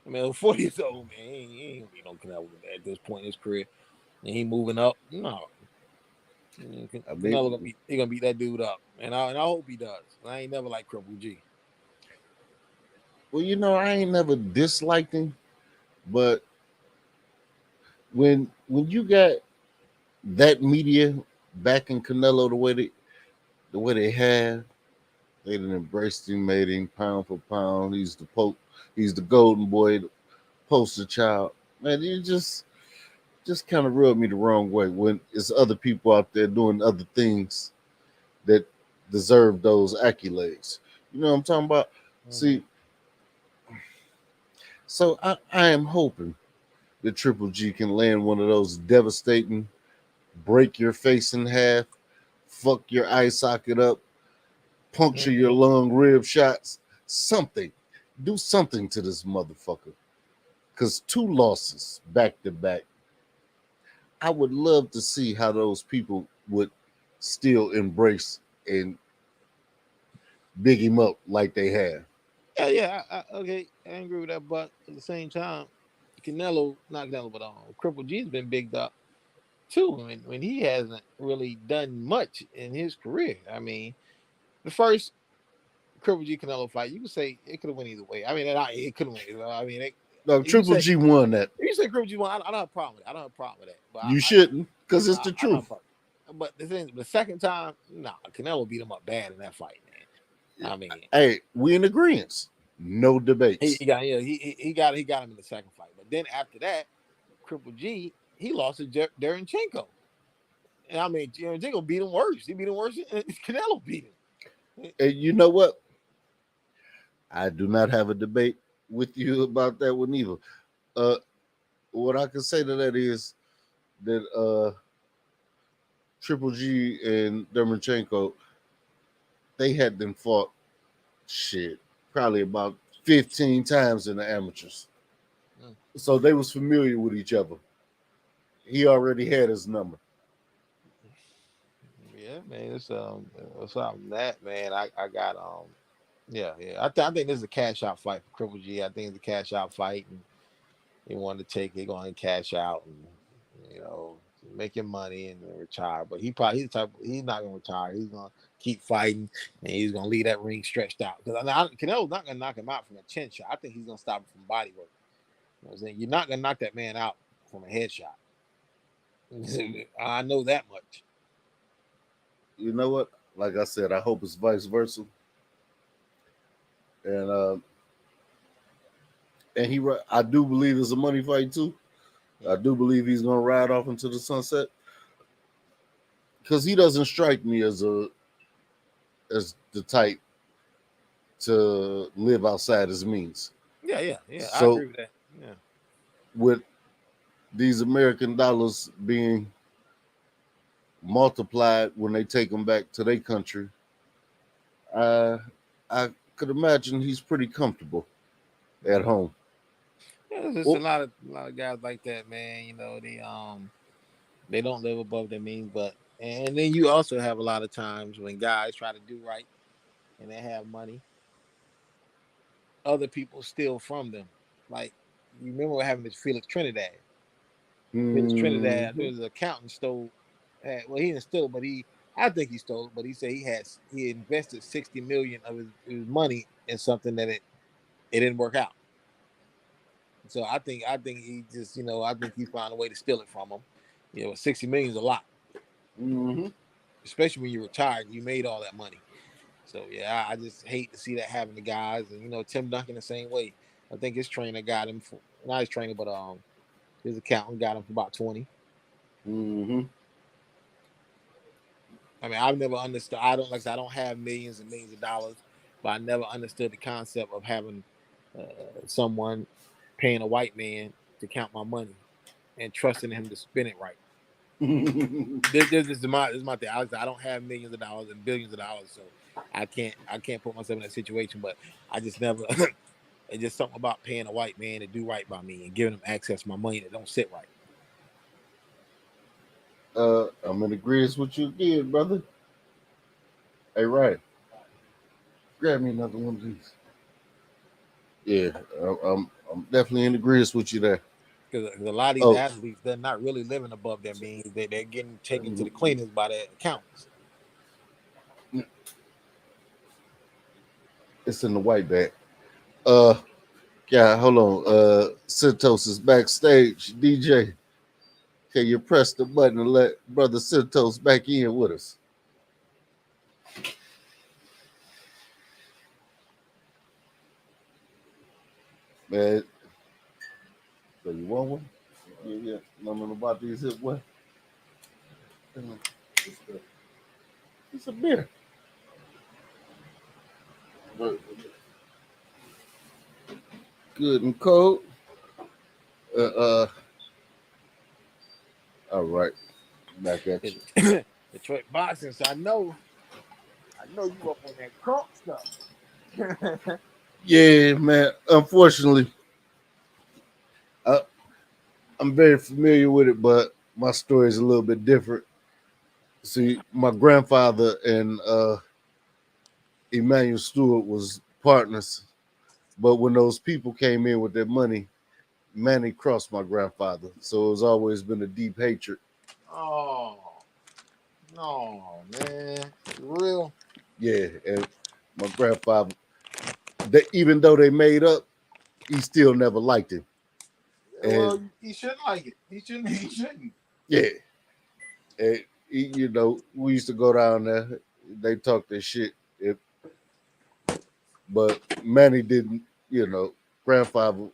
I mean, 40 years old, man. He ain't gonna beat no Canelo at this point in his career. And he moving up. No. Canelo gonna beat that dude up. And I hope he does. I ain't never liked Triple G. Well, I ain't never disliked him, but when you got that media backing Canelo the way they have, they done embraced him, made him pound for pound. He's the Pope, he's the golden boy, the poster child. Man, you just kind of rubbed me the wrong way when it's other people out there doing other things that deserve those accolades. You know what I'm talking about? Mm-hmm. See, so I am hoping that Triple G can land one of those devastating, break your face in half, fuck your eye socket up, puncture your lung rib shots, something. Do something to this motherfucker. Because 2 losses back to back. I would love to see how those people would still embrace and big him up like they have. Yeah, okay, I agree with that, but at the same time, Canelo, not Canelo, but Triple G's been bigged up too. I mean, when he hasn't really done much in his career. I mean, the first Triple G Canelo fight, you could say it could have went either way. I mean, it could have went. I mean, Triple G won that. You say Triple G won. I don't have a problem with it. I don't have a problem with that. But you shouldn't, because it's the truth. But the second time, Canelo beat him up bad in that fight, man. I mean, hey, we in agreement. No debates. He got him in the second fight. But then after that, Triple G, he lost to Derenchenko. And I mean, Derenchenko beat him worse. He beat him worse than Canelo beat him. And you know what? I do not have a debate with you about that one either. What I can say to that is that Triple G and Derenchenko, they had them fought probably about 15 times in the amateurs. So they was familiar with each other. He already had his number. Yeah, man. It's that, man. I got yeah, yeah. I think this is a cash out fight for Triple G. I think it's a cash out fight, and they wanted to take it, going to cash out, and making money and retire. But he's the type. He's not gonna retire. He's gonna keep fighting, and he's gonna leave that ring stretched out. Because Canelo's not gonna knock him out from a chin shot. I think he's gonna stop him from body work. You know what I'm saying? You're not gonna knock that man out from a headshot. I know that much. You know what? Like I said, I hope it's vice versa. And I do believe it's a money fight too. I do believe he's gonna ride off into the sunset because he doesn't strike me as the type to live outside his means. Yeah. I So agree with that. Yeah. with these American dollars being multiplied when they take them back to their country, I could imagine he's pretty comfortable at home. Yeah, there's just a lot of guys like that, man. They don't live above their means, and then you also have a lot of times when guys try to do right and they have money, other people steal from them. Like, you remember what happened to Felix Trinidad? Felix Trinidad, I think his accountant stole. Well, he didn't steal, but I think he stole it. But he said he invested $60 million of his money in something that it didn't work out. So I think he just I think he found a way to steal it from him. $60 million is a lot, especially when you're retired. You made all that money. So yeah, I just hate to see that happen to guys. And Tim Duncan the same way. I think his trainer got him for, not his trainer, but his accountant got him for about 20. I mean, I've never understood. I don't have millions and millions of dollars, but I never understood the concept of having someone paying a white man to count my money and trusting him to spend it right. This is my thing. I don't have millions of dollars and billions of dollars, so I can't put myself in that situation. But I just never. It's just something about paying a white man to do right by me and giving him access to my money that don't sit right. I'm in agreement with you again, brother. Hey, right. Grab me another one of these. Yeah, I'm definitely in agreement with you there. Because a lot of these athletes, they're not really living above their means. They're getting taken to the cleaners by their accountants. It's in the white bag. Yeah, hold on. Santos is backstage. DJ, can you press the button and let Brother Santos back in with us? Man, so you want one? Yeah. Nothing about these hip one. It's a beer. Good and cold. All right. Back at you. Detroit boxing, so I know you up on that crunk stuff. Yeah, man. Unfortunately, I'm very familiar with it, but my story is a little bit different. See, my grandfather and Emmanuel Stewart was partners, but when those people came in with their money, Manny crossed my grandfather, so it's always been a deep hatred. Oh, no, man, for real. Yeah, and my grandfather, even though they made up, he still never liked him. Well, he shouldn't like it. He shouldn't. Yeah, and we used to go down there. They talked their shit, but Manny didn't. Grandfather,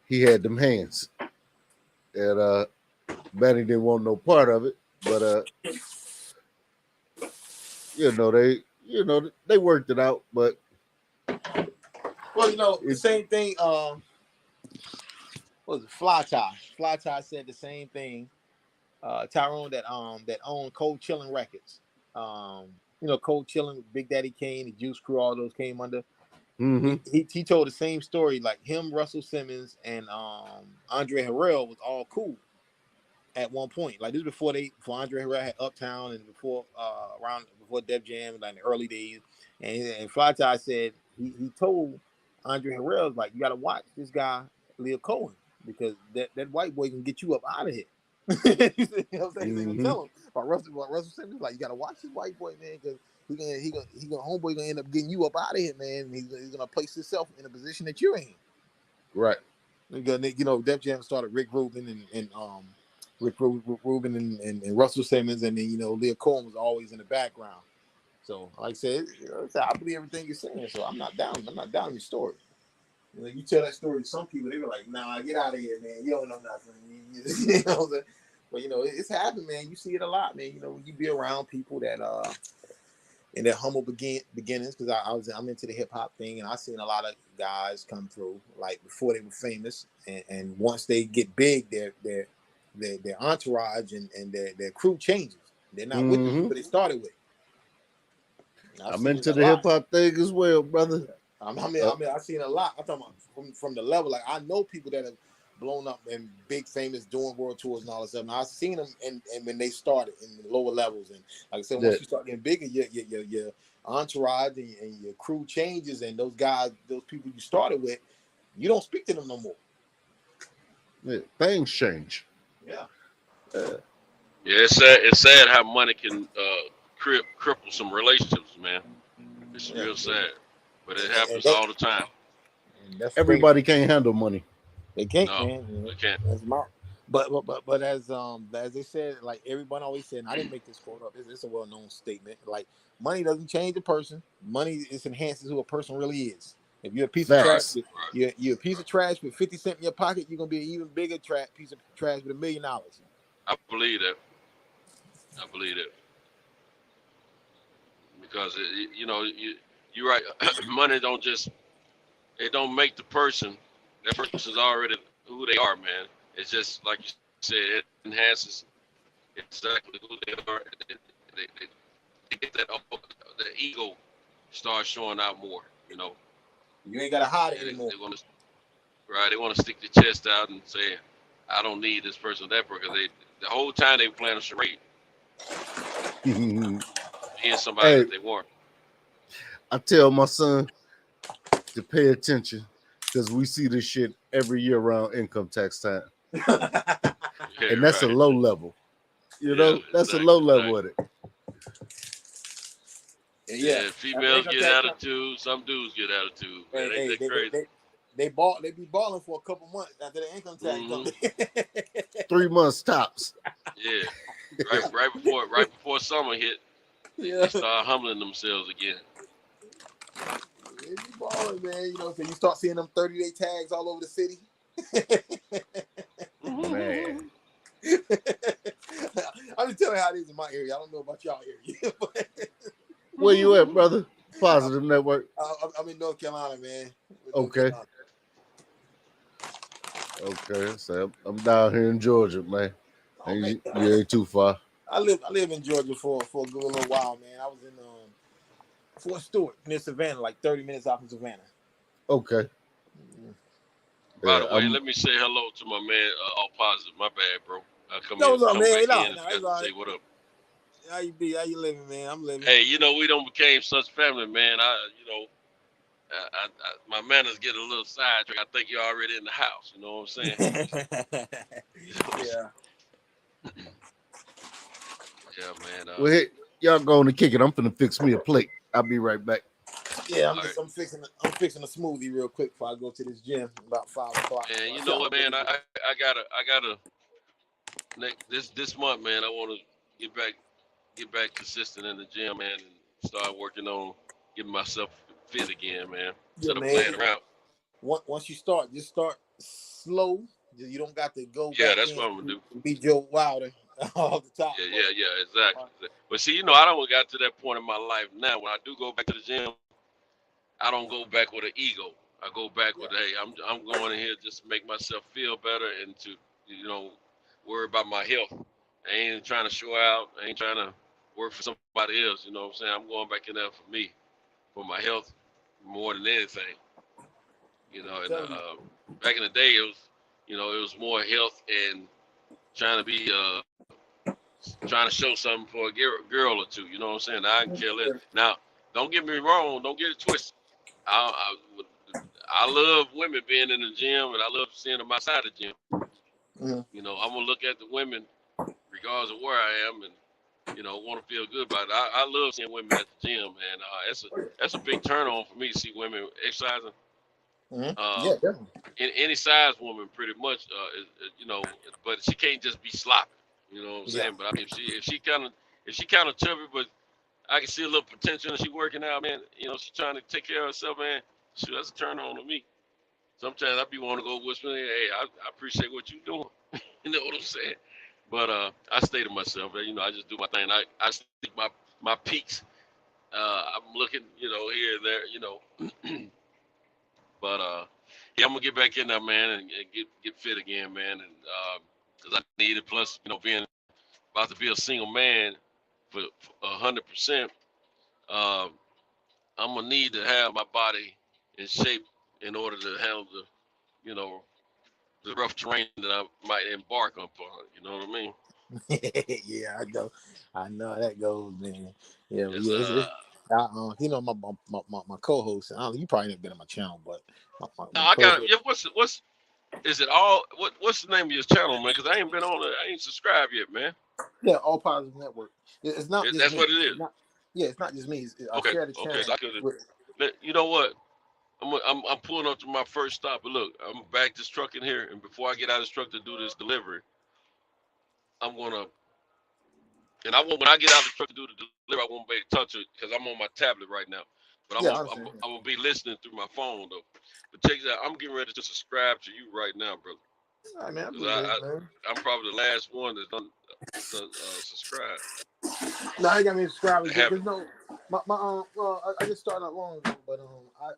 he had them hands, and Manny didn't want no part of it. But they worked it out. But the same thing. What was it? Fly Tie? Fly Tie said the same thing. Tyrone that owned Cold Chillin' Records. Cold Chillin', Big Daddy Kane, the Juice Crew, all those came under. He told the same story. Like him, Russell Simmons, and Andre Harrell was all cool at one point. Like this before Andre Harrell had Uptown and before Def Jam, like in the early days. And Fly Tie said he told Andre Harrell, like, you gotta watch this guy, Lil Cohen, because that white boy can get you up out of here. You know what I'm saying? He's gonna tell him about Russell Simmons, like, you gotta watch this white boy, man, because he gonna homeboy gonna end up getting you up out of here, man. And he's gonna place himself in a position that you're in. Right. You know, Def Jam started Rick Rubin and Rick Rubin and Russell Simmons, and then, you know, Lil Cohen was always in the background. So, like I said, I believe everything you're saying. So I'm not down your story. You know, you tell that story to some people, they were like, "Nah, get out of here, man. You don't know nothing." You know, but you know, it's happened, man. You see it a lot, man. You know, you be around people that in their humble beginnings, because I'm into the hip hop thing, and I've seen a lot of guys come through like before they were famous, and once they get big, their entourage and their crew changes. They're not with the people they started with. I'm into the hip hop thing as well, brother. I mean, I've seen a lot. I'm talking about from the level. Like, I know people that have blown up and big famous doing world tours and all that stuff. And I've seen them and when they started in the lower levels. And like I said, once you start getting bigger, your entourage and your crew changes, and those people you started with, you don't speak to them no more. Yeah, things change. Yeah. Yeah, it's sad how money can cripple some relationships, man. It's real sad, but it happens all the time. Everybody can't handle money. They can't, no, man. They can't. But as they said, like everyone always said, and I didn't make this quote up. It's a well-known statement. Like, money doesn't change a person. Money enhances who a person really is. If you're a piece of trash, you're a piece of trash with 50 cents in your pocket, you're gonna be an even bigger piece of trash with $1 million. I believe that. Because you're right. Money don't make the person. That person's already who they are, man. It's just like you said, it enhances exactly who they are. They get that the ego starts showing out more. You know, you ain't gotta hide it anymore. They want to stick their chest out and say, "I don't need this person, that person." Because the whole time they playing a charade, being somebody that they weren't. I tell my son to pay attention, because we see this shit every year around income tax time. And that's a low level. You know, that's a low level of it. Yeah, females get attitude. Some dudes get attitude. Man, crazy. They be balling for a couple months after the income tax comes. 3 months tops. Yeah, right before summer hit, they start humbling themselves again. They be balling, man. You know, so you start seeing them 30-day tags all over the city. Man. I'm just telling you how it is in my area. I don't know about y'all area. Where you at, brother? Positive Network. I'm in North Carolina, man. Okay. Okay, so I'm down here in Georgia, man. You ain't too far. I live in Georgia for a good little while, man. I was in Fort Stewart near Savannah, like 30 minutes off of Savannah. Okay. By the way, let me say hello to my man, All Positive. My bad, bro. I come man. say what up. How you be? How you living, man? I'm living. Hey, we don't became such family, man. My manners get a little sidetracked. I think you're already in the house. You know what I'm saying? Yeah. Yeah, man. Well, hey, y'all going to kick it. I'm finna fix me a plate. I'll be right back. Yeah, I'm fixing a smoothie real quick before I go to this gym about 5 o'clock. And you know what, man? I gotta this month, man. I want to get back consistent in the gym, man, and start working on getting myself fit again, man. Instead of playing around. Once you start, just start slow. You don't got to go. Yeah, that's what I'm gonna do. Be Joe Wilder all the time. Yeah, exactly. But see, I don't got to that point in my life now. When I do go back to the gym, I don't go back with an ego. I go back with, hey, I'm going in here just to make myself feel better and to, worry about my health. I ain't trying to show out. I ain't trying to work for somebody else. You know what I'm saying? I'm going back in there for me, for my health, more than anything. You know, and back in the day, it was more health and trying to be trying to show something for a girl or two. You know what I'm saying? I can care less. Now, don't get me wrong. Don't get it twisted. I love women being in the gym, and I love seeing them outside the gym. Mm-hmm. You know, I'm gonna look at the women, regardless of where I am, and want to feel good about it. I love seeing women at the gym, and that's a big turn on for me to see women exercising. Mm-hmm. Yeah, definitely. Any size woman, pretty much, but she can't just be sloppy. You know what I'm saying? But I mean, if she kind of chubby, but I can see a little potential, and she working out, man. She's trying to take care of herself, man. Shoot, that's a turn on to me. Sometimes I be wanting to go whisper, hey, I appreciate what you're doing. You know what I'm saying? But I stay to myself. I just do my thing. I see my peaks. I'm looking, here and there, But yeah, I'm gonna get back in there, man, and get fit again, man, and because I need it. Plus, being about to be a single man for 100%, I'm gonna need to have my body in shape in order to handle the rough terrain that I might embark upon. You know what I mean? Yeah, I know how that goes, man. Yeah, It's, my co-host. You probably never been on my channel, but my I got. co-host. Yeah, what's is it all? What's the name of your channel, man? Because I ain't been on it. I ain't subscribed yet, man. Yeah, All Positive Network. It's not just That's me. what it is. It's not just me. I Okay. share the channel. Okay. So I could. You know what? I'm pulling up to my first stop. But look, I'm back this truck in here, and before I get out of this truck to do this delivery, I'm gonna. And when I get out of the truck to do the delivery, I won't be able to touch it because I'm on my tablet right now. But I'm gonna be listening through my phone though. But check this out. I'm getting ready to subscribe to you right now, brother. All right, man. I'm probably the last one that's done subscribe. No, I ain't got me subscribers. There's no I just started not long ago, but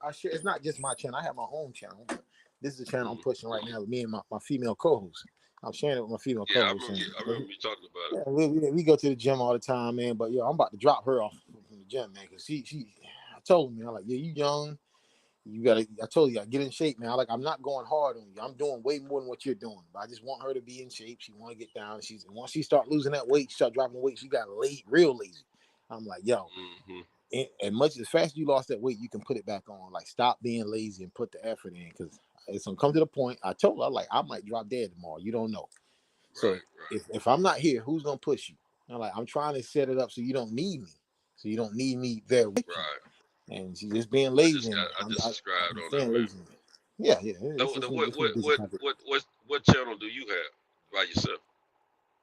I share. It's not just my channel. I have my own channel. But this is the channel I'm pushing right now with me and my female co-host. I'm sharing it with my female co-host. I remember you talking about it. Yeah, we go to the gym all the time, man. But I'm about to drop her off from the gym, man, because I told me, I'm like, yeah, you young. I told you, I get in shape, man. I'm not going hard on you. I'm doing way more than what you're doing. But I just want her to be in shape. She want to get down. Once she start losing that weight, she start dropping weight. She got real lazy. I'm like, yo, and much as fast as you lost that weight, you can put it back on. Like, stop being lazy and put the effort in. Because it's gonna come to the point. I told her, I might drop dead tomorrow. You don't know. So if I'm not here, who's gonna push you? I'm trying to set it up so you don't need me. So you don't need me there with you. And she's just being lazy. I just subscribed on that, lazy. Yeah. What channel do you have by yourself?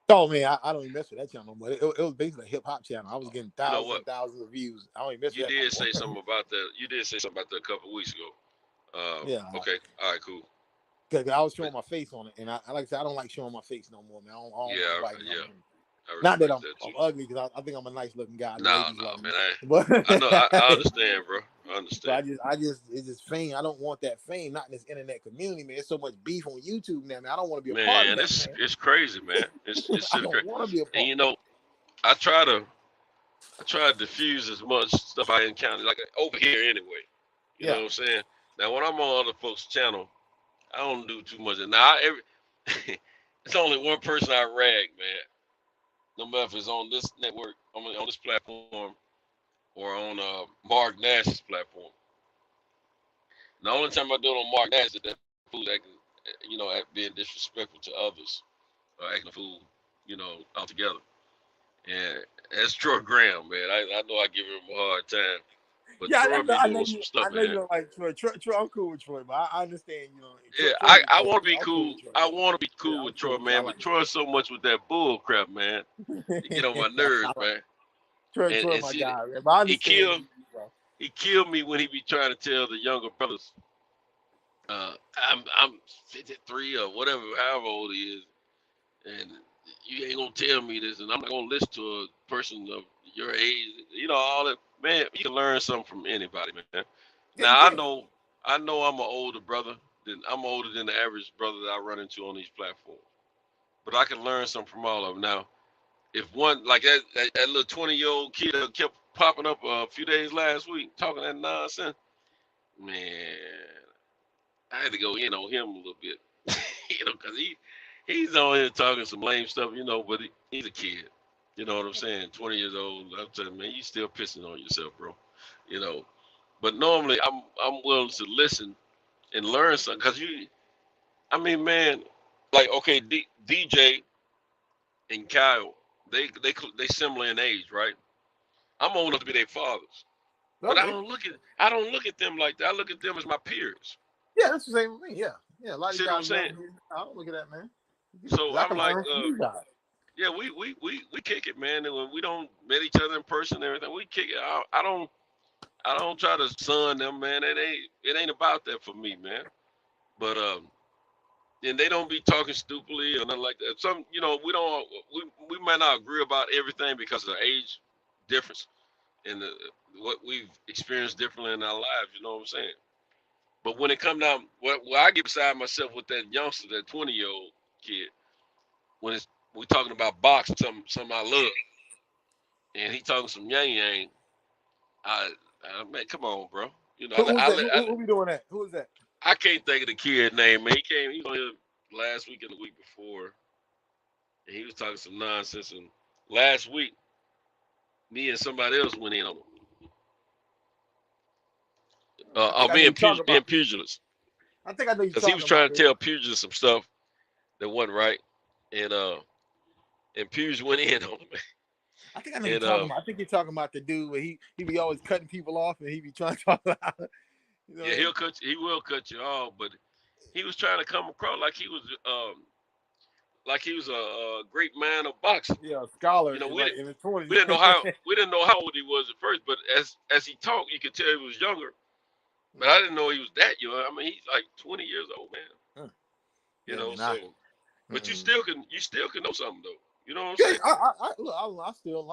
Oh man, I don't even mess with that channel, but it was basically a hip hop channel. I was getting thousands and thousands of views. I don't even mess with that. You did say something about that. You did say something about that a couple of weeks ago. Yeah. Okay. All right. Cool. Because I was showing my face on it, and I like I said, I don't like showing my face no more, man. Yeah. Not that I'm ugly, because I think I'm a nice looking guy. No, man. I know. I understand, bro. I understand. So it's just fame. I don't want that fame, not in this internet community, man. There's so much beef on YouTube now, man. I don't want to be a part of that. It's crazy, man. It's I don't want to be a part. And I try to diffuse as much stuff I encounter, like over here anyway. You know what I'm saying? Now when I'm on other folks' channel, I don't do too much. Now it's only one person I rag, man. No matter if it's on this network, on this platform, or on Mark Nash's platform. The only time I do it on Mark Nash is that fool acting, being disrespectful to others, or acting a fool, altogether. And that's Troy Graham, man. I know I give him a hard time. But Troy be doing some stuff, man. I know you don't like Troy. Troy, I'm cool with Troy, but I understand, Yeah, I want to be cool. I want to be cool with Troy, man. But Troy so much with that bull crap, man. You get on my nerves, man. Troy, my guy, man. But he killed me when he be trying to tell the younger brothers, I'm 53 or whatever, however old he is, and you ain't gonna tell me this, and I'm not gonna listen to a person of your age. All that. Man, you can learn something from anybody, man. Now I know I'm an older brother. I'm older than the average brother that I run into on these platforms. But I can learn something from all of them. Now, if one like that little 20-year-old kid that kept popping up a few days last week talking that nonsense, man, I had to go in on him a little bit, because he's on here talking some lame stuff, but he's a kid. You know what I'm saying? 20 years old. I'm telling you, man, you still pissing on yourself, bro. You know. But normally I'm willing to listen and learn something, man, like okay, DJ and Kyle, they similar in age, right? I'm old enough to be their fathers, but I Okay. don't look at them like that. I look at them as my peers. Yeah, that's the same with me. Yeah. A lot of See what I'm guys saying? I don't look at that, man. So I I'm can like, learn from you guys. yeah, we kick it, man. And when we don't met each other in person and everything, we kick it. I don't try to son them, man. It ain't about that for me, man. But and they don't be talking stupidly or nothing like that. Some, we might not agree about everything because of the age difference and what we've experienced differently in our lives. You know what I'm saying? But when it comes down, where I get beside myself with that youngster, that 20-year-old kid, when we talking about boxing, something I love, and he talking some yang, man, come on, bro. Who's that? Who be doing that? Who is that? I can't think of the kid name, man. He was on here last week and the week before, and he was talking some nonsense. And last week, me and somebody else went in on him. Being pugilist. I think I know you because he was trying to tell pugilist some stuff that wasn't right, and Puge went in on him. I think I know you're talking about. I think you're talking about the dude where he be always cutting people off and he be trying to talk about. Yeah, he will cut you off, but he was trying to come across like he was a great man of boxing. Yeah, a scholar. We in his 20s. we didn't know how old he was at first, but as he talked, you could tell he was younger. But I didn't know he was that young. I mean, he's like 20 years old, man. But you still can know something though. You know what I'm saying? I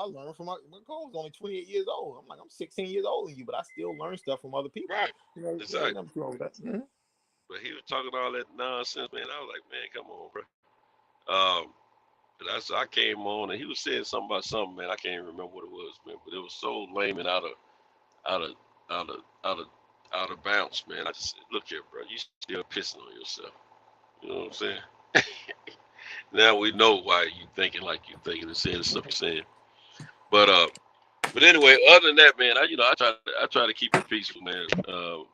learn from my coach. Only 28 years old. I'm 16 years older than you, but I still learn stuff from other people. Right. Exactly. Mm-hmm. But he was talking all that nonsense, man. I was like, man, come on, bro. But I came on and he was saying something about something, man. I can't even remember what it was, man. But it was so lame and out of bounds, man. I just said, look here, bro. You still pissing on yourself. You know what I'm saying? Now we know why you thinking like you thinking and saying the stuff you're saying. But anyway, other than that, man, I try to keep it peaceful, man. And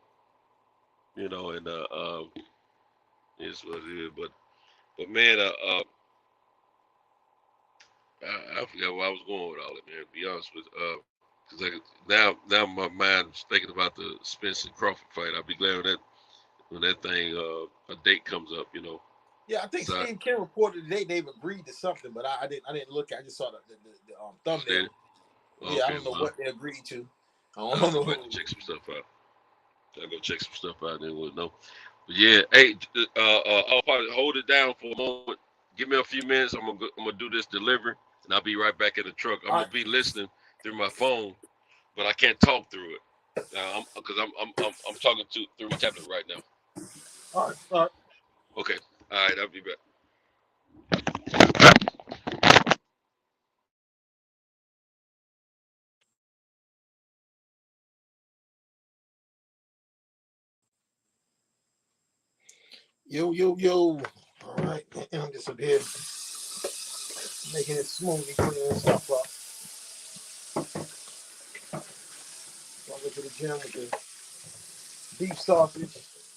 it's what it is. But man, I forgot where I was going with all that, man. To be honest with, because now my mind's thinking about the Spence and Crawford fight. I'll be glad when that thing a date comes up, Yeah, I think Steve Kim reported today they've agreed to something, but I didn't look. I just saw the thumbnail. Okay, I don't know what they agreed to. I don't know. I'll check some stuff out. I'll go check some stuff out, then we'll know. But yeah, hey, I'll probably hold it down for a moment. Give me a few minutes. I'm gonna do this delivery, and I'll be right back in the truck. I'm gonna be listening through my phone, but I can't talk through it because I'm talking through my tablet right now. All right. Okay. All right. I'll be back. Yo. All right. I'm just up here making it smoothie, cleaning this stuff up. I'll go to the gym with the beef sausage,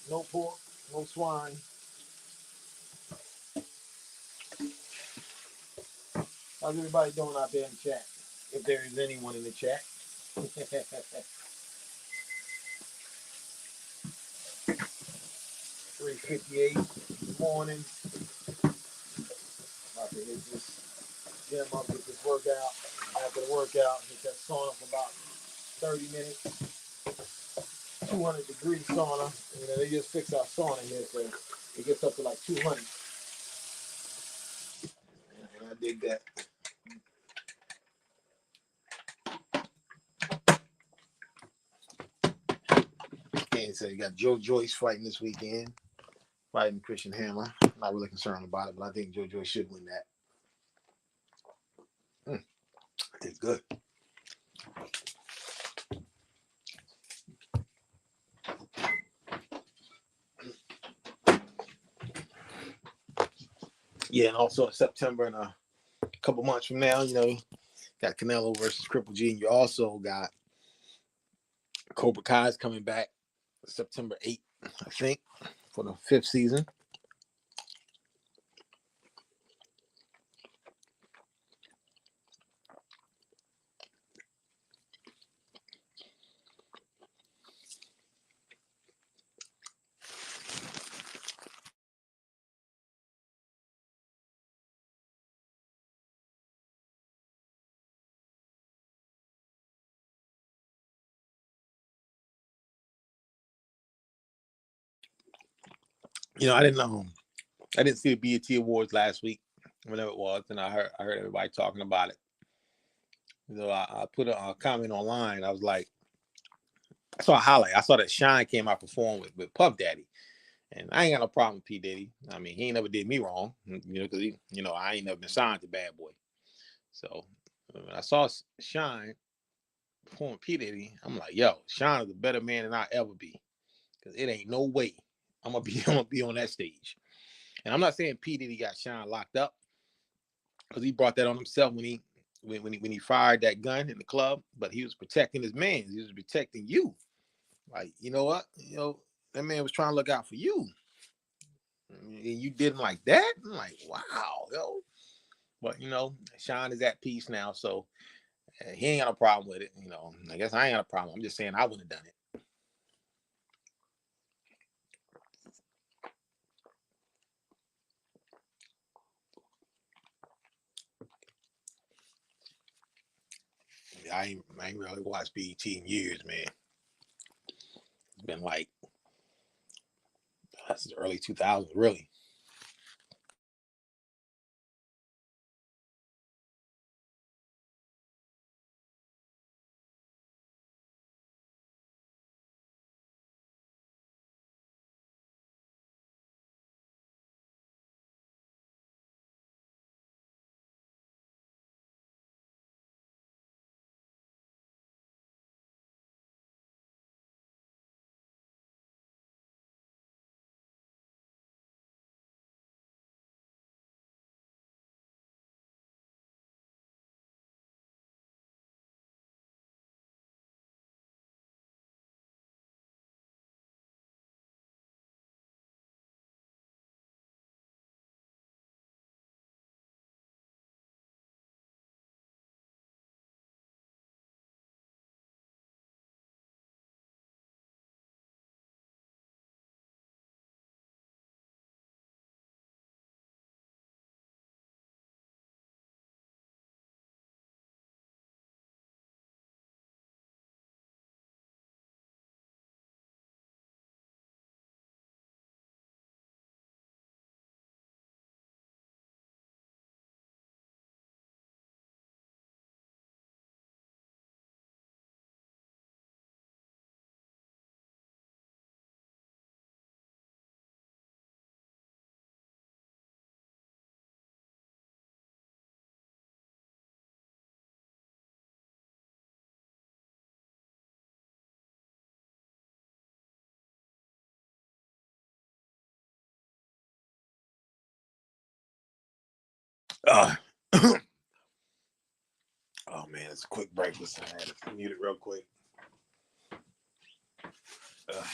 no pork, no swine. How's everybody doing out there in the chat? If there is anyone in the chat. 3:58 in the morning. About to hit this gym up, get this workout. After the workout, hit that sauna for about 30 minutes. 200-degree sauna. They just fixed our sauna in here, so it gets up to like 200. And I dig that. And so you got Joe Joyce fighting this weekend, fighting Christian Hammer. Not really concerned about it, but I think Joe Joyce should win that. I think good. Yeah, and also in September and a couple months from now, got Canelo versus Triple G, and you also got Cobra Kai's coming back September 8th, I think, for the 5th season. I didn't see the BET Awards last week, whenever it was, and I heard everybody talking about it. So I put a comment online. I was like, I saw a highlight. I saw that Shine came out perform with Puff Daddy, and I ain't got no problem with P Diddy. I mean, he ain't never did me wrong, because I ain't never been signed to Bad Boy. So when I saw Shine perform P Diddy, I'm like, yo, Shine is a better man than I ever be, because it ain't no way I'm gonna be on that stage. And I'm not saying P Diddy got Shine locked up, because he brought that on himself when he fired that gun in the club, but he was protecting his man. He was protecting you. Like, you know what? That man was trying to look out for you. And you did him like that? I'm like, wow, yo. But, Sean is at peace now, so he ain't got no problem with it. I guess I ain't got a problem. I'm just saying I wouldn't have done it. I ain't really watched BET in years, man. It's been like, that's the early 2000s, really. Oh man, it's a quick break. Listen, I had to mute it real quick.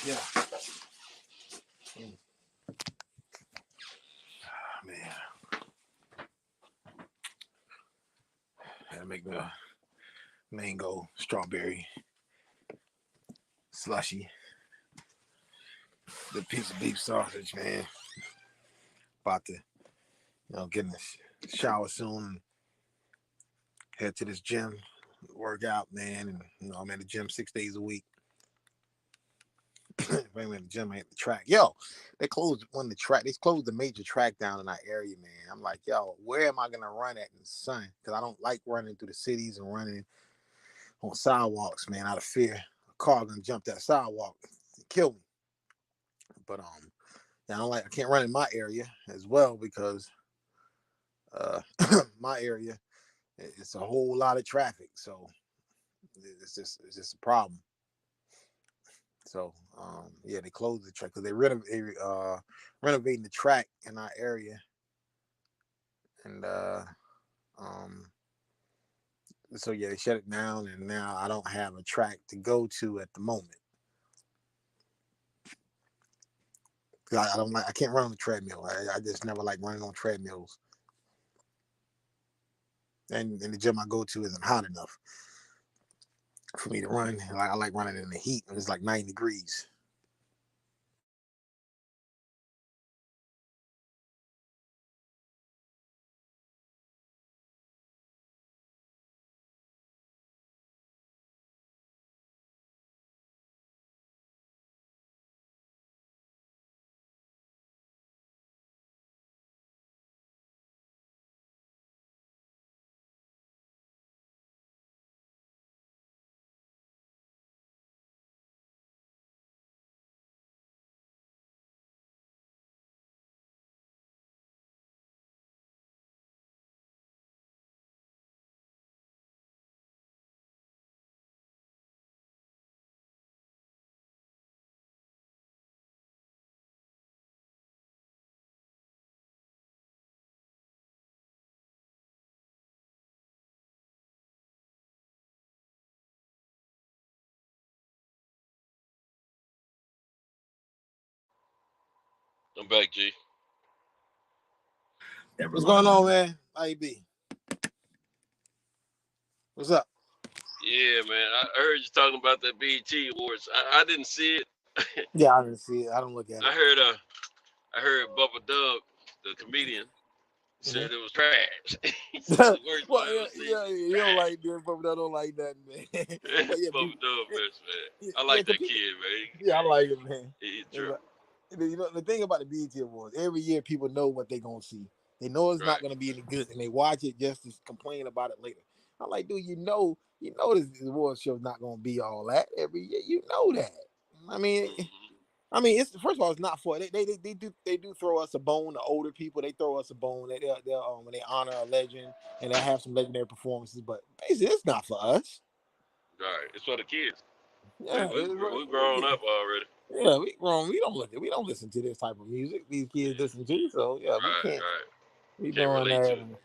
Yeah. Oh, man. Had to make the mango strawberry slushy. The piece of beef sausage, man. About to, get in the shower soon. Head to this gym, work out, man. And I'm at the gym 6 days a week. If I'm at the gym, I hit the track. Yo, they closed They closed the major track down in our area, man. I'm like, yo, where am I gonna run at in the sun? Because I don't like running through the cities and running on sidewalks, man, out of fear. A car gonna jump that sidewalk and kill me. But I can't run in my area as well, because my area, it's a whole lot of traffic, so it's just a problem. So they closed the track because they renovating the track in our area and so yeah, they shut it down, and now I don't have a track to go to at the moment. I can't run on the treadmill. I just never like running on treadmills. And the gym I go to isn't hot enough for me to run. I like running in the heat when it's like 90 degrees. I'm back, G. What's going on, man? How you be? What's up? Yeah, man. I heard you talking about that BET Awards. I didn't see it. Yeah, I didn't see it. I don't look at it. I heard Bubba Dub, the comedian, said it was trash. He said Well, the worst one I ever seen. you don't like that, but I don't like that, man. But yeah, Bubba Dub, man. I yeah, like that kid, man. yeah, I like it, man. He's Yeah, true. you know the thing about the BET Awards, every year people know what they're gonna see. They know it's not gonna be any good, and they watch it just to complain about it later. I'm like, dude, you know this award show's not gonna be all that every year. You know that. I mean, it's first of all, it's not for they do throw us a bone. The older people, they throw us a bone. They'll when they honor a legend and they have some legendary performances, but basically, it's not for us. Right. It's for the kids. Yeah, We grown up already. yeah, we grown. We don't listen to this type of music. These kids listen to. So yeah, we can't. Right. We Can't doing relate to that. it.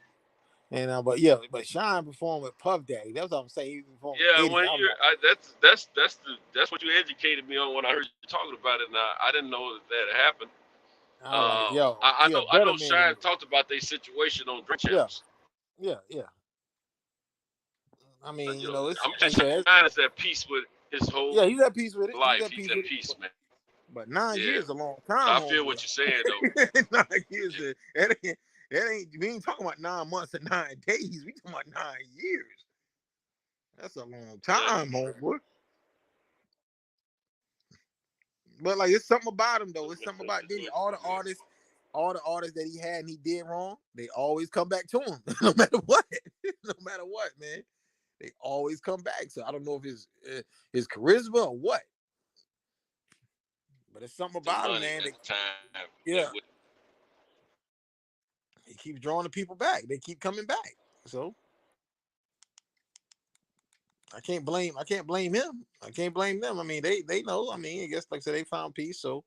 And but Shine performed with Puff Daddy. That's what I'm saying. He performed with Yeah, Diddy. when I'm you're like, that's what you educated me on when I heard you talking about it. And I didn't know that had happened. I'm like, yo, I he a know I better know man than Shine me. talked about their situation on Drink Yeah, Champs. yeah. I mean, it's I'm like just I said, Shine is at peace with his whole yeah, he's at peace with it. life. He's at peace, man. But 9 Yeah. years is a long So time, I feel what homeboy. you're saying though. 9 years. That ain't. We ain't talking about 9 months and 9 days. We talking about 9 years. That's a long time, homeboy. But like, it's something about him though. It's something about Diddy. All the artists that he had and he did wrong, they always come back to him, no matter what. No matter what, man. They always come back. So I don't know if his charisma or what, but it's something The about him, money man. at the time. Yeah, he keeps drawing the people back. They keep coming back. So I can't blame him. I can't blame them. I mean, they know. I mean, I guess like I said, they found peace. So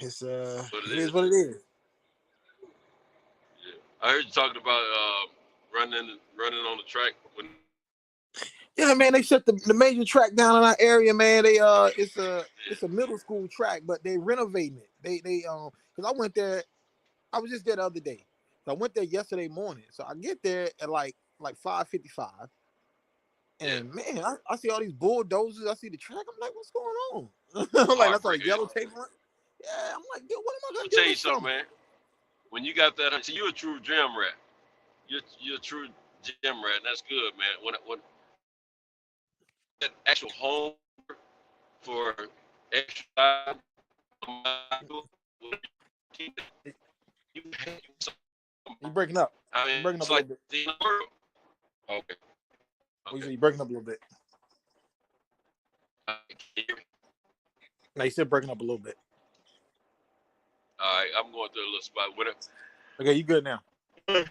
it's it is what it is. Yeah. I heard you talking about running on the track when. Yeah, man, they shut the major track down in our area, man. They it's a middle school track, but they renovating it. They because I went there, I was just there the other day. So I went there yesterday morning. So I get there at like 5:55. And man, I see all these bulldozers. I see the track. I'm like, what's going on? I'm like, that's all the yellow tape on. Yeah, I'm like, dude, what am I gonna do Tell you this something, summer? man. When you got that, see, you're a true gym rat. You're a true gym rat, and that's good, man. When that actual home for extra, You breaking up? I mean, You breaking up it's a little like bit. the world. Okay. You say you breaking up a little bit. Now you still breaking up a little bit. All right, I'm going through a little spot with it. Okay, you good now? Yeah,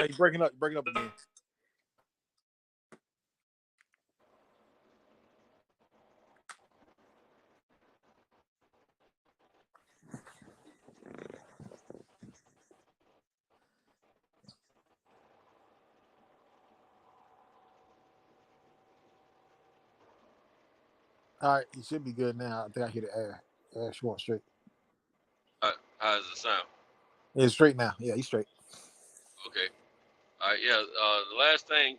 you breaking up. You're breaking up again. All right, you should be good now. I think I hit the air. She going straight. How does it sound? It's straight now. Yeah, he's straight. Okay. All right. Yeah. The last thing,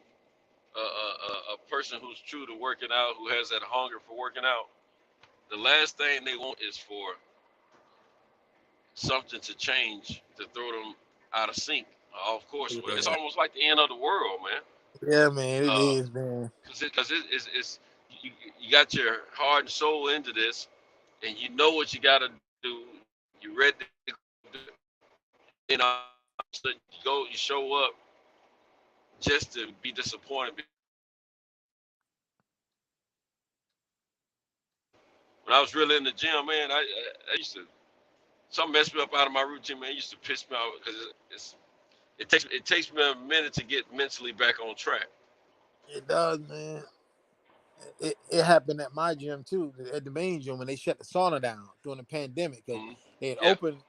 a person who's true to working out, who has that hunger for working out, the last thing they want is for something to change to throw them out of sync, off course. Yeah. It's almost like the end of the world, man. Yeah, man, it is, man. Because it's you got your heart and soul into this, and you know what you got to do. You ready to do it. You know, so you show up just to be disappointed. When I was really in the gym, man, I used to, something messed me up out of my routine, man. It used to piss me off because it takes me a minute to get mentally back on track. It does, man. It happened at my gym too, at the main gym when they shut the sauna down during the pandemic because they had opened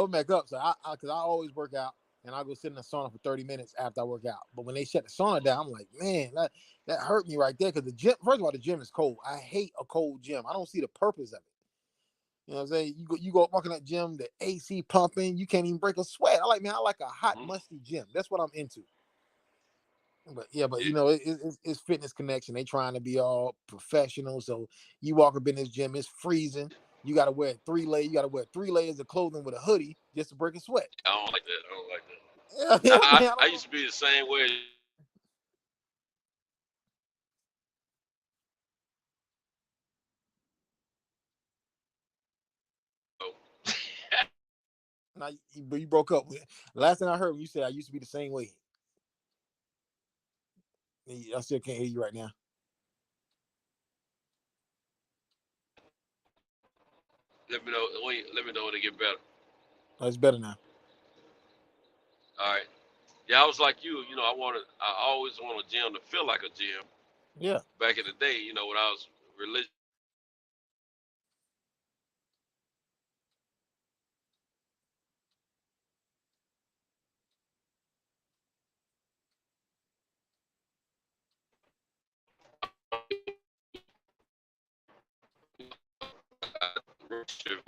back up. So because I always work out and I go sit in the sauna for 30 minutes after I work out. But when they shut the sauna down, I'm like, man, that hurt me right there because the gym. First of all, the gym is cold. I hate a cold gym. I don't see the purpose of it. You know what I'm saying? You go walking that gym, the AC pumping, you can't even break a sweat. I like a hot, musty gym. That's what I'm into. But you know, it's fitness connection. They trying to be all professional. So you walk up in this gym, it's freezing. You gotta wear 3 layers. You gotta wear 3 layers of clothing with a hoodie just to break a sweat. I don't like that. Yeah, I used to be the same way. Now you broke up. Last thing I heard, you said I used to be the same way. I still can't hear you right now. Let me know. Let me know when it get better. Oh, it's better now. All right. Yeah, I was like you. You know, I always want a gym to feel like a gym. Yeah. Back in the day, you know, when I was religious.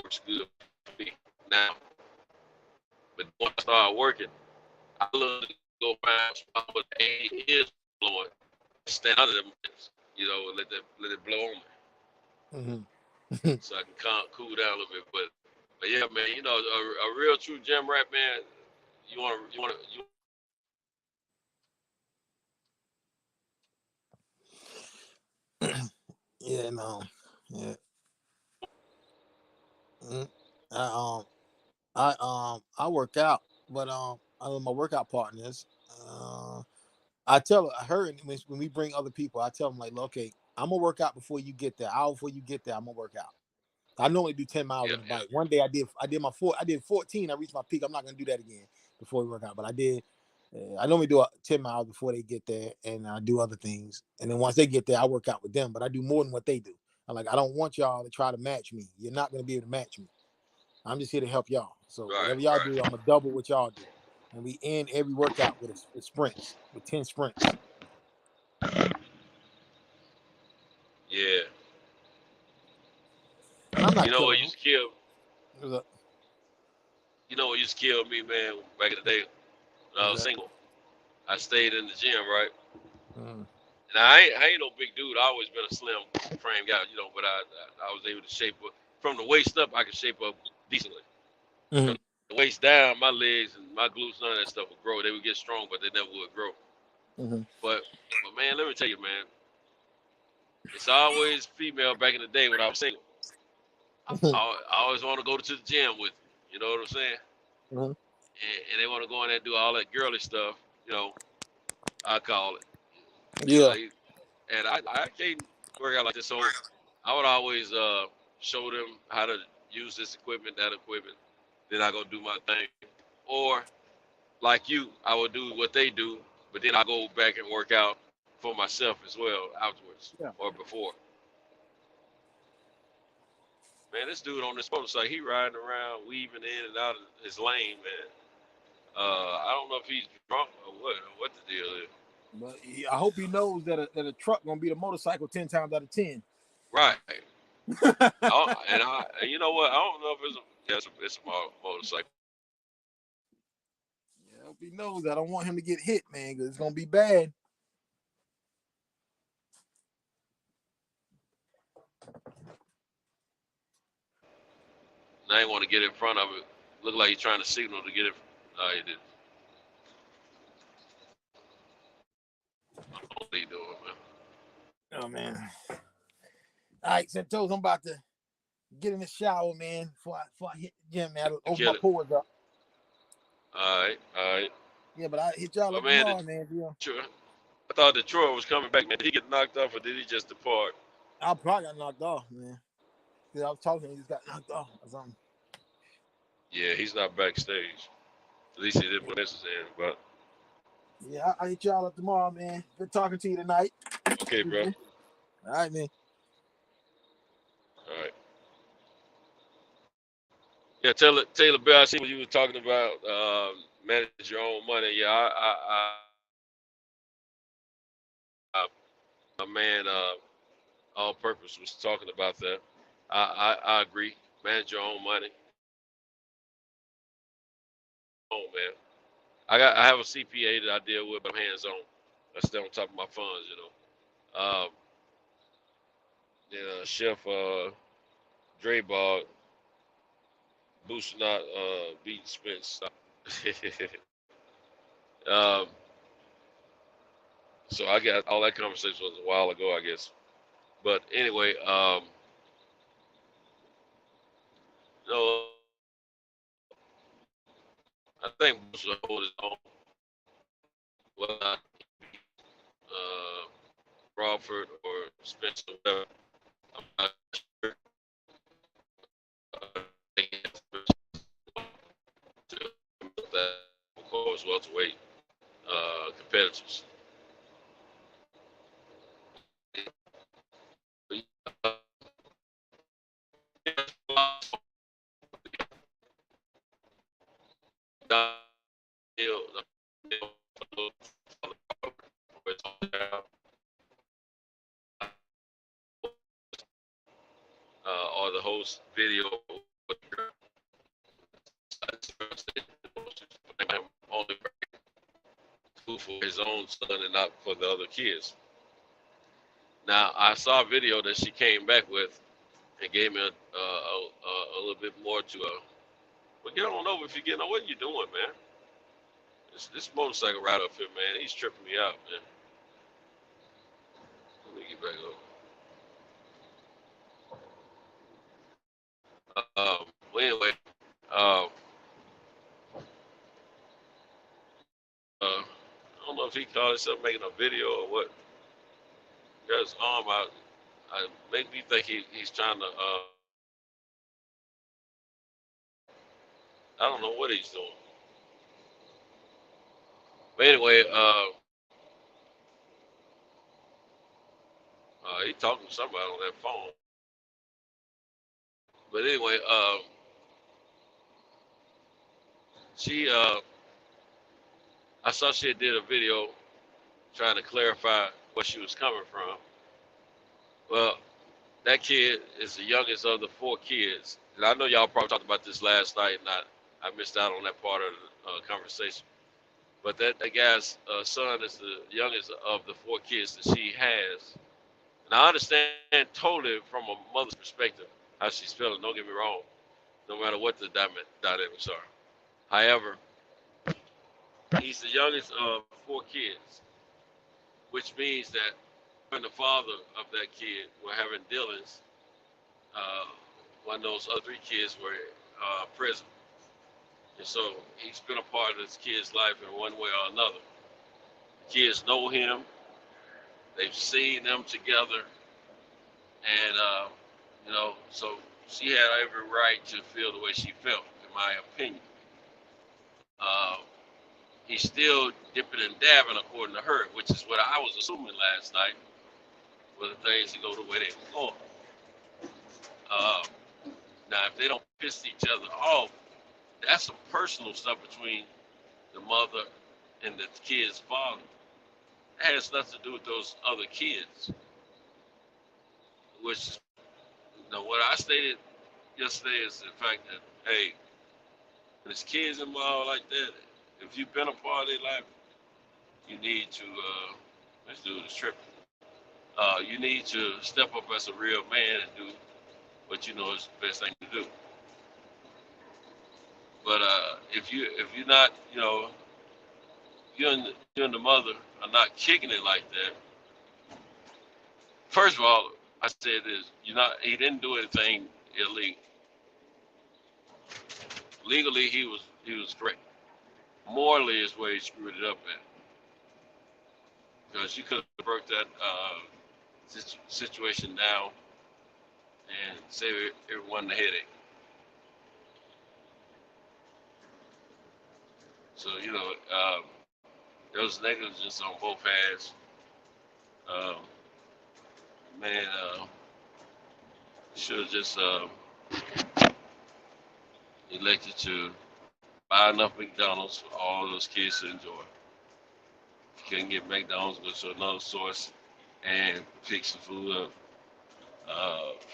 Works good for me now. But once I started working, I love to go around spot with the is blowing, stand under them, you know, let it blow on me, so I can cool down a little bit. But yeah, man, you know, a real true gym rat, man. You want. Yeah, no, yeah. I work out, but I know my workout partners. I her when we bring other people, I tell them like, okay, I'm gonna work out before you get there. Hour before you get there, I'm gonna work out. I normally do 10 miles on the bike. One day I did 14. I reached my peak. I'm not gonna do that again before we work out, but I did. I normally do 10 miles before they get there, and I do other things. And then once they get there, I work out with them. But I do more than what they do. I don't want y'all to try to match me. You're not gonna be able to match me. I'm just here to help y'all. So whatever y'all do, I'm gonna double what y'all do. And we end every workout with sprints, with 10 sprints. Yeah. And I'm not you know what killing used to kill? them. You know what used to kill me, man, back in the day when I was single? I stayed in the gym, right? And I ain't no big dude. I always been a slim frame guy, you know, but I was able to shape up. From the waist up, I could shape up decently. From the waist down, my legs and my glutes, none of that stuff would grow. They would get strong, but they never would grow. But man, let me tell you, man, it's always female back in the day when I was single. I always want to go to the gym with me. You know what I'm saying? And they want to go in there and do all that girly stuff, you know, I call it. Yeah. And I can't work out like this. So I would always show them how to use this equipment, that equipment. Then I go do my thing. Or like you, I would do what they do, but then I go back and work out for myself as well afterwards or before. Man, this dude on this motorcycle, he riding around, weaving in and out of his lane, man. I don't know if he's drunk or what the deal is. But I hope he knows that a truck gonna beat a motorcycle 10 times out of 10. Right. And you know what? I don't know if it's a motorcycle. Yeah, I hope he knows. I don't want him to get hit, man, because it's gonna be bad. And I ain't want to get in front of it. Look like he's trying to signal to get it. He did. I don't know what he doing, man. Oh man. All right, Santos, I'm about to get in the shower, man, before I hit the gym, man. I open my pores up. All right. Yeah, but I hit y'all up tomorrow, man. I thought Detroit was coming back, man. Did he get knocked off or did he just depart? I probably got knocked off, man. Because I was talking, he just got knocked off or something. Yeah, he's not backstage. At least he didn't put this in, but. Yeah, I'll hit y'all up tomorrow, man. Good talking to you tonight. Okay, bro. All right, man. All right. Yeah, Taylor Bell, I see what you were talking about, manage your own money. Yeah, my man, All Purpose was talking about that. I agree. Manage your own money. Oh man, I have a CPA that I deal with, but I'm hands on. I stay on top of my funds, you know. Chef Draybog boosting out beating Spence. So I got all that conversation was a while ago, I guess. But anyway, I think Bush will hold his own. Whether not Crawford or Spencer, whatever. I'm not sure. That, of course, welterweight competitors. Or the host video only for his own son and not for the other kids. Now I saw a video that she came back with and gave me a little bit more to well, get on over if you're getting on. What are you doing, man? This motorcycle rider up here, man, he's tripping me out, man. Let me get back over. Well, anyway, I don't know if he called himself making a video or what. Got his arm out. Make me think he's trying to. I don't know what he's doing. But anyway, he talking to somebody on that phone. But anyway, she I saw she did a video trying to clarify where she was coming from. Well, that kid is the youngest of the 4 kids. And I know y'all probably talked about this last night, and I missed out on that part of the conversation. But that guy's son is the youngest of the 4 kids that she has. And I understand totally from a mother's perspective how she's feeling. Don't get me wrong, no matter what the dynamics are. However, he's the youngest of 4 kids, which means that when the father of that kid were having dealings, one of those other 3 kids were present. And so he's been a part of this kid's life in one way or another. The kids know him. They've seen them together. And, so she had every right to feel the way she felt, in my opinion. He's still dipping and dabbing according to her, which is what I was assuming last night, for the things to go the way they were going. Now, if they don't piss each other off, that's some personal stuff between the mother and the kid's father. It has nothing to do with those other kids. which what I stated yesterday is the fact that hey, there's kids involved like that. If you've been a part of their life, you need to let's do this trip. You need to step up as a real man and do what you know is the best thing to do. But if you're not, you and the mother are not kicking it like that. First of all, I said this: he didn't do anything illegal. Legally, he was correct. Morally is where he screwed it up at. Because you could have broke that situation down and save everyone the headache. So, there was negligence on both hands. Man, should have just elected to buy enough McDonald's for all those kids to enjoy. If you couldn't get McDonald's, go to another source and fix the food up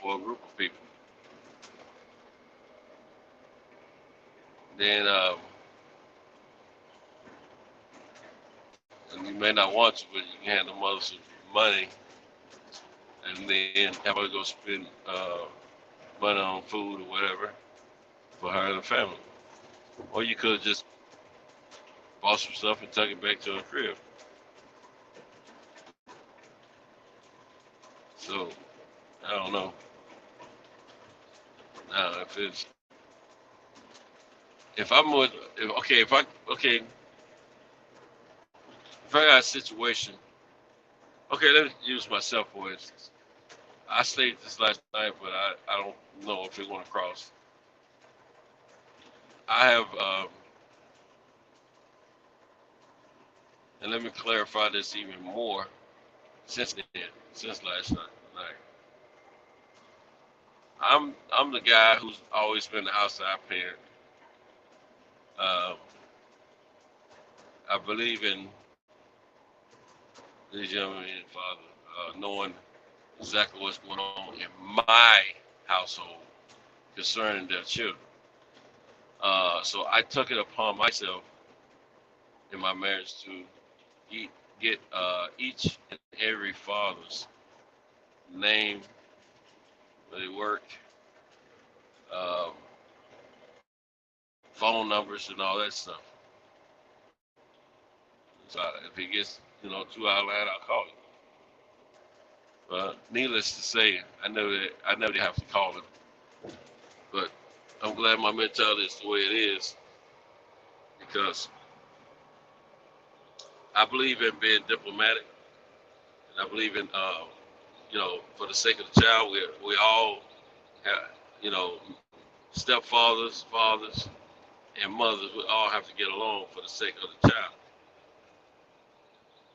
for a group of people. Then, and you may not want to, but you can hand the mother some money and then have her go spend money on food or whatever for her and the family. Or you could have just bought some stuff and took it back to her crib. So, I don't know. Now, if I got a situation, okay, let me use myself for instance. I stated this last night, but I don't know if it went across. I have, and let me clarify this even more since last night. I'm the guy who's always been the outside parent. I believe in these young men and father knowing exactly what's going on in my household concerning their children. So I took it upon myself in my marriage to get each and every father's name, where they work, phone numbers, and all that stuff. So if it gets, 2 hours later, I'll call you. But needless to say, I never have to call him. But I'm glad my mentality is the way it is because I believe in being diplomatic, and I believe in, for the sake of the child, we all have, stepfathers, fathers, and mothers. We all have to get along for the sake of the child.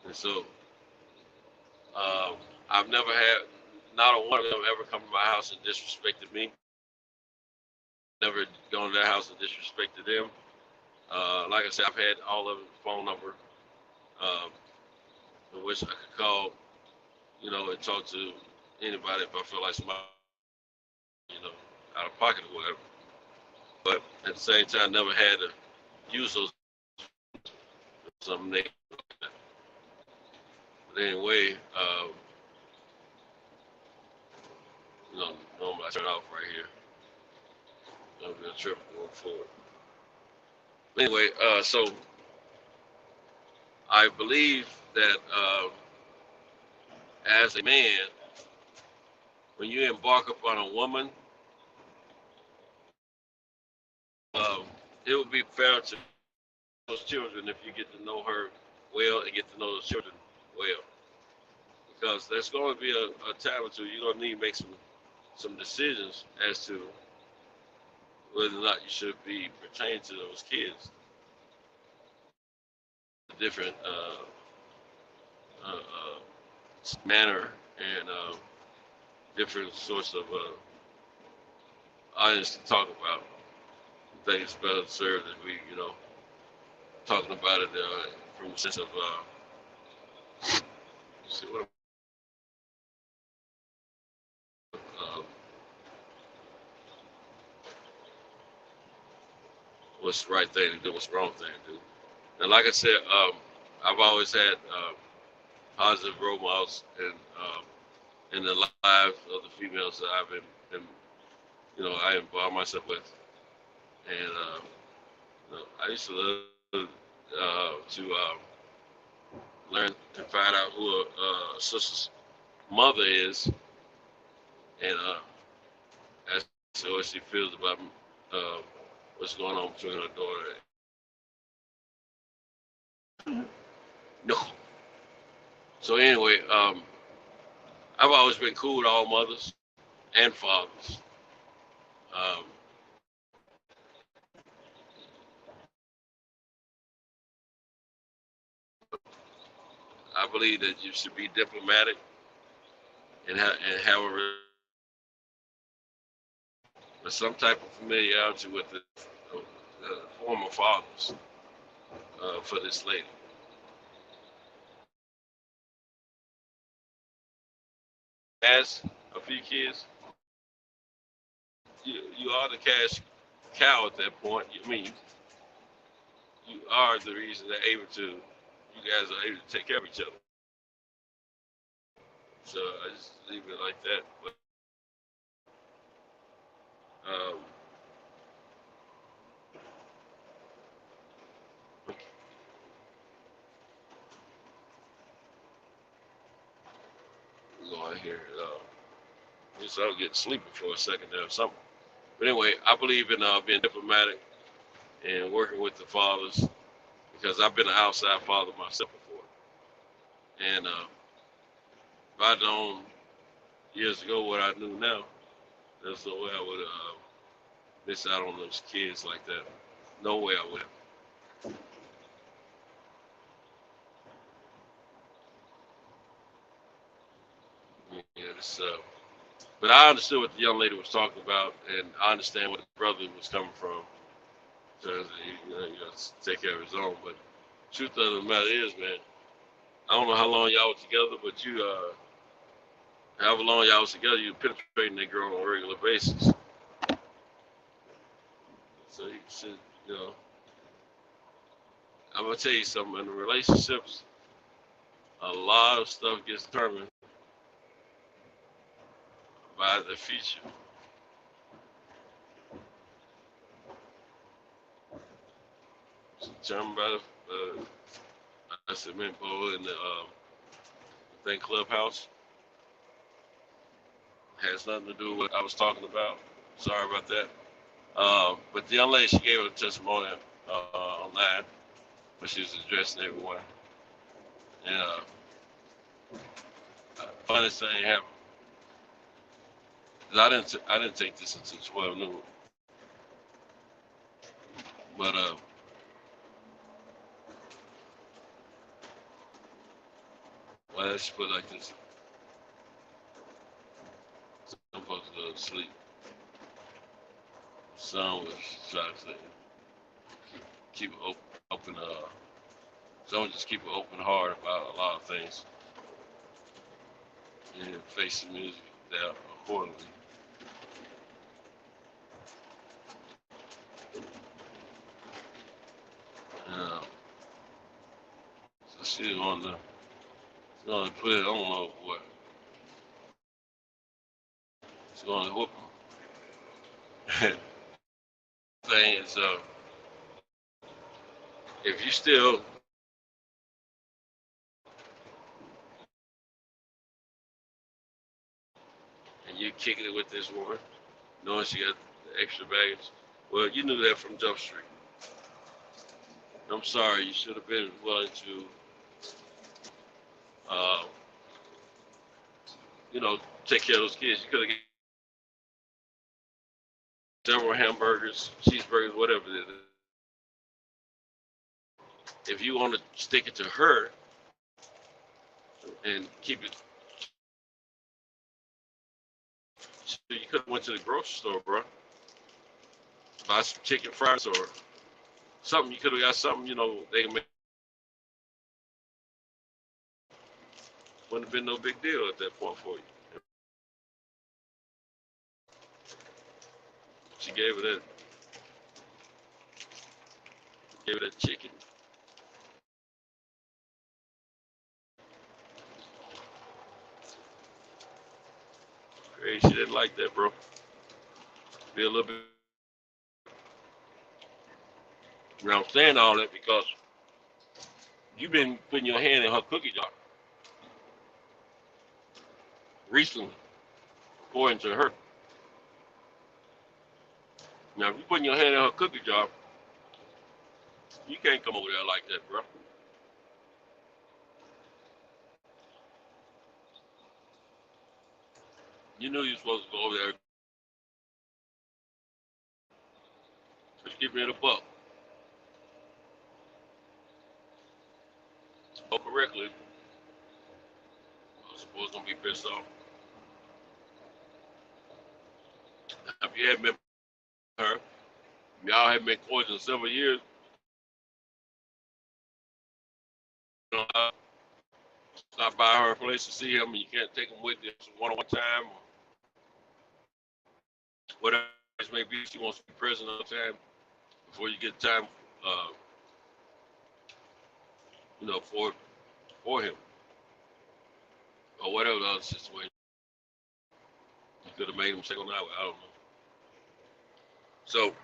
And so, I've never had, not a one of them ever come to my house and disrespected me. Never gone to their house and disrespected them. Like I said, I've had all of them phone number, in which I could call, and talk to anybody if I feel like somebody, out of pocket or whatever. But at the same time, never had to use those something negative. But anyway, normally I turn off right here. That'll be a trip going forward. Anyway, so I believe that as a man, when you embark upon a woman, it would be fair to those children if you get to know her well and get to know those children well. Because there's going to be a time or two you're going to need to make some decisions as to whether or not you should be pertaining to those kids. A different manner and different sorts of audience to talk about. I think it's better served that we, talking about it from a sense of, let's see, what what's the right thing to do, what's the wrong thing to do. And like I said, I've always had positive role models in the lives of the females that I've been I involve myself with. And I used to love to learn and find out who a sister's mother is, and ask her what she feels about what's going on between her daughter. No. So anyway, I've always been cool with all mothers and fathers. Um, I believe that you should be diplomatic and have some type of familiarity with the former fathers for this lady. Has a few kids, you are the cash cow at that point. I mean, you are the reason you guys are able to take care of each other. So I just leave it like that. But go on here. Just I'll get sleepy for a second there or something. But anyway, I believe in being diplomatic and working with the fathers because I've been an outside father myself before. And if I'd known years ago what I knew now, there's no way I would miss out on those kids like that. No way I would have. Yeah, but I understood what the young lady was talking about, and I understand what the brother was coming from. So he take care of his own. But truth of the matter is, man, I don't know how long y'all was together, but however long y'all was together, you penetrating that girl on a regular basis. So you should, I'm gonna tell you something. In the relationships, a lot of stuff gets determined by the future. It's determined by the cement bowl in the thing clubhouse. Has nothing to do with what I was talking about. Sorry about that. But the young lady, she gave her testimony online, but she was addressing everyone. And funny thing happened. I didn't take this until 12 noon. But well, let's put it like this. Some folks go to sleep. Some was trying to say, keep it open. Some just keep an open heart about a lot of things and face the music there accordingly. So she's going to put it on over what? She's going to whoop him. Thing is, if you still and you're kicking it with this woman, knowing she got the extra baggage, well, you knew that from Jump Street. I'm sorry, you should have been willing to, take care of those kids. You could have got several hamburgers, cheeseburgers, whatever it is. If you want to stick it to her and keep it, so you could have went to the grocery store, bro. Buy some chicken fries or something. You could have got something, they can make. Wouldn't have been no big deal at that point for you. She gave it that. Give it a chicken. Great, she didn't like that, bro. Be a little bit. Now I'm saying all that because you've been putting your hand in her cookie jar recently, according to her. Now, if you're putting your hand in her cookie jar, you can't come over there like that, bro. You knew you were supposed to go over there. Just give me the buck. Spoke correctly. I was supposed to be pissed off. If you hadn't met her, y'all had been courting several years. You know, stop by her place to see him, and you can't take him with you one-on-one time or whatever it may be. She wants to be present all the time before you get time, for him or whatever the other situation. You could have made him single now. I don't know. So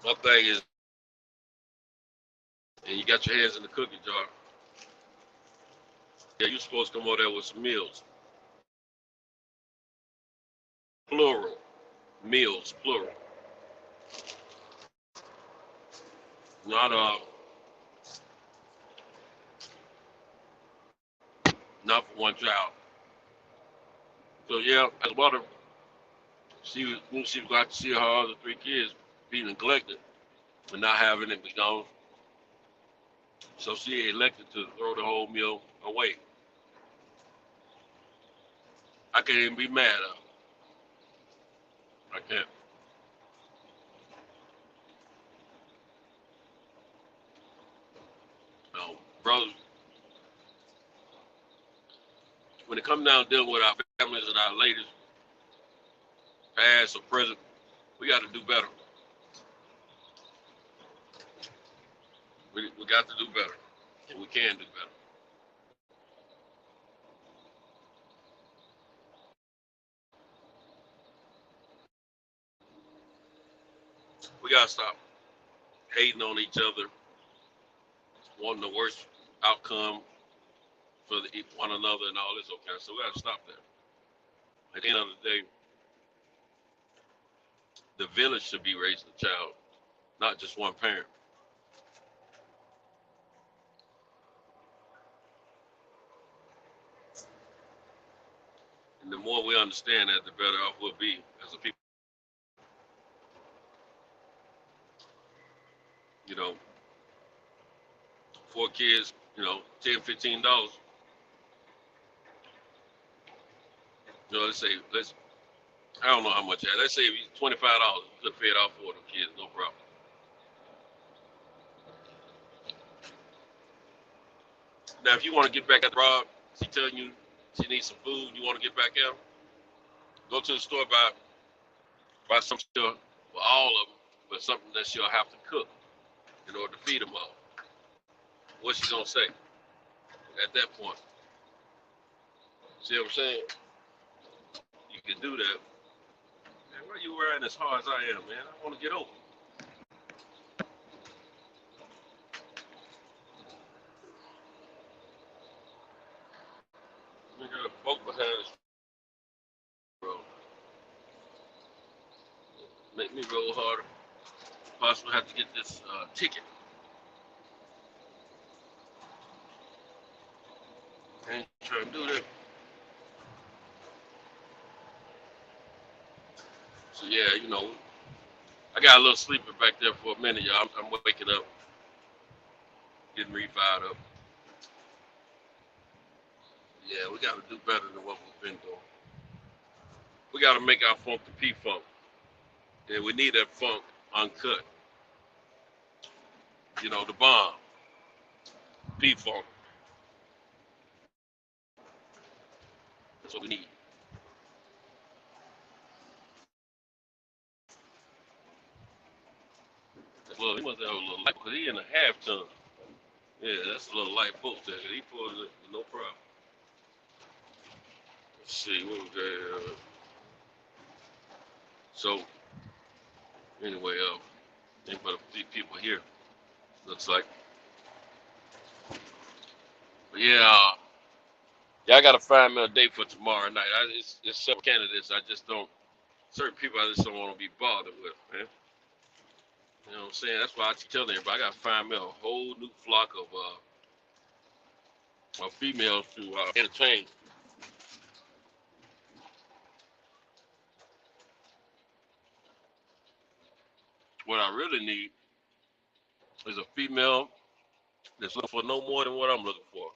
my thing is, and you got your hands in the cookie jar. Yeah, you're supposed to come over there with some meals. Plural. Meals, plural. Not for one child. So yeah, as a mother, she was going to see her other three kids be neglected and not having it be gone. So she elected to throw the whole meal away. I can't even be mad at her. I can't. No, brothers, when it comes down to dealing with our families and our ladies, past or present, we got to do better. We got to do better, and we can do better. We got to stop hating on each other, wanting the worst outcome for one another and all this okay. So we got to stop that. At the end of the day, the village should be raising the child, not just one parent. And the more we understand that, the better off we'll be as a people. You know, 4 kids, $10, $15. I don't know how much that. Let's say $25, you could pay it off for them kids, no problem. Now, if you want to get back at Rob, she telling you she needs some food, you want to get back at her, go to the store, buy some stuff for all of them, but something that she'll have to cook in order to feed them all. What's she gonna say at that point? See what I'm saying? You can do that. Man, why you riding as hard as I am, man? I want to get over. We got a boat behind us, bro. Make me roll harder. Possibly have to get this ticket. I ain't trying to do that. So yeah, I got a little sleeping back there for a minute, y'all. I'm waking up, getting re-fired up. Yeah, we got to do better than what we've been doing. We got to make our funk the P-funk. And we need that funk uncut. The bomb. P-funk. That's what we need. Well, he must have a little light because he in a half ton. Yeah, that's a little light boat there. He pulls it, no problem. Let's see, what was that? So, anyway, think about a few people here. Looks like. But yeah, I got to find me a date for tomorrow night. It's several candidates. I just don't, certain people I just don't want to be bothered with, man. You know what I'm saying? That's why I keep telling everybody, I got to find me a whole new flock of females to entertain. What I really need is a female that's looking for no more than what I'm looking for.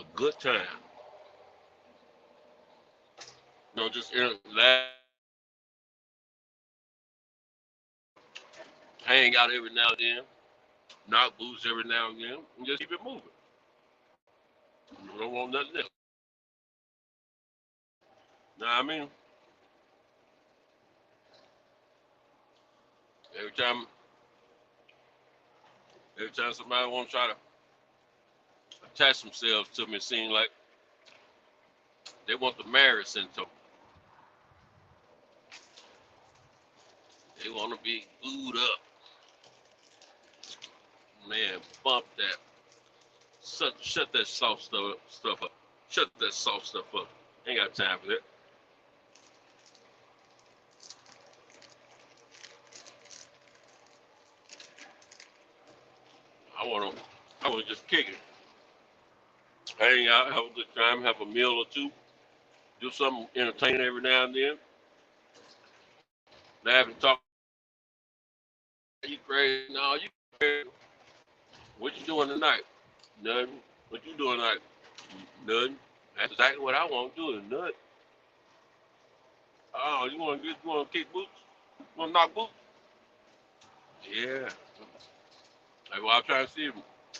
A good time. You know, just hang out every now and then, knock boots every now and then, and just keep it moving. You don't want nothing else. Know what I mean? Every time somebody want to try to attach themselves to me, it seems like they want the marriage syndrome. They want to be glued up. Man, bump that. Shut that soft stuff up. Shut that soft stuff up. Ain't got time for that. I want to just kick it. Hang out, have a good time, have a meal or two, do something entertaining every now and then. Laugh and talk. You crazy? No, you crazy. What you doing tonight? Nothing. What you doing tonight? Nothing. That's exactly what I want to do. Nothing. Oh, you want to kick boots? You want to knock boots? Yeah. That's what I'm trying to see. As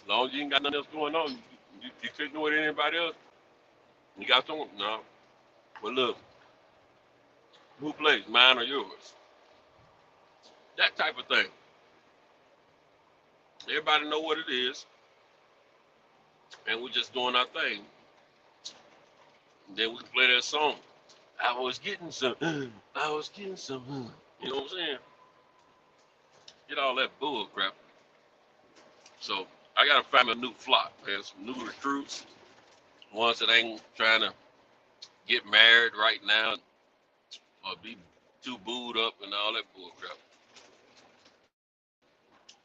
long as you ain't got nothing else going on, you sitting with anybody else. You got someone? No. But look, who plays, mine or yours? That type of thing. Everybody know what it is, and we're just doing our thing. And then we play that song. I was getting some. I was getting some. You know what I'm saying? Get all that bull crap. So I gotta find a new flock, man. Some new recruits, ones that ain't trying to get married right now or be too booed up and all that bull crap.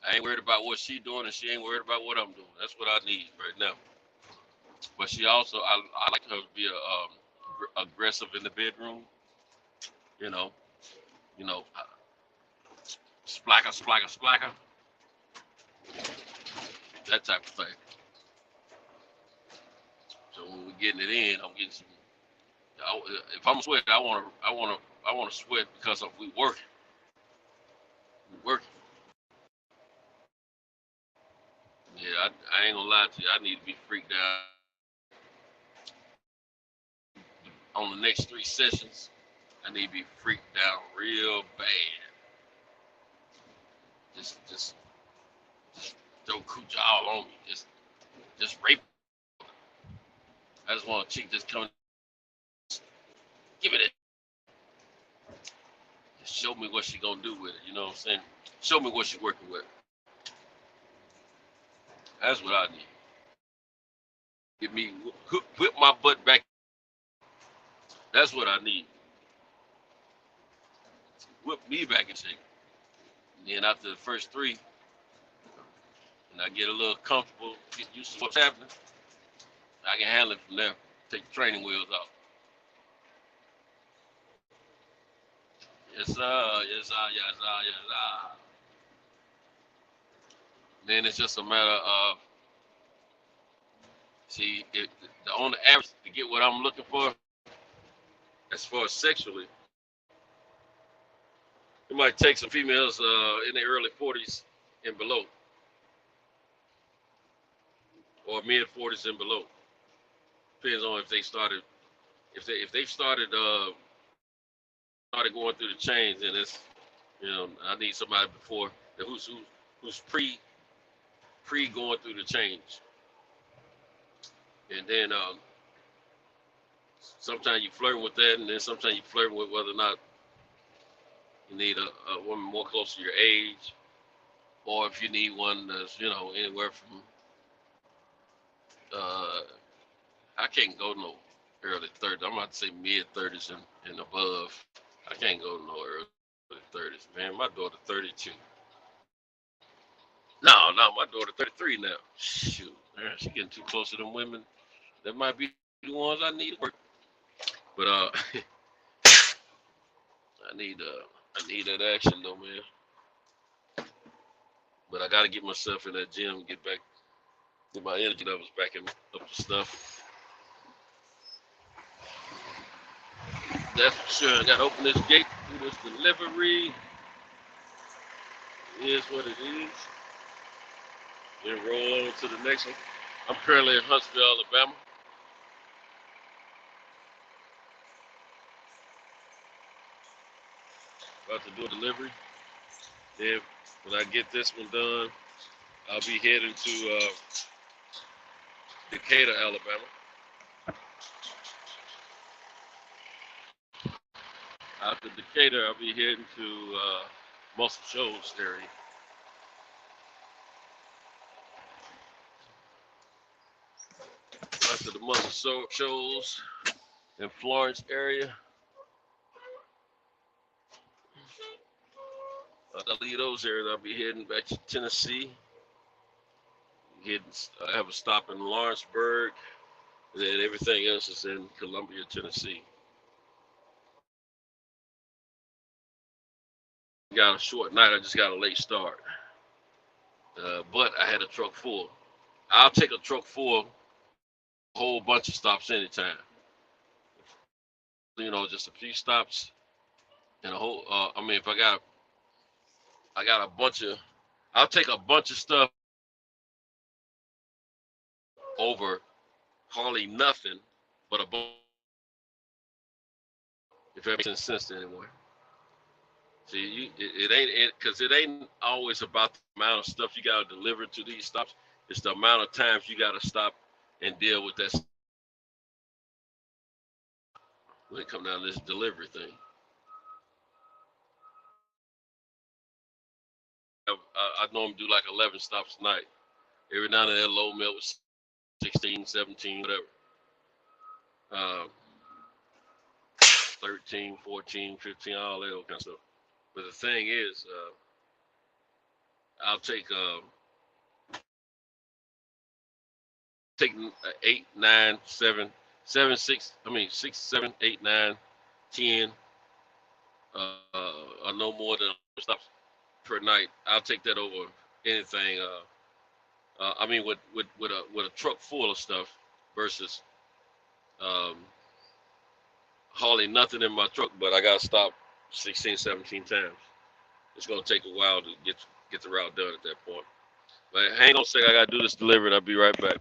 I ain't worried about what she doing, and she ain't worried about what I'm doing. That's what I need right now. But she also, I like her to be aggressive in the bedroom. You know, splacker. That type of thing. So when we're getting it in, I'm getting some. If I'm sweating, I want to sweat because we working. We working. Yeah, I ain't gonna lie to you. I need to be freaked out on the next 3 sessions. I need to be freaked out real bad. Just throw cooch all on me. Just rape. I just want a chick just come. Give me that. Just show me what she gonna do with it. You know what I'm saying? Show me what she working with. That's what I need. Get me whip my butt back. That's what I need. Whip me back in shape. And then after the first 3, and I get a little comfortable, get used to what's happening, I can handle it from there. Take the training wheels off. Yes, sir. Yes, sir. Yes, sir. Yes, sir. Then it's just a matter of, see, on the average to get what I'm looking for, as far as sexually, it might take some females in their early 40s and below, or mid 40s and below. Depends on if they started, if they've started going through the chains, and it's, I need somebody before who's pre going through the change, and then sometimes you flirt with that, and then sometimes you flirt with whether or not you need a woman more close to your age, or if you need one that's anywhere from I can't go no early 30s. I'm about to say mid 30s and above. I can't go no early 30s, man. My daughter 32. No, my daughter 33 now. Shoot, man, she getting too close to them women. That might be the ones I need to work. But I need that action though, man. But I gotta get myself in that gym, get my energy levels back up to stuff. That's for sure. I gotta open this gate, do this delivery. It is what it is. Then roll on to the next one. I'm currently in Huntsville, Alabama. About to do a delivery. Then when I get this one done, I'll be heading to Decatur, Alabama. After Decatur, I'll be heading to Muscle Shoals area. After the Muscle Shoals in Florence area, I'll leave those areas. I'll be heading back to Tennessee. I have a stop in Lawrenceburg, and then everything else is in Columbia, Tennessee. Got a short night. I just got a late start, but I had a truck full. I'll take a truck full, a whole bunch of stops anytime. Just a few stops and a whole. If I got a bunch of, I'll take a bunch of stuff over hardly nothing, but a bunch. If that makes sense to anyone. See, it ain't because it ain't always about the amount of stuff you got to deliver to these stops. It's the amount of times you got to stop and deal with that when it comes down to this delivery thing. I normally do like 11 stops a night. Every now and then, low mill was 16, 17, whatever. 13, 14, 15, all that kind of stuff. But the thing is, I'll take 8, 9, 7, 7, 6. 6, 7, 8, 9, 10. Or no more than stops per night. I'll take that over anything. With a truck full of stuff versus hardly nothing in my truck, but I gotta stop 16, 17 times. It's gonna take a while to get the route done at that point. But hang on a second, I gotta do this delivery. I'll be right back.